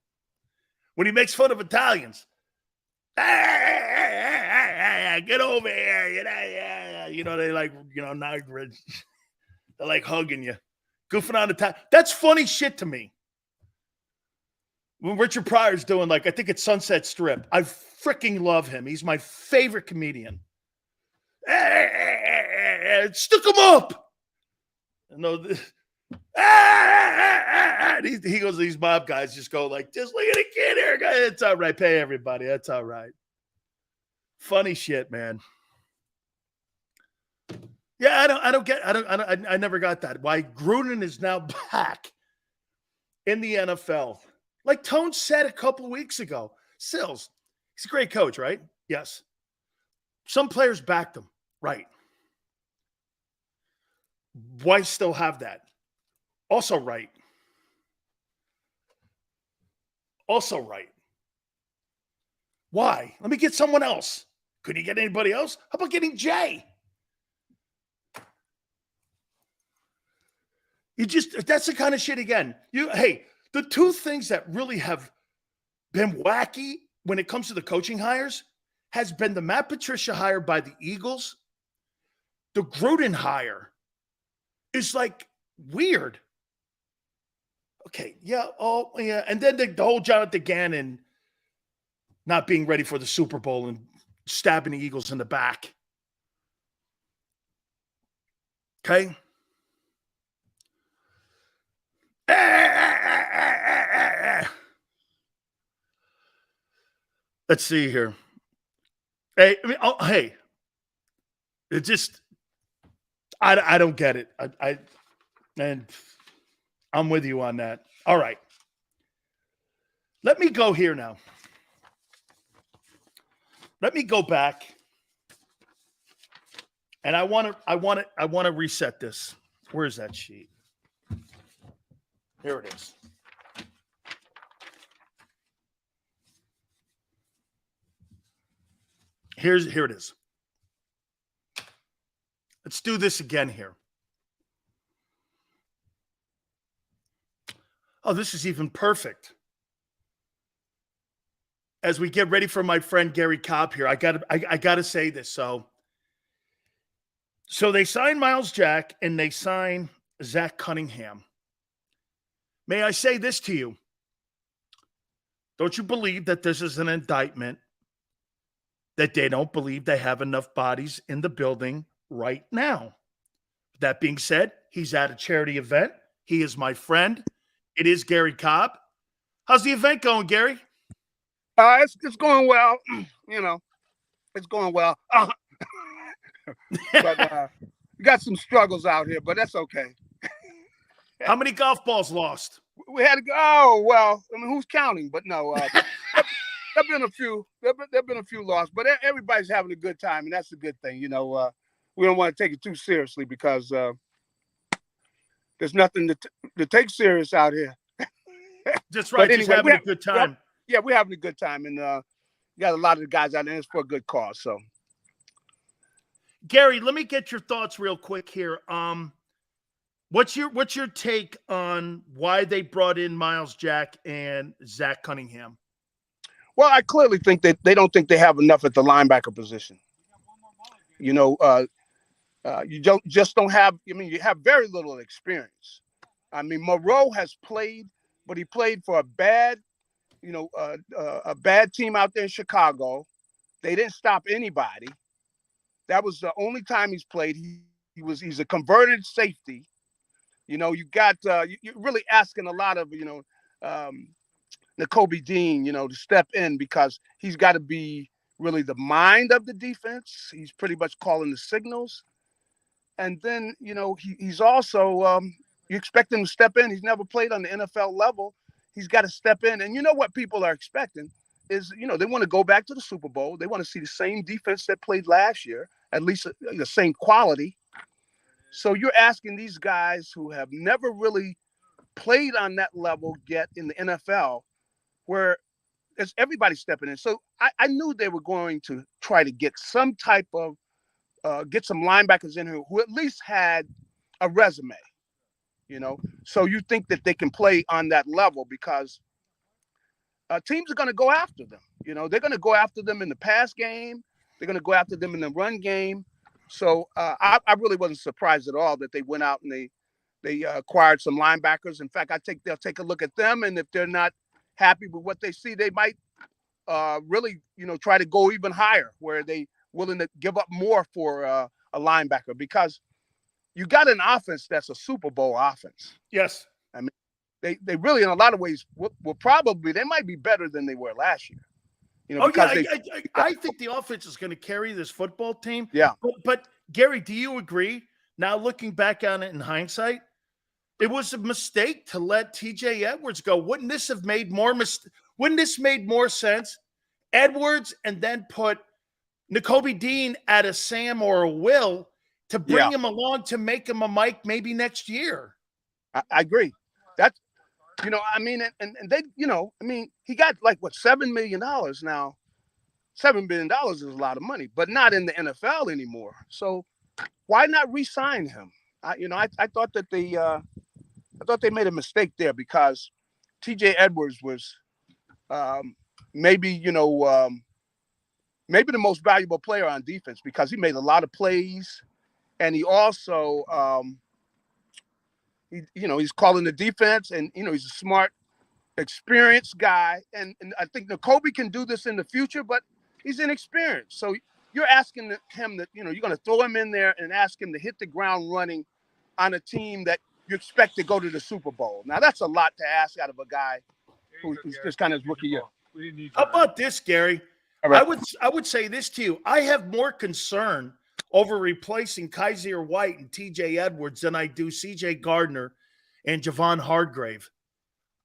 [SPEAKER 1] when he makes fun of Italians. Get over here. You know, they like, not rich. They're like hugging you. Goofing on the time. That's funny shit to me. When Richard Pryor's doing, like, I think it's Sunset Strip. I freaking love him. He's my favorite comedian. Stick him up. He goes, these mob guys just go like, just look at the kid here. It's all right. Pay everybody. That's all right. Funny shit, man. Yeah, I never got that. Why Gruden is now back in the NFL. Like Tone said a couple weeks ago, Sills, he's a great coach, right? Yes. Some players backed him, right? Why still have that? Also right. Also right. Why? Let me get someone else. Could he get anybody else? How about getting Jay? That's the kind of shit again. The two things that really have been wacky when it comes to the coaching hires has been the Matt Patricia hire by the Eagles. The Gruden hire is like weird. Okay, yeah, and then the whole Jonathan Gannon not being ready for the Super Bowl and stabbing the Eagles in the back. Okay? Let's see here. Hey, it just, I don't get it. And I'm with you on that. All right. Let me go here now. Let me go back. And I want to reset this. Where's that sheet? Here it is. Here it is. Let's do this again here. Oh, this is even perfect. As we get ready for my friend Gary Cobb here, I gotta say this. So they sign Miles Jack and they sign Zach Cunningham. May I say this to you? Don't you believe that this is an indictment that they don't believe they have enough bodies in the building right now? That being said, he's at a charity event. He is my friend. It is Gary Cobb. How's the event going, Gary?
[SPEAKER 10] It's going well. It's going well. But we got some struggles out here, but that's okay.
[SPEAKER 1] How many golf balls lost?
[SPEAKER 10] We had to go. Oh, well, who's counting? But no, there've been a few. There've been a few lost, but everybody's having a good time, and that's a good thing. We don't want to take it too seriously because there's nothing to take serious out here.
[SPEAKER 1] That's right. Anyway, just having a good time.
[SPEAKER 10] We're having a good time, and you got a lot of the guys out there. It's for a good cause. So,
[SPEAKER 1] Gary, let me get your thoughts real quick here. What's your take on why they brought in Miles Jack and Zach Cunningham?
[SPEAKER 10] Well, I clearly think that they don't think they have enough at the linebacker position. You don't have. You have very little experience. Moreau has played, but he played for a bad team out there in Chicago. They didn't stop anybody. That was the only time he's played. He's a converted safety. You're really asking a lot of Nakobe Dean, to step in because he's got to be really the mind of the defense. He's pretty much calling the signals. And then, he's also, you expect him to step in. He's never played on the NFL level. He's got to step in. And you know what people are expecting is, they want to go back to the Super Bowl. They want to see the same defense that played last year, at least the same quality. So you're asking these guys who have never really played on that level yet in the NFL, where it's everybody stepping in. So I knew they were going to try to get some type of, get some linebackers in here who at least had a resume, So you think that they can play on that level because teams are going to go after them. They're going to go after them in the pass game. They're going to go after them in the run game. So I really wasn't surprised at all that they went out and they acquired some linebackers. In fact, they'll take a look at them, and if they're not happy with what they see, they might really, try to go even higher, where they willing to give up more for a linebacker because you got an offense that's a Super Bowl offense.
[SPEAKER 1] Yes,
[SPEAKER 10] they really, in a lot of ways, they might be better than they were last year.
[SPEAKER 1] I think the offense is going to carry this football team.
[SPEAKER 10] Yeah.
[SPEAKER 1] But Gary, do you agree? Now looking back on it in hindsight, it was a mistake to let TJ Edwards go. Wouldn't this have made wouldn't this made more sense? Edwards and then put Nakobe Dean at a Sam or a Will to bring him along to make him a Mike maybe next year.
[SPEAKER 10] I agree. That's, I mean, and they, I mean, he got like what, $7 million now. $7 billion is a lot of money, but not in the NFL anymore. So why not re-sign him? I thought that they made a mistake there because TJ Edwards was maybe the most valuable player on defense because he made a lot of plays, and he also he's calling the defense, and he's a smart, experienced guy, and I think Nakobe can do this in the future, but he's inexperienced. So you're asking him that you're going to throw him in there and ask him to hit the ground running on a team that you expect to go to the Super Bowl. Now that's a lot to ask out of a guy who's just kind of his rookie year.
[SPEAKER 1] How about this, Gary?
[SPEAKER 10] Right.
[SPEAKER 1] I would say this to you. I have more concern over replacing Kaiser White and TJ Edwards than I do CJ Gardner and Javon Hargrave.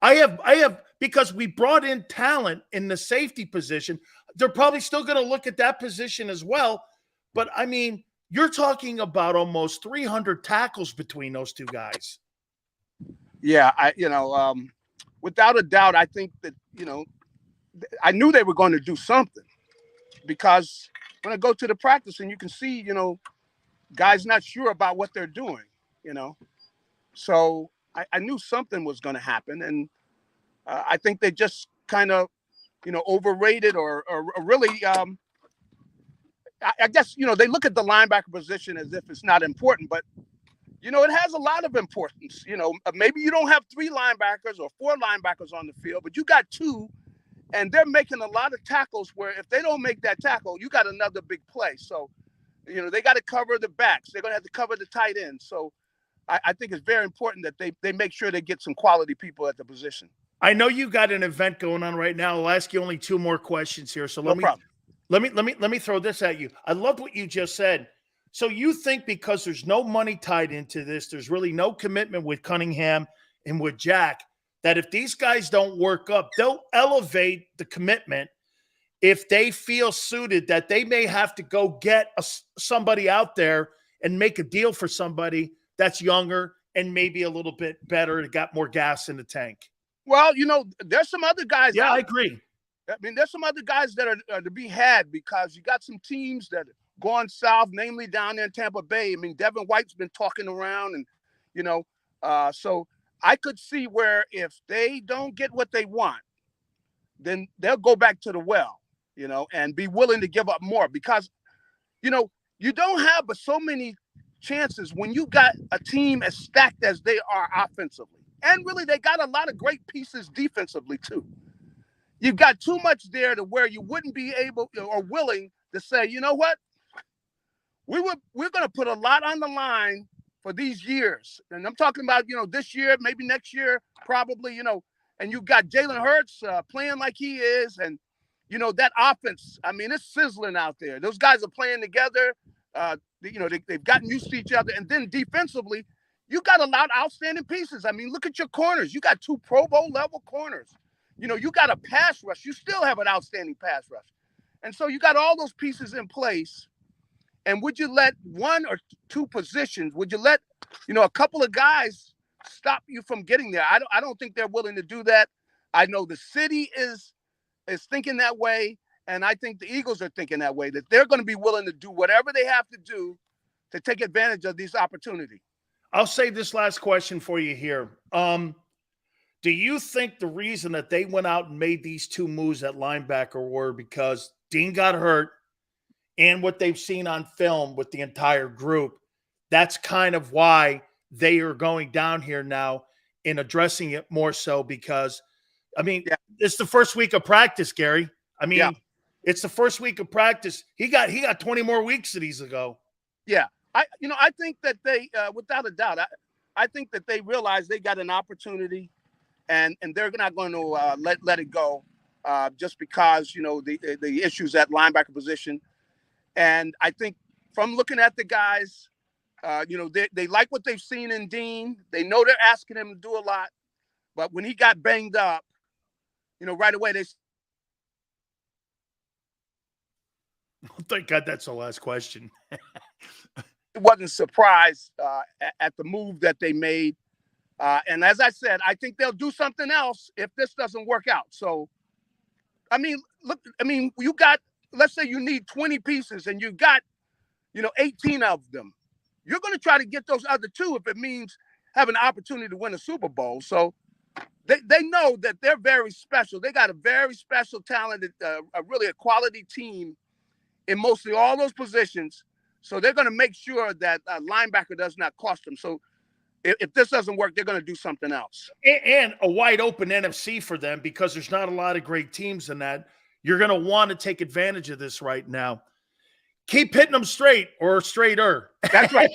[SPEAKER 1] I have because we brought in talent in the safety position. They're probably still going to look at that position as well. But I mean, you're talking about almost 300 tackles between those two guys.
[SPEAKER 10] Yeah, without a doubt, I think that, I knew they were going to do something because when I go to the practice and you can see, guys not sure about what they're doing, So I knew something was going to happen. And I think they just kind of, overrated or really, I guess, they look at the linebacker position as if it's not important, but, it has a lot of importance. Maybe you don't have 3 linebackers or 4 linebackers on the field, but you got 2, and they're making a lot of tackles where if they don't make that tackle, you got another big play. So, they got to cover the backs. They're going to have to cover the tight ends. So I think it's very important that they make sure they get some quality people at the position.
[SPEAKER 1] I know you got an event going on right now. I'll ask you only 2 more questions here. So let me throw this at you. I loved what you just said. So you think because there's no money tied into this, there's really no commitment with Cunningham and with Jack, that if these guys don't work up, they'll elevate the commitment if they feel suited, that they may have to go get somebody out there and make a deal for somebody that's younger and maybe a little bit better and got more gas in the tank.
[SPEAKER 10] Well, there's some other guys.
[SPEAKER 1] Yeah, I agree.
[SPEAKER 10] I mean, there's some other guys that are to be had because you got some teams that are going south, namely down there in Tampa Bay. I mean, Devin White's been talking around and, so I could see where if they don't get what they want, then they'll go back to the well, and be willing to give up more because, you don't have but so many chances when you got a team as stacked as they are offensively. And really, they got a lot of great pieces defensively, too. You've got too much there to where you wouldn't be able or willing to say, you know what? We're going to put a lot on the line for these years. And I'm talking about, this year, maybe next year, probably, and you've got Jalen Hurts playing like he is. And, that offense, I mean, it's sizzling out there. Those guys are playing together. They've gotten used to each other. And then defensively, you got a lot of outstanding pieces. I mean, look at your corners. You got 2 Pro Bowl level corners. You got a pass rush. You still have an outstanding pass rush. And so you got all those pieces in place. And would you let 1 or 2 positions, would you let, a couple of guys stop you from getting there? I don't think they're willing to do that. I know the city is thinking that way. And I think the Eagles are thinking that way, that they're going to be willing to do whatever they have to do to take advantage of this opportunity.
[SPEAKER 1] I'll save this last question for you here. Do you think the reason that they went out and made these 2 moves at linebacker were because Dean got hurt and what they've seen on film with the entire group? That's kind of why they are going down here now and addressing it more so because, I mean, it's the first week of practice, Gary. I mean, it's the first week of practice. He got 20 more weeks that he's ago.
[SPEAKER 10] Yeah. I think that they, without a doubt, I think that they realize they got an opportunity and they're not going to let it go just because, the issues at linebacker position. And I think from looking at the guys, They like what they've seen in Dean. They know they're asking him to do a lot. But when he got banged up, right away they.
[SPEAKER 1] Thank God that's the last question.
[SPEAKER 10] Wasn't surprised at the move that they made. And as I said, I think they'll do something else if this doesn't work out. So, you got, let's say you need 20 pieces and you got, 18 of them. You're going to try to get those other 2 if it means having an opportunity to win a Super Bowl. So they know that they're very special. They got a very special, talented, really a quality team in mostly all those positions. So they're going to make sure that linebacker does not cost them. So if this doesn't work, they're going to do something else.
[SPEAKER 1] And a wide open NFC for them because there's not a lot of great teams in that. You're going to want to take advantage of this right now. Keep hitting them straight or straighter.
[SPEAKER 10] That's right.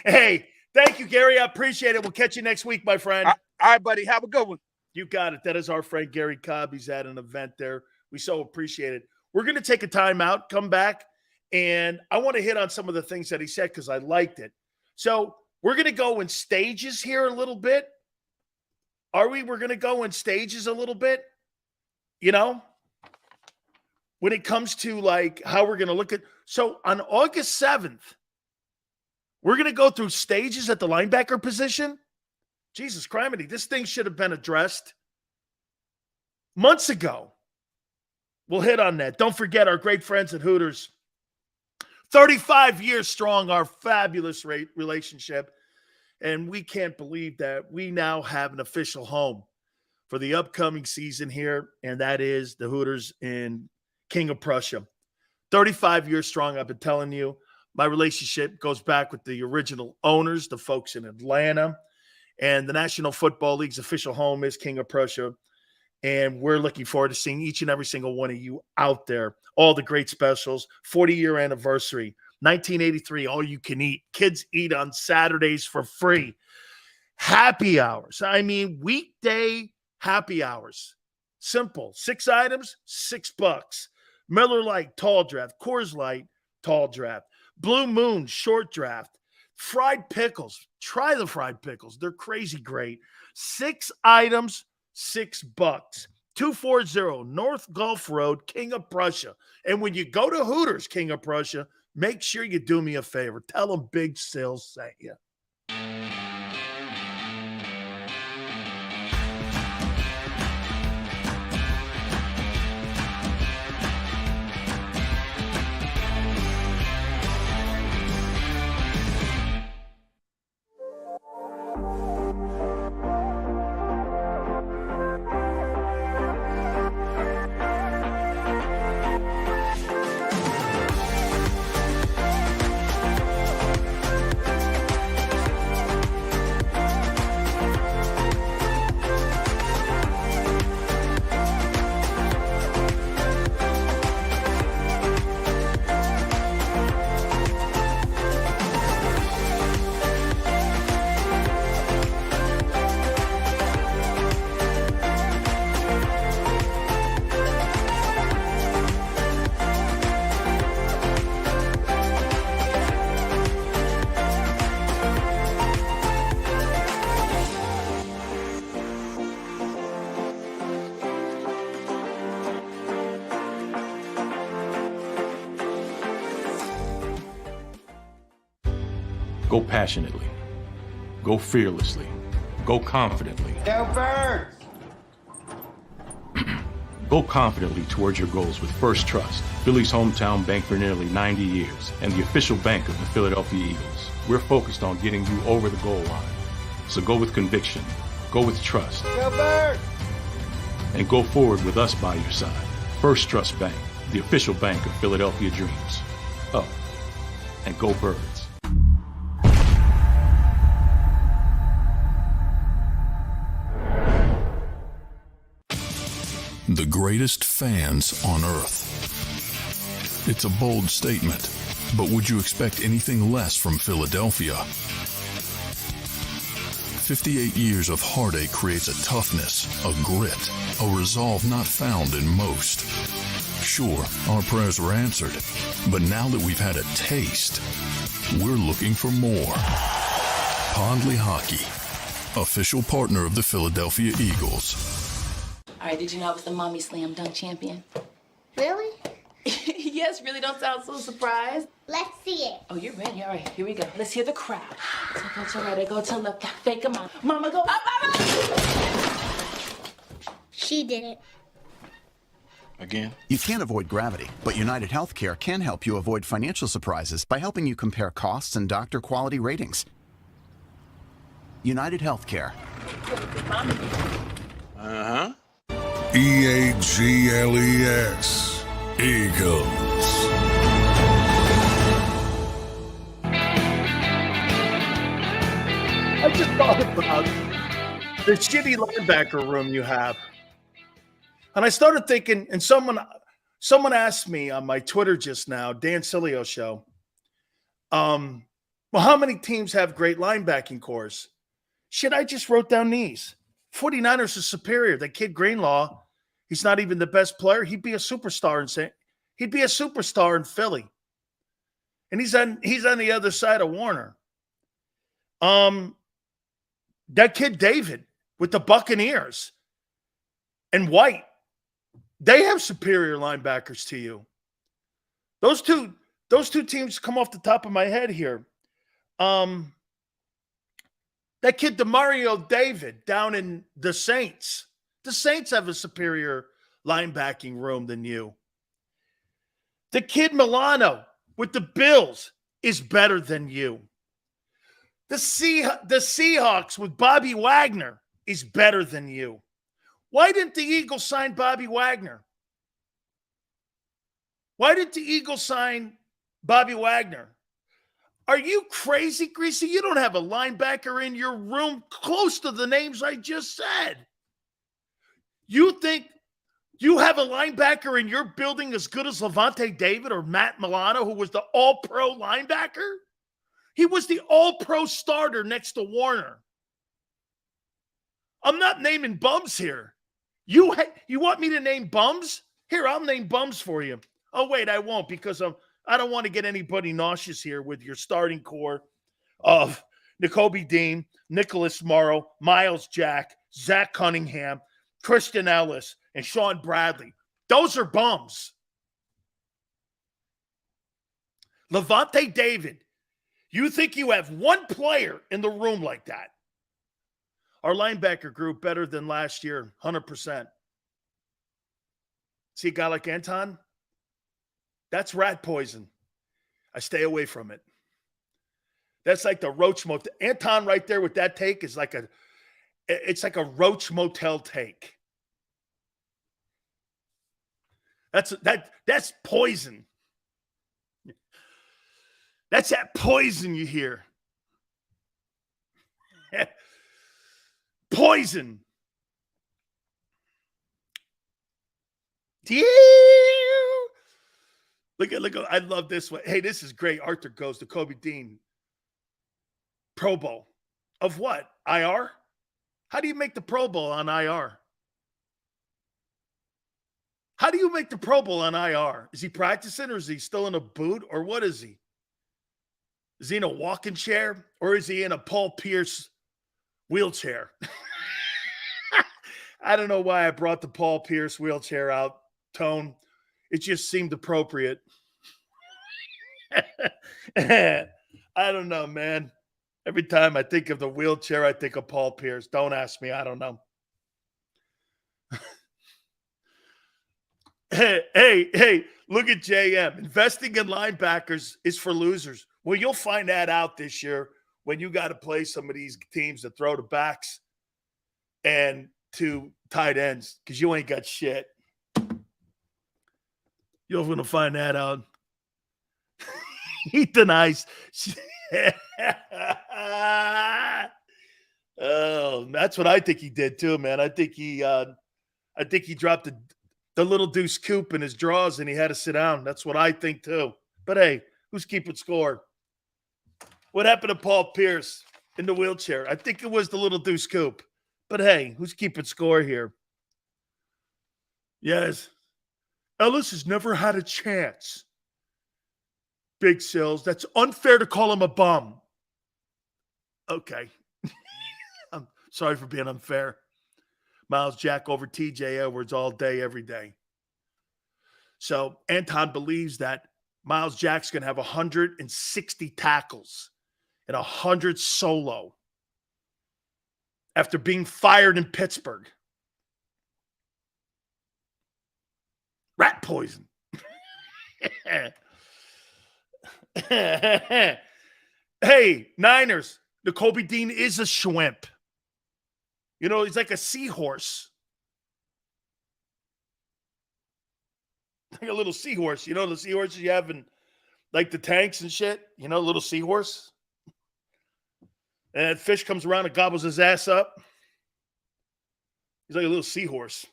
[SPEAKER 1] Hey, thank you, Gary. I appreciate it. We'll catch you next week, my friend.
[SPEAKER 10] All right, buddy. Have a good one.
[SPEAKER 1] You got it. That is our friend Gary Cobb. He's at an event there. We so appreciate it. We're going to take a timeout, come back, and I want to hit on some of the things that he said because I liked it. So we're going to go in stages here a little bit. Are we? We're going to go in stages a little bit, when it comes to like how we're going to look at. So on August 7th, we're going to go through stages at the linebacker position. Jesus criminy, this thing should have been addressed months ago. We'll hit on that. Don't forget our great friends at Hooters. 35 years strong, our fabulous relationship. And we can't believe that we now have an official home for the upcoming season here, and that is the Hooters in King of Prussia. 35 years strong, I've been telling you. My relationship goes back with the original owners, the folks in Atlanta, and the National Football League's official home is King of Prussia. And we're looking forward to seeing each and every single one of you out there. All the great specials, 40-year anniversary, 1983, all you can eat. Kids eat on Saturdays for free. Happy hours. Weekday happy hours. Simple. 6 items, $6. Miller Lite, tall draft. Coors Light, tall draft. Blue Moon, short draft. Fried pickles. Try the fried pickles. They're crazy great. 6 items, $6. 240 North Gulf Road, King of Prussia. And when you go to Hooters, King of Prussia, make sure you do me a favor. Tell them Big Sills sent you.
[SPEAKER 2] Go passionately. Go fearlessly. Go confidently.
[SPEAKER 3] Go Birds!
[SPEAKER 2] Go confidently towards your goals with First Trust, Philly's hometown bank for nearly 90 years and the official bank of the Philadelphia Eagles. We're focused on getting you over the goal line. So go with conviction. Go with trust.
[SPEAKER 3] Go Birds!
[SPEAKER 2] And go forward with us by your side. First Trust Bank, the official bank of Philadelphia dreams. Oh, and go Birds.
[SPEAKER 4] The greatest fans on earth. It's a bold statement, but would you expect anything less from Philadelphia? 58 years of heartache creates a toughness, a grit, a resolve not found in most. Sure, our prayers were answered, but now that we've had a taste, we're looking for more. Pondley Hockey, official partner of the Philadelphia Eagles.
[SPEAKER 5] All right, did you know I was the mommy slam dunk champion?
[SPEAKER 6] Really?
[SPEAKER 5] Yes, really don't sound so surprised.
[SPEAKER 6] Let's see it.
[SPEAKER 5] Oh, you're ready. All right, here we go. Let's hear the crowd. So go to right, I go to left, fake 'em out. Mama, go up, up, up.
[SPEAKER 6] She did it.
[SPEAKER 2] Again?
[SPEAKER 7] You can't avoid gravity, but United Healthcare can help you avoid financial surprises by helping you compare costs and doctor quality ratings. United Healthcare.
[SPEAKER 2] Uh-huh.
[SPEAKER 9] EAGLES. Eagles.
[SPEAKER 1] I just thought about the shitty linebacker room you have. And I started thinking, and someone asked me on my Twitter just now, Dan Sileo show, well, how many teams have great linebacking cores? Shit, I just wrote down these. 49ers is superior. That kid Greenlaw, he's not even the best player. He'd be a superstar in Philly. And he's on the other side of Warner. That kid David with the Buccaneers and White, they have superior linebackers to you. Those two teams come off the top of my head here. That kid DeMario David down in the Saints. The Saints have a superior linebacking room than you. The kid Milano with the Bills is better than you. The Seahawks with Bobby Wagner is better than you. Why didn't the Eagles sign Bobby Wagner? Why didn't the Eagles sign Bobby Wagner? Are you crazy, Greasy? You don't have a linebacker in your room close to the names I just said. You think you have a linebacker in your building as good as Levante David or Matt Milano, who was the all-pro linebacker? He was the all-pro starter next to Warner. I'm not naming bums here. You want me to name bums? Here, I'll name bums for you. Oh, wait, I won't, because I don't want to get anybody nauseous here with your starting core of Nakobe Dean, Nicholas Morrow, Miles Jack, Zach Cunningham, Christian Ellis, and Sean Bradley. Those are bums. Levante David, you think you have one player in the room like that? Our linebacker group better than last year, 100%. See a guy like Anton? That's rat poison. I stay away from it. That's like the Roach Motel. Anton right there with that take is like it's like a Roach Motel take. That's poison. That's that poison you hear. Poison. Look at, I love this one. Hey, this is great. Arthur goes to Kobe Dean. Pro Bowl. Of what? IR? How do you make the Pro Bowl on IR? How do you make the Pro Bowl on IR? Is he practicing or is he still in a boot or what is he? Is he in a walking chair or is he in a Paul Pierce wheelchair? I don't know why I brought the Paul Pierce wheelchair out, Tone. It just seemed appropriate. I don't know, man. Every time I think of the wheelchair, I think of Paul Pierce. Don't ask me. I don't know. Hey, look at JM. Investing in linebackers is for losers. Well, you'll find that out this year when you got to play some of these teams that throw the backs and to tight ends because you ain't got shit. You're going to find that out. He denies. Oh, that's what I think he did too, man. I think he dropped the little deuce coop in his drawers and he had to sit down. That's what I think too. But hey, who's keeping score? What happened to Paul Pierce in the wheelchair? I think it was the little deuce coop. But hey, who's keeping score here? Yes. Ellis has never had a chance Big Sills. That's unfair to call him a bum. Okay. I'm sorry for being unfair. Miles Jack over TJ Edwards all day, every day. So Anton believes that Miles Jack's going to have 160 tackles and 100 solo after being fired in Pittsburgh. Rat poison. Hey, Niners, Nakobe Dean is a shrimp. You know, he's like a seahorse. Like a little seahorse. You know the seahorses you have in like the tanks and shit? You know, a little seahorse? And that fish comes around and gobbles his ass up. He's like a little seahorse.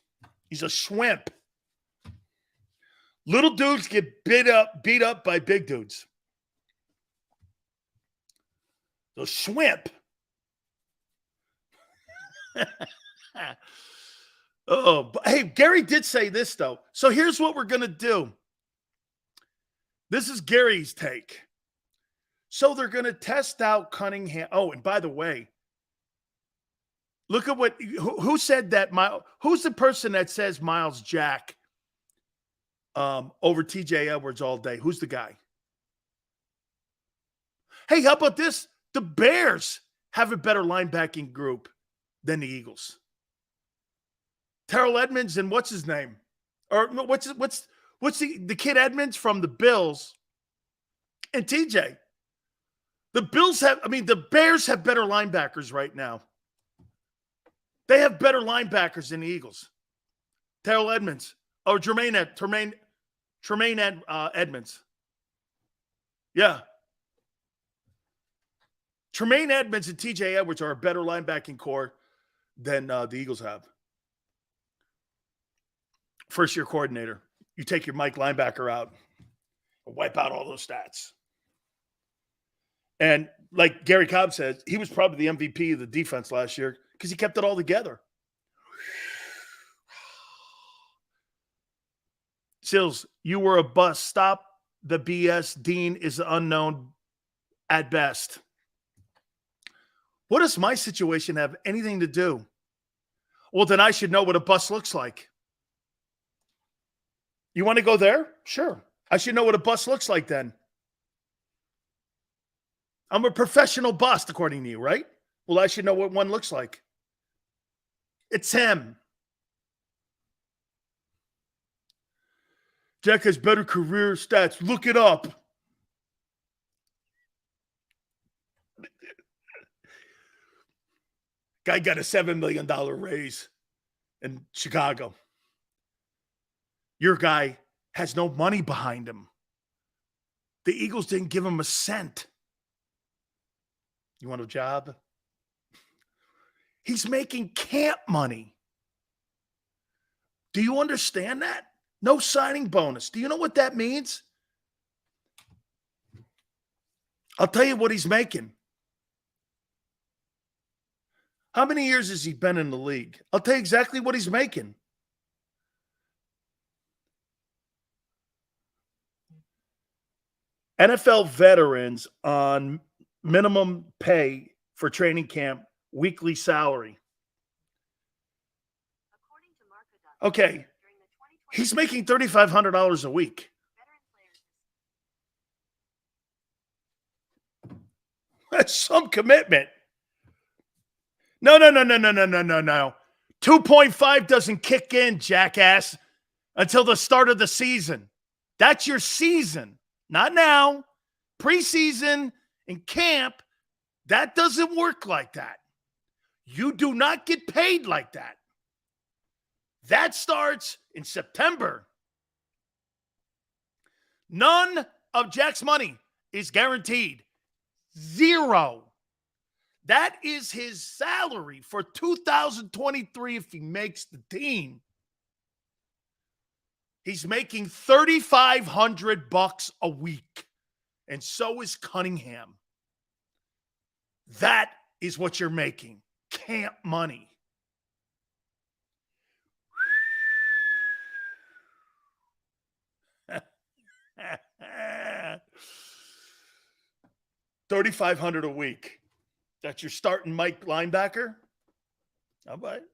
[SPEAKER 1] He's a shrimp. Little dudes get beat up by big dudes. The shrimp. Oh, but hey, Gary did say this, though. So here's what we're going to do. This is Gary's take. So they're going to test out Cunningham. Oh, and by the way, look at what, who said that? Who's the person that says Miles Jack over TJ Edwards all day? Who's the guy? Hey, how about this? The Bears have a better linebacking group than the Eagles. Terrell Edmonds and what's his name? Or what's the kid Edmonds from the Bills and TJ. The Bears have better linebackers right now. They have better linebackers than the Eagles. Terrell Edmonds. Or Tremaine Edmonds. Yeah. Tremaine Edmonds and TJ Edwards are a better linebacking core than the Eagles have. First-year coordinator. You take your Mike linebacker out and wipe out all those stats. And like Gary Cobb said, he was probably the MVP of the defense last year because he kept it all together. Sills, you were a bust. Stop the BS. Dean is unknown at best. What does my situation have anything to do? Well, then I should know what a bust looks like. You want to go there? Sure. I should know what a bust looks like then. I'm a professional bust, according to you, right? Well, I should know what one looks like. It's him. Jack has better career stats. Look it up. Guy got a $7 million raise in Chicago. Your guy has no money behind him. The Eagles didn't give him a cent. You want a job? He's making camp money. Do you understand that? No signing bonus. Do you know what that means? I'll tell you what he's making. How many years has he been in the league? I'll tell you exactly what he's making. NFL veterans on minimum pay for training camp, weekly salary. Okay. He's making $3,500 a week. That's some commitment. No. 2.5 doesn't kick in, jackass, until the start of the season. That's your season. Not now. Preseason and camp, that doesn't work like that. You do not get paid like that. That starts in September. None of Jack's money is guaranteed. Zero. That is his salary for 2023 if he makes the team. He's making $3,500 a week. And so is Cunningham. That is what you're making. Camp money. $3,500 a week. That's your starting Mike linebacker. How about it?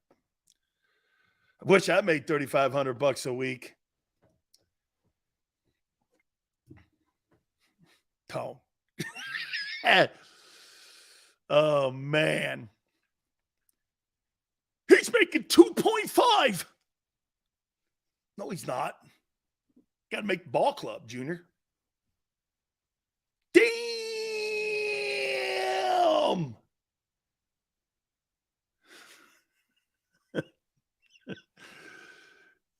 [SPEAKER 1] I wish I made $3,500 a week. Oh. Oh, man. He's making 2.5. No, he's not. Got to make the ball club, Junior. Damn.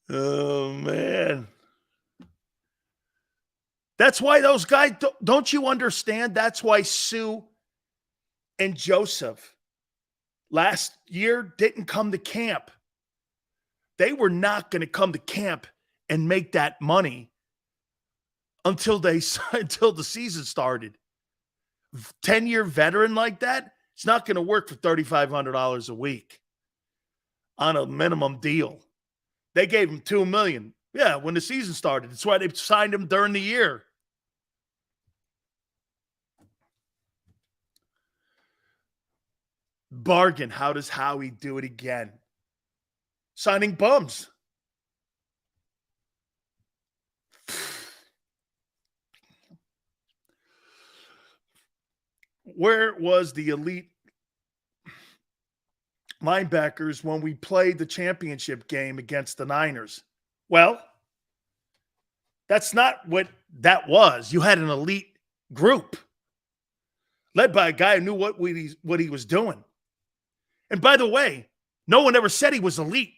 [SPEAKER 1] Oh, man. That's why those guys, don't you understand? That's why Sue and Joseph last year didn't come to camp. They were not going to come to camp and make that money until the season started. 10-year veteran like that, it's not going to work for $3,500 a week on a minimum deal. They gave him $2 million. Yeah, when the season started. That's why they signed him during the year. Bargain. How does Howie do it again? Signing bums. Where was the elite linebackers when we played the championship game against the Niners? Well, that's not what that was. You had an elite group led by a guy who knew what he was doing. And by the way, no one ever said he was elite.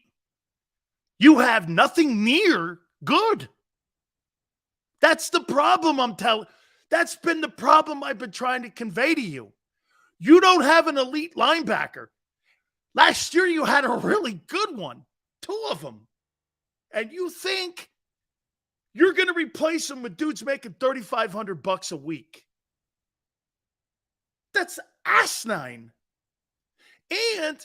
[SPEAKER 1] You have nothing near good. That's the problem that's been the problem I've been trying to convey to you. You don't have an elite linebacker. Last year you had a really good one, 2 of them. And you think you're going to replace him with dudes making $3,500 a week. That's asinine. And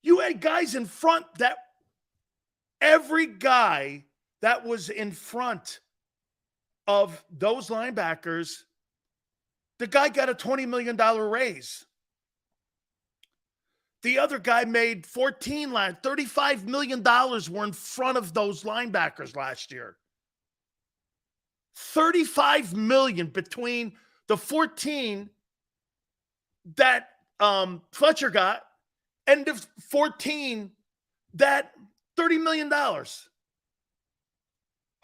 [SPEAKER 1] you had guys in front that every guy that was in front of those linebackers, the guy got a $20 million raise. The other guy made $35 million were in front of those linebackers last year. $35 million between the 14 that Fletcher got and the 14 that $30 million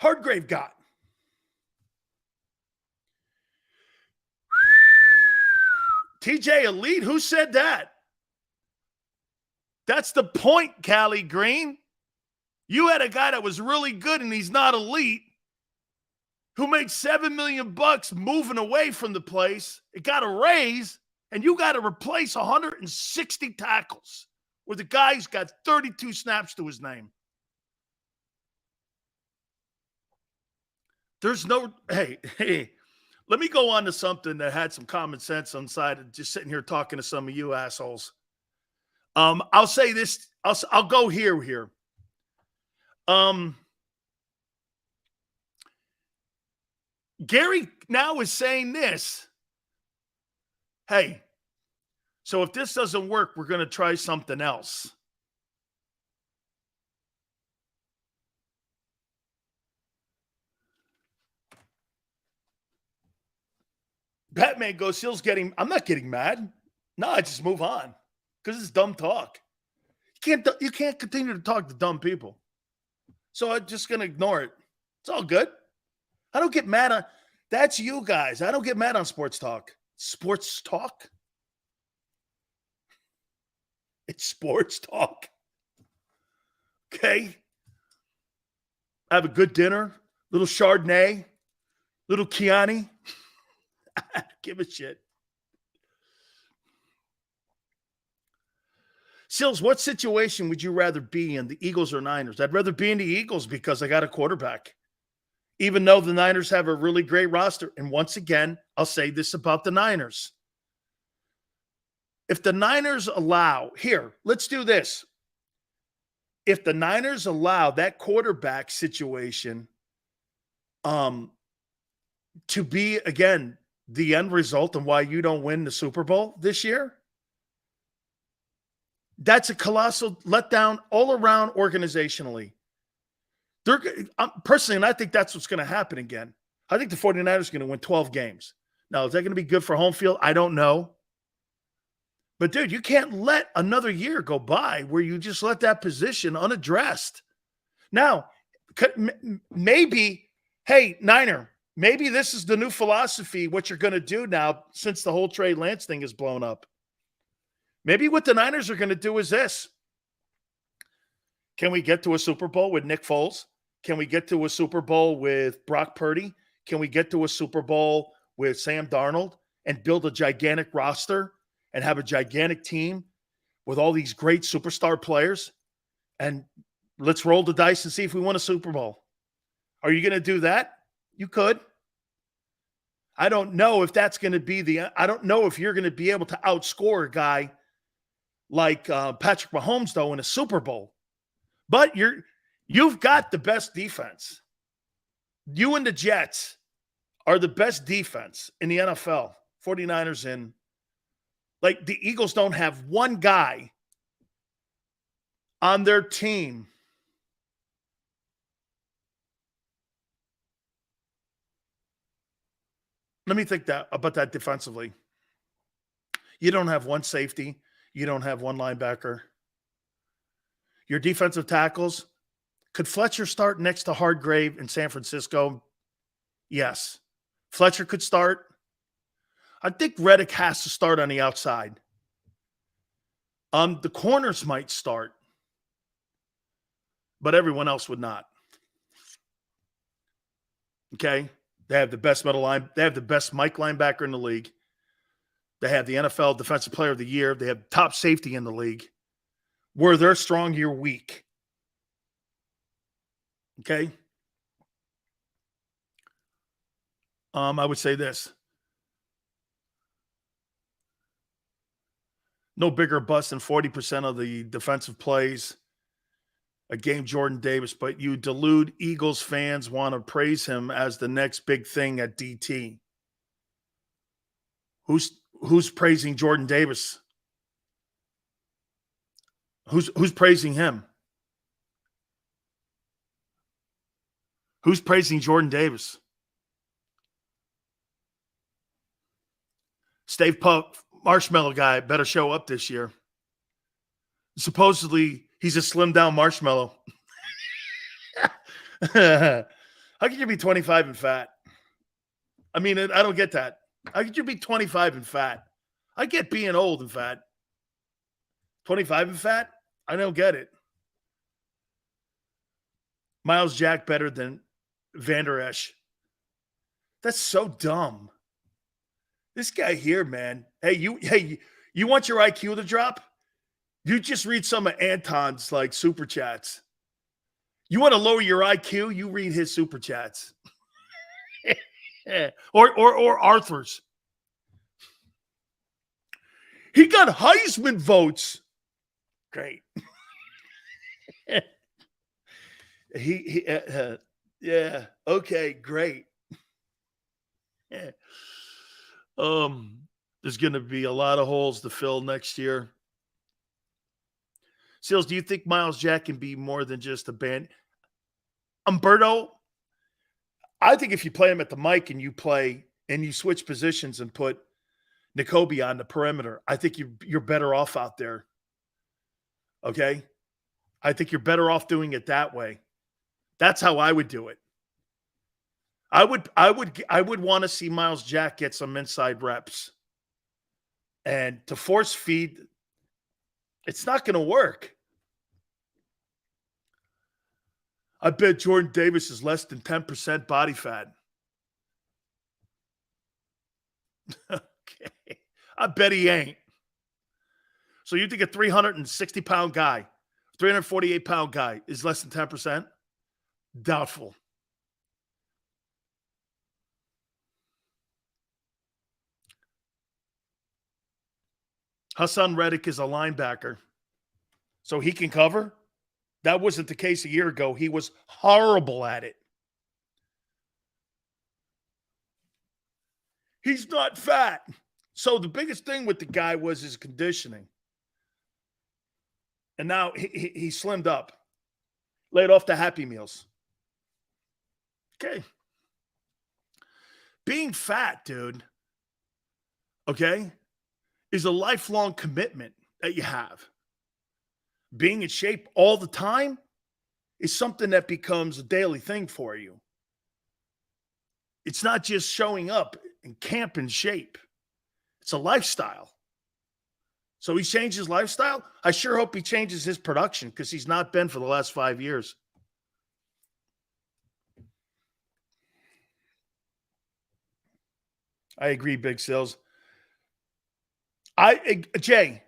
[SPEAKER 1] Hardgrave got. TJ Elite, who said that? That's the point, Callie Green. You had a guy that was really good and he's not elite, who made $7 million moving away from the place. It got a raise, and you got to replace 160 tackles with a guy who's got 32 snaps to his name. There's no, hey, let me go on to something that had some common sense on the side of just sitting here talking to some of you assholes. I'll say this. I'll go here. Gary now is saying this. Hey, so if this doesn't work, we're going to try something else. Batman goes, Sills I'm not getting mad. No, I just move on. Because it's dumb talk. You can't continue to talk to dumb people. So I'm just going to ignore it. It's all good. I don't get mad on – that's you guys. I don't get mad on sports talk. Sports talk? It's sports talk. Okay? Have a good dinner. Little Chardonnay. Little Chianti. Give a shit. Sills, what situation would you rather be in, the Eagles or Niners? I'd rather be in the Eagles because I got a quarterback. Even though the Niners have a really great roster. And once again, I'll say this about the Niners. If the Niners allow, here, let's do this. If the Niners allow that quarterback situation to be, again, the end result and why you don't win the Super Bowl this year, that's a colossal letdown all around organizationally. Personally, and I think that's what's going to happen again. I think the 49ers are going to win 12 games. Now, is that going to be good for home field? I don't know. But, dude, you can't let another year go by where you just let that position unaddressed. Now, maybe, hey, Niner, maybe this is the new philosophy, what you're going to do now since the whole Trey Lance thing is blown up. Maybe what the Niners are going to do is this. Can we get to a Super Bowl with Nick Foles? Can we get to a Super Bowl with Brock Purdy? Can we get to a Super Bowl with Sam Darnold and build a gigantic roster and have a gigantic team with all these great superstar players? And let's roll the dice and see if we win a Super Bowl. Are you going to do that? You could. I don't know if that's going to be I don't know if you're going to be able to outscore a guy like Patrick Mahomes, though, in a Super Bowl. But you've got the best defense. You and the Jets are the best defense in the NFL. 49ers in. Like, the Eagles don't have one guy on their team let me think about that defensively. You don't have one safety. You don't have one linebacker. Your defensive tackles, could Fletcher start next to Hargrave in San Francisco? Yes. Fletcher could start. I think Reddick has to start on the outside. The corners might start, but everyone else would not. Okay? They have the best middle line. They have the best Mike linebacker in the league. They have the NFL Defensive Player of the Year. They have top safety in the league. Where they're strong, you're weak. Okay? I would say this. No bigger bust than 40% of the defensive plays a game Jordan Davis, but you delude Eagles fans want to praise him as the next big thing at DT. Who's praising Jordan Davis? Who's praising him? Who's praising Jordan Davis? Stave Puff, Marshmallow guy, better show up this year. Supposedly, he's a slimmed down marshmallow. How could you be 25 and fat? I mean, I don't get that. How could you be 25 and fat? I get being old and fat. 25 and fat? I don't get it. Miles Jack better than Van Der Esch. That's so dumb. This guy here, man. Hey, you want your IQ to drop? You just read some of Anton's like super chats. You want to lower your IQ? You read his super chats. or Arthur's. He got Heisman votes. Great. Yeah. Okay, great. There's going to be a lot of holes to fill next year. Sills, do you think Miles Jack can be more than just a band? Umberto, I think if you play him at the mic and you switch positions and put N'Kobe on the perimeter, I think you're better off out there. Okay? I think you're better off doing it that way. That's how I would do it. I would want to see Miles Jack get some inside reps. And to force feed, it's not going to work. I bet Jordan Davis is less than 10% body fat. Okay. I bet he ain't. So you think a 360-pound guy, 348-pound guy is less than 10%? Doubtful. Hassan Reddick is a linebacker, so he can cover. That wasn't the case a year ago. He was horrible at it. He's not fat. So the biggest thing with the guy was his conditioning. And now he slimmed up, laid off the Happy Meals. Okay. Being fat, dude, okay, is a lifelong commitment that you have. Being in shape all the time is something that becomes a daily thing for you. It's not just showing up and camp in shape. It's a lifestyle. So he changed his lifestyle. I sure hope he changes his production because he's not been for the last 5 years. I agree, Big Sills. Jay,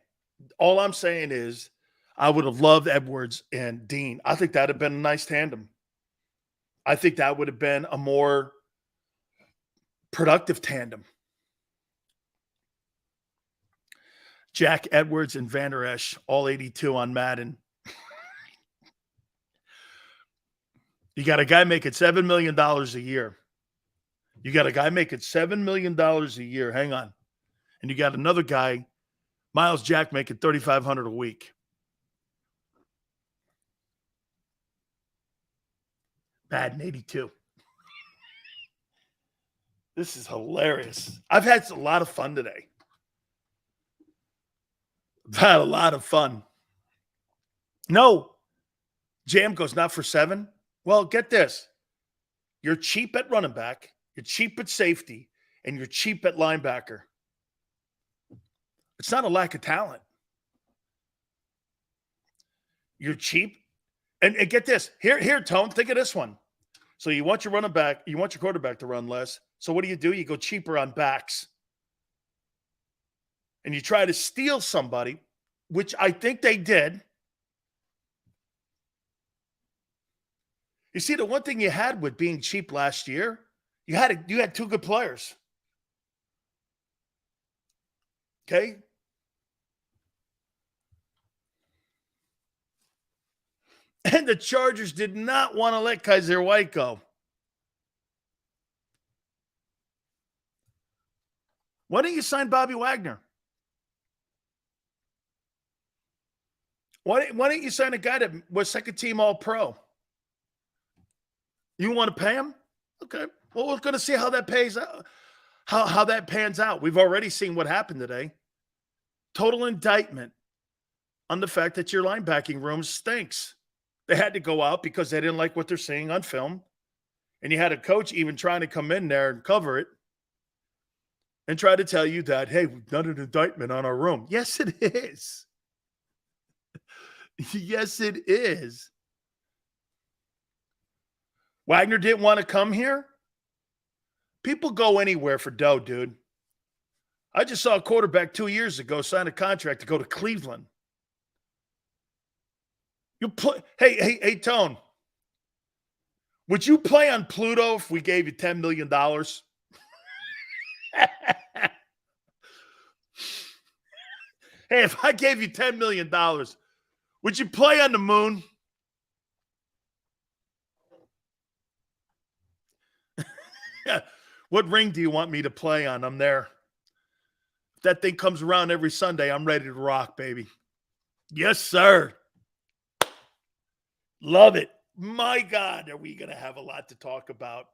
[SPEAKER 1] all I'm saying is I would have loved Edwards and Dean. I think that would have been a nice tandem. I think that would have been a more productive tandem. Jack Edwards and Van Der Esch, all 82 on Madden. You got a guy making $7 million a year. You got a guy making $7 million a year. Hang on. And you got another guy, Miles Jack, making $3,500 a week. Madden 82. This is hilarious. I've had a lot of fun today. I've had a lot of fun. No. Jam goes not for 7. Well, get this. You're cheap at running back. You're cheap at safety. And you're cheap at linebacker. It's not a lack of talent. You're cheap. And get this. Here, Tone, think of this one. So you want your running back, you want your quarterback to run less. So what do? You go cheaper on backs. And you try to steal somebody, which I think they did. You see, the one thing you had with being cheap last year, you had 2 good players. Okay? And the Chargers did not want to let Kaiser White go. Why didn't you sign Bobby Wagner? Why didn't you sign a guy that was second-team All-Pro? You want to pay him? Okay. Well, we're going to see how that pays out. How that pans out. We've already seen what happened today. Total indictment on the fact that your linebacking room stinks. They had to go out because they didn't like what they're seeing on film. And you had a coach even trying to come in there and cover it and try to tell you that, hey, we've done an indictment on our room. Yes, it is. Yes, it is. Wagner didn't want to come here. People go anywhere for dough, dude. I just saw a quarterback 2 years ago sign a contract to go to Cleveland. You play. Hey, Tone. Would you play on Pluto if we gave you $10 million? Hey, if I gave you $10 million, would you play on the moon? What ring do you want me to play on? I'm there. If that thing comes around every Sunday, I'm ready to rock, baby. Yes, sir. Love it. My God, are we going to have a lot to talk about.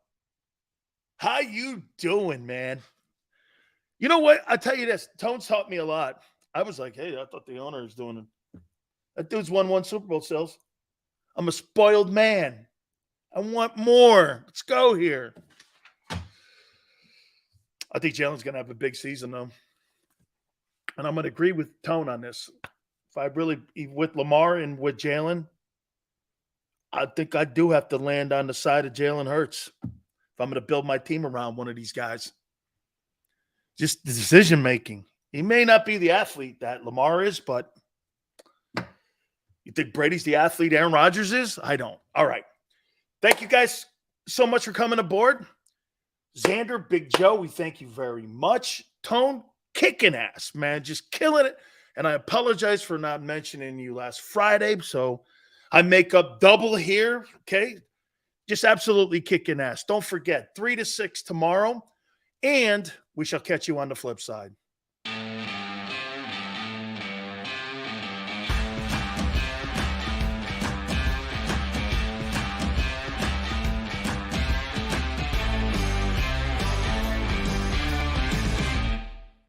[SPEAKER 1] How you doing, man? You know what? I'll tell you this. Tone's taught me a lot. I was like, hey, I thought the owner was doing it. That dude's won 1 Super Bowl, Sills. I'm a spoiled man. I want more. Let's go here. I think Jalen's going to have a big season, though. And I'm going to agree with Tone on this. If I really, with Lamar and with Jalen, I think I do have to land on the side of Jalen Hurts if I'm going to build my team around one of these guys. Just the decision-making. He may not be the athlete that Lamar is, but you think Brady's the athlete Aaron Rodgers is? I don't. All right. Thank you guys so much for coming aboard. Xander, Big Joe, we thank you very much. Tone, kicking ass, man. Just killing it. And I apologize for not mentioning you last Friday. So I make up double here, okay? Just absolutely kicking ass. Don't forget, 3 to 6 tomorrow. And We shall catch you on the flip side.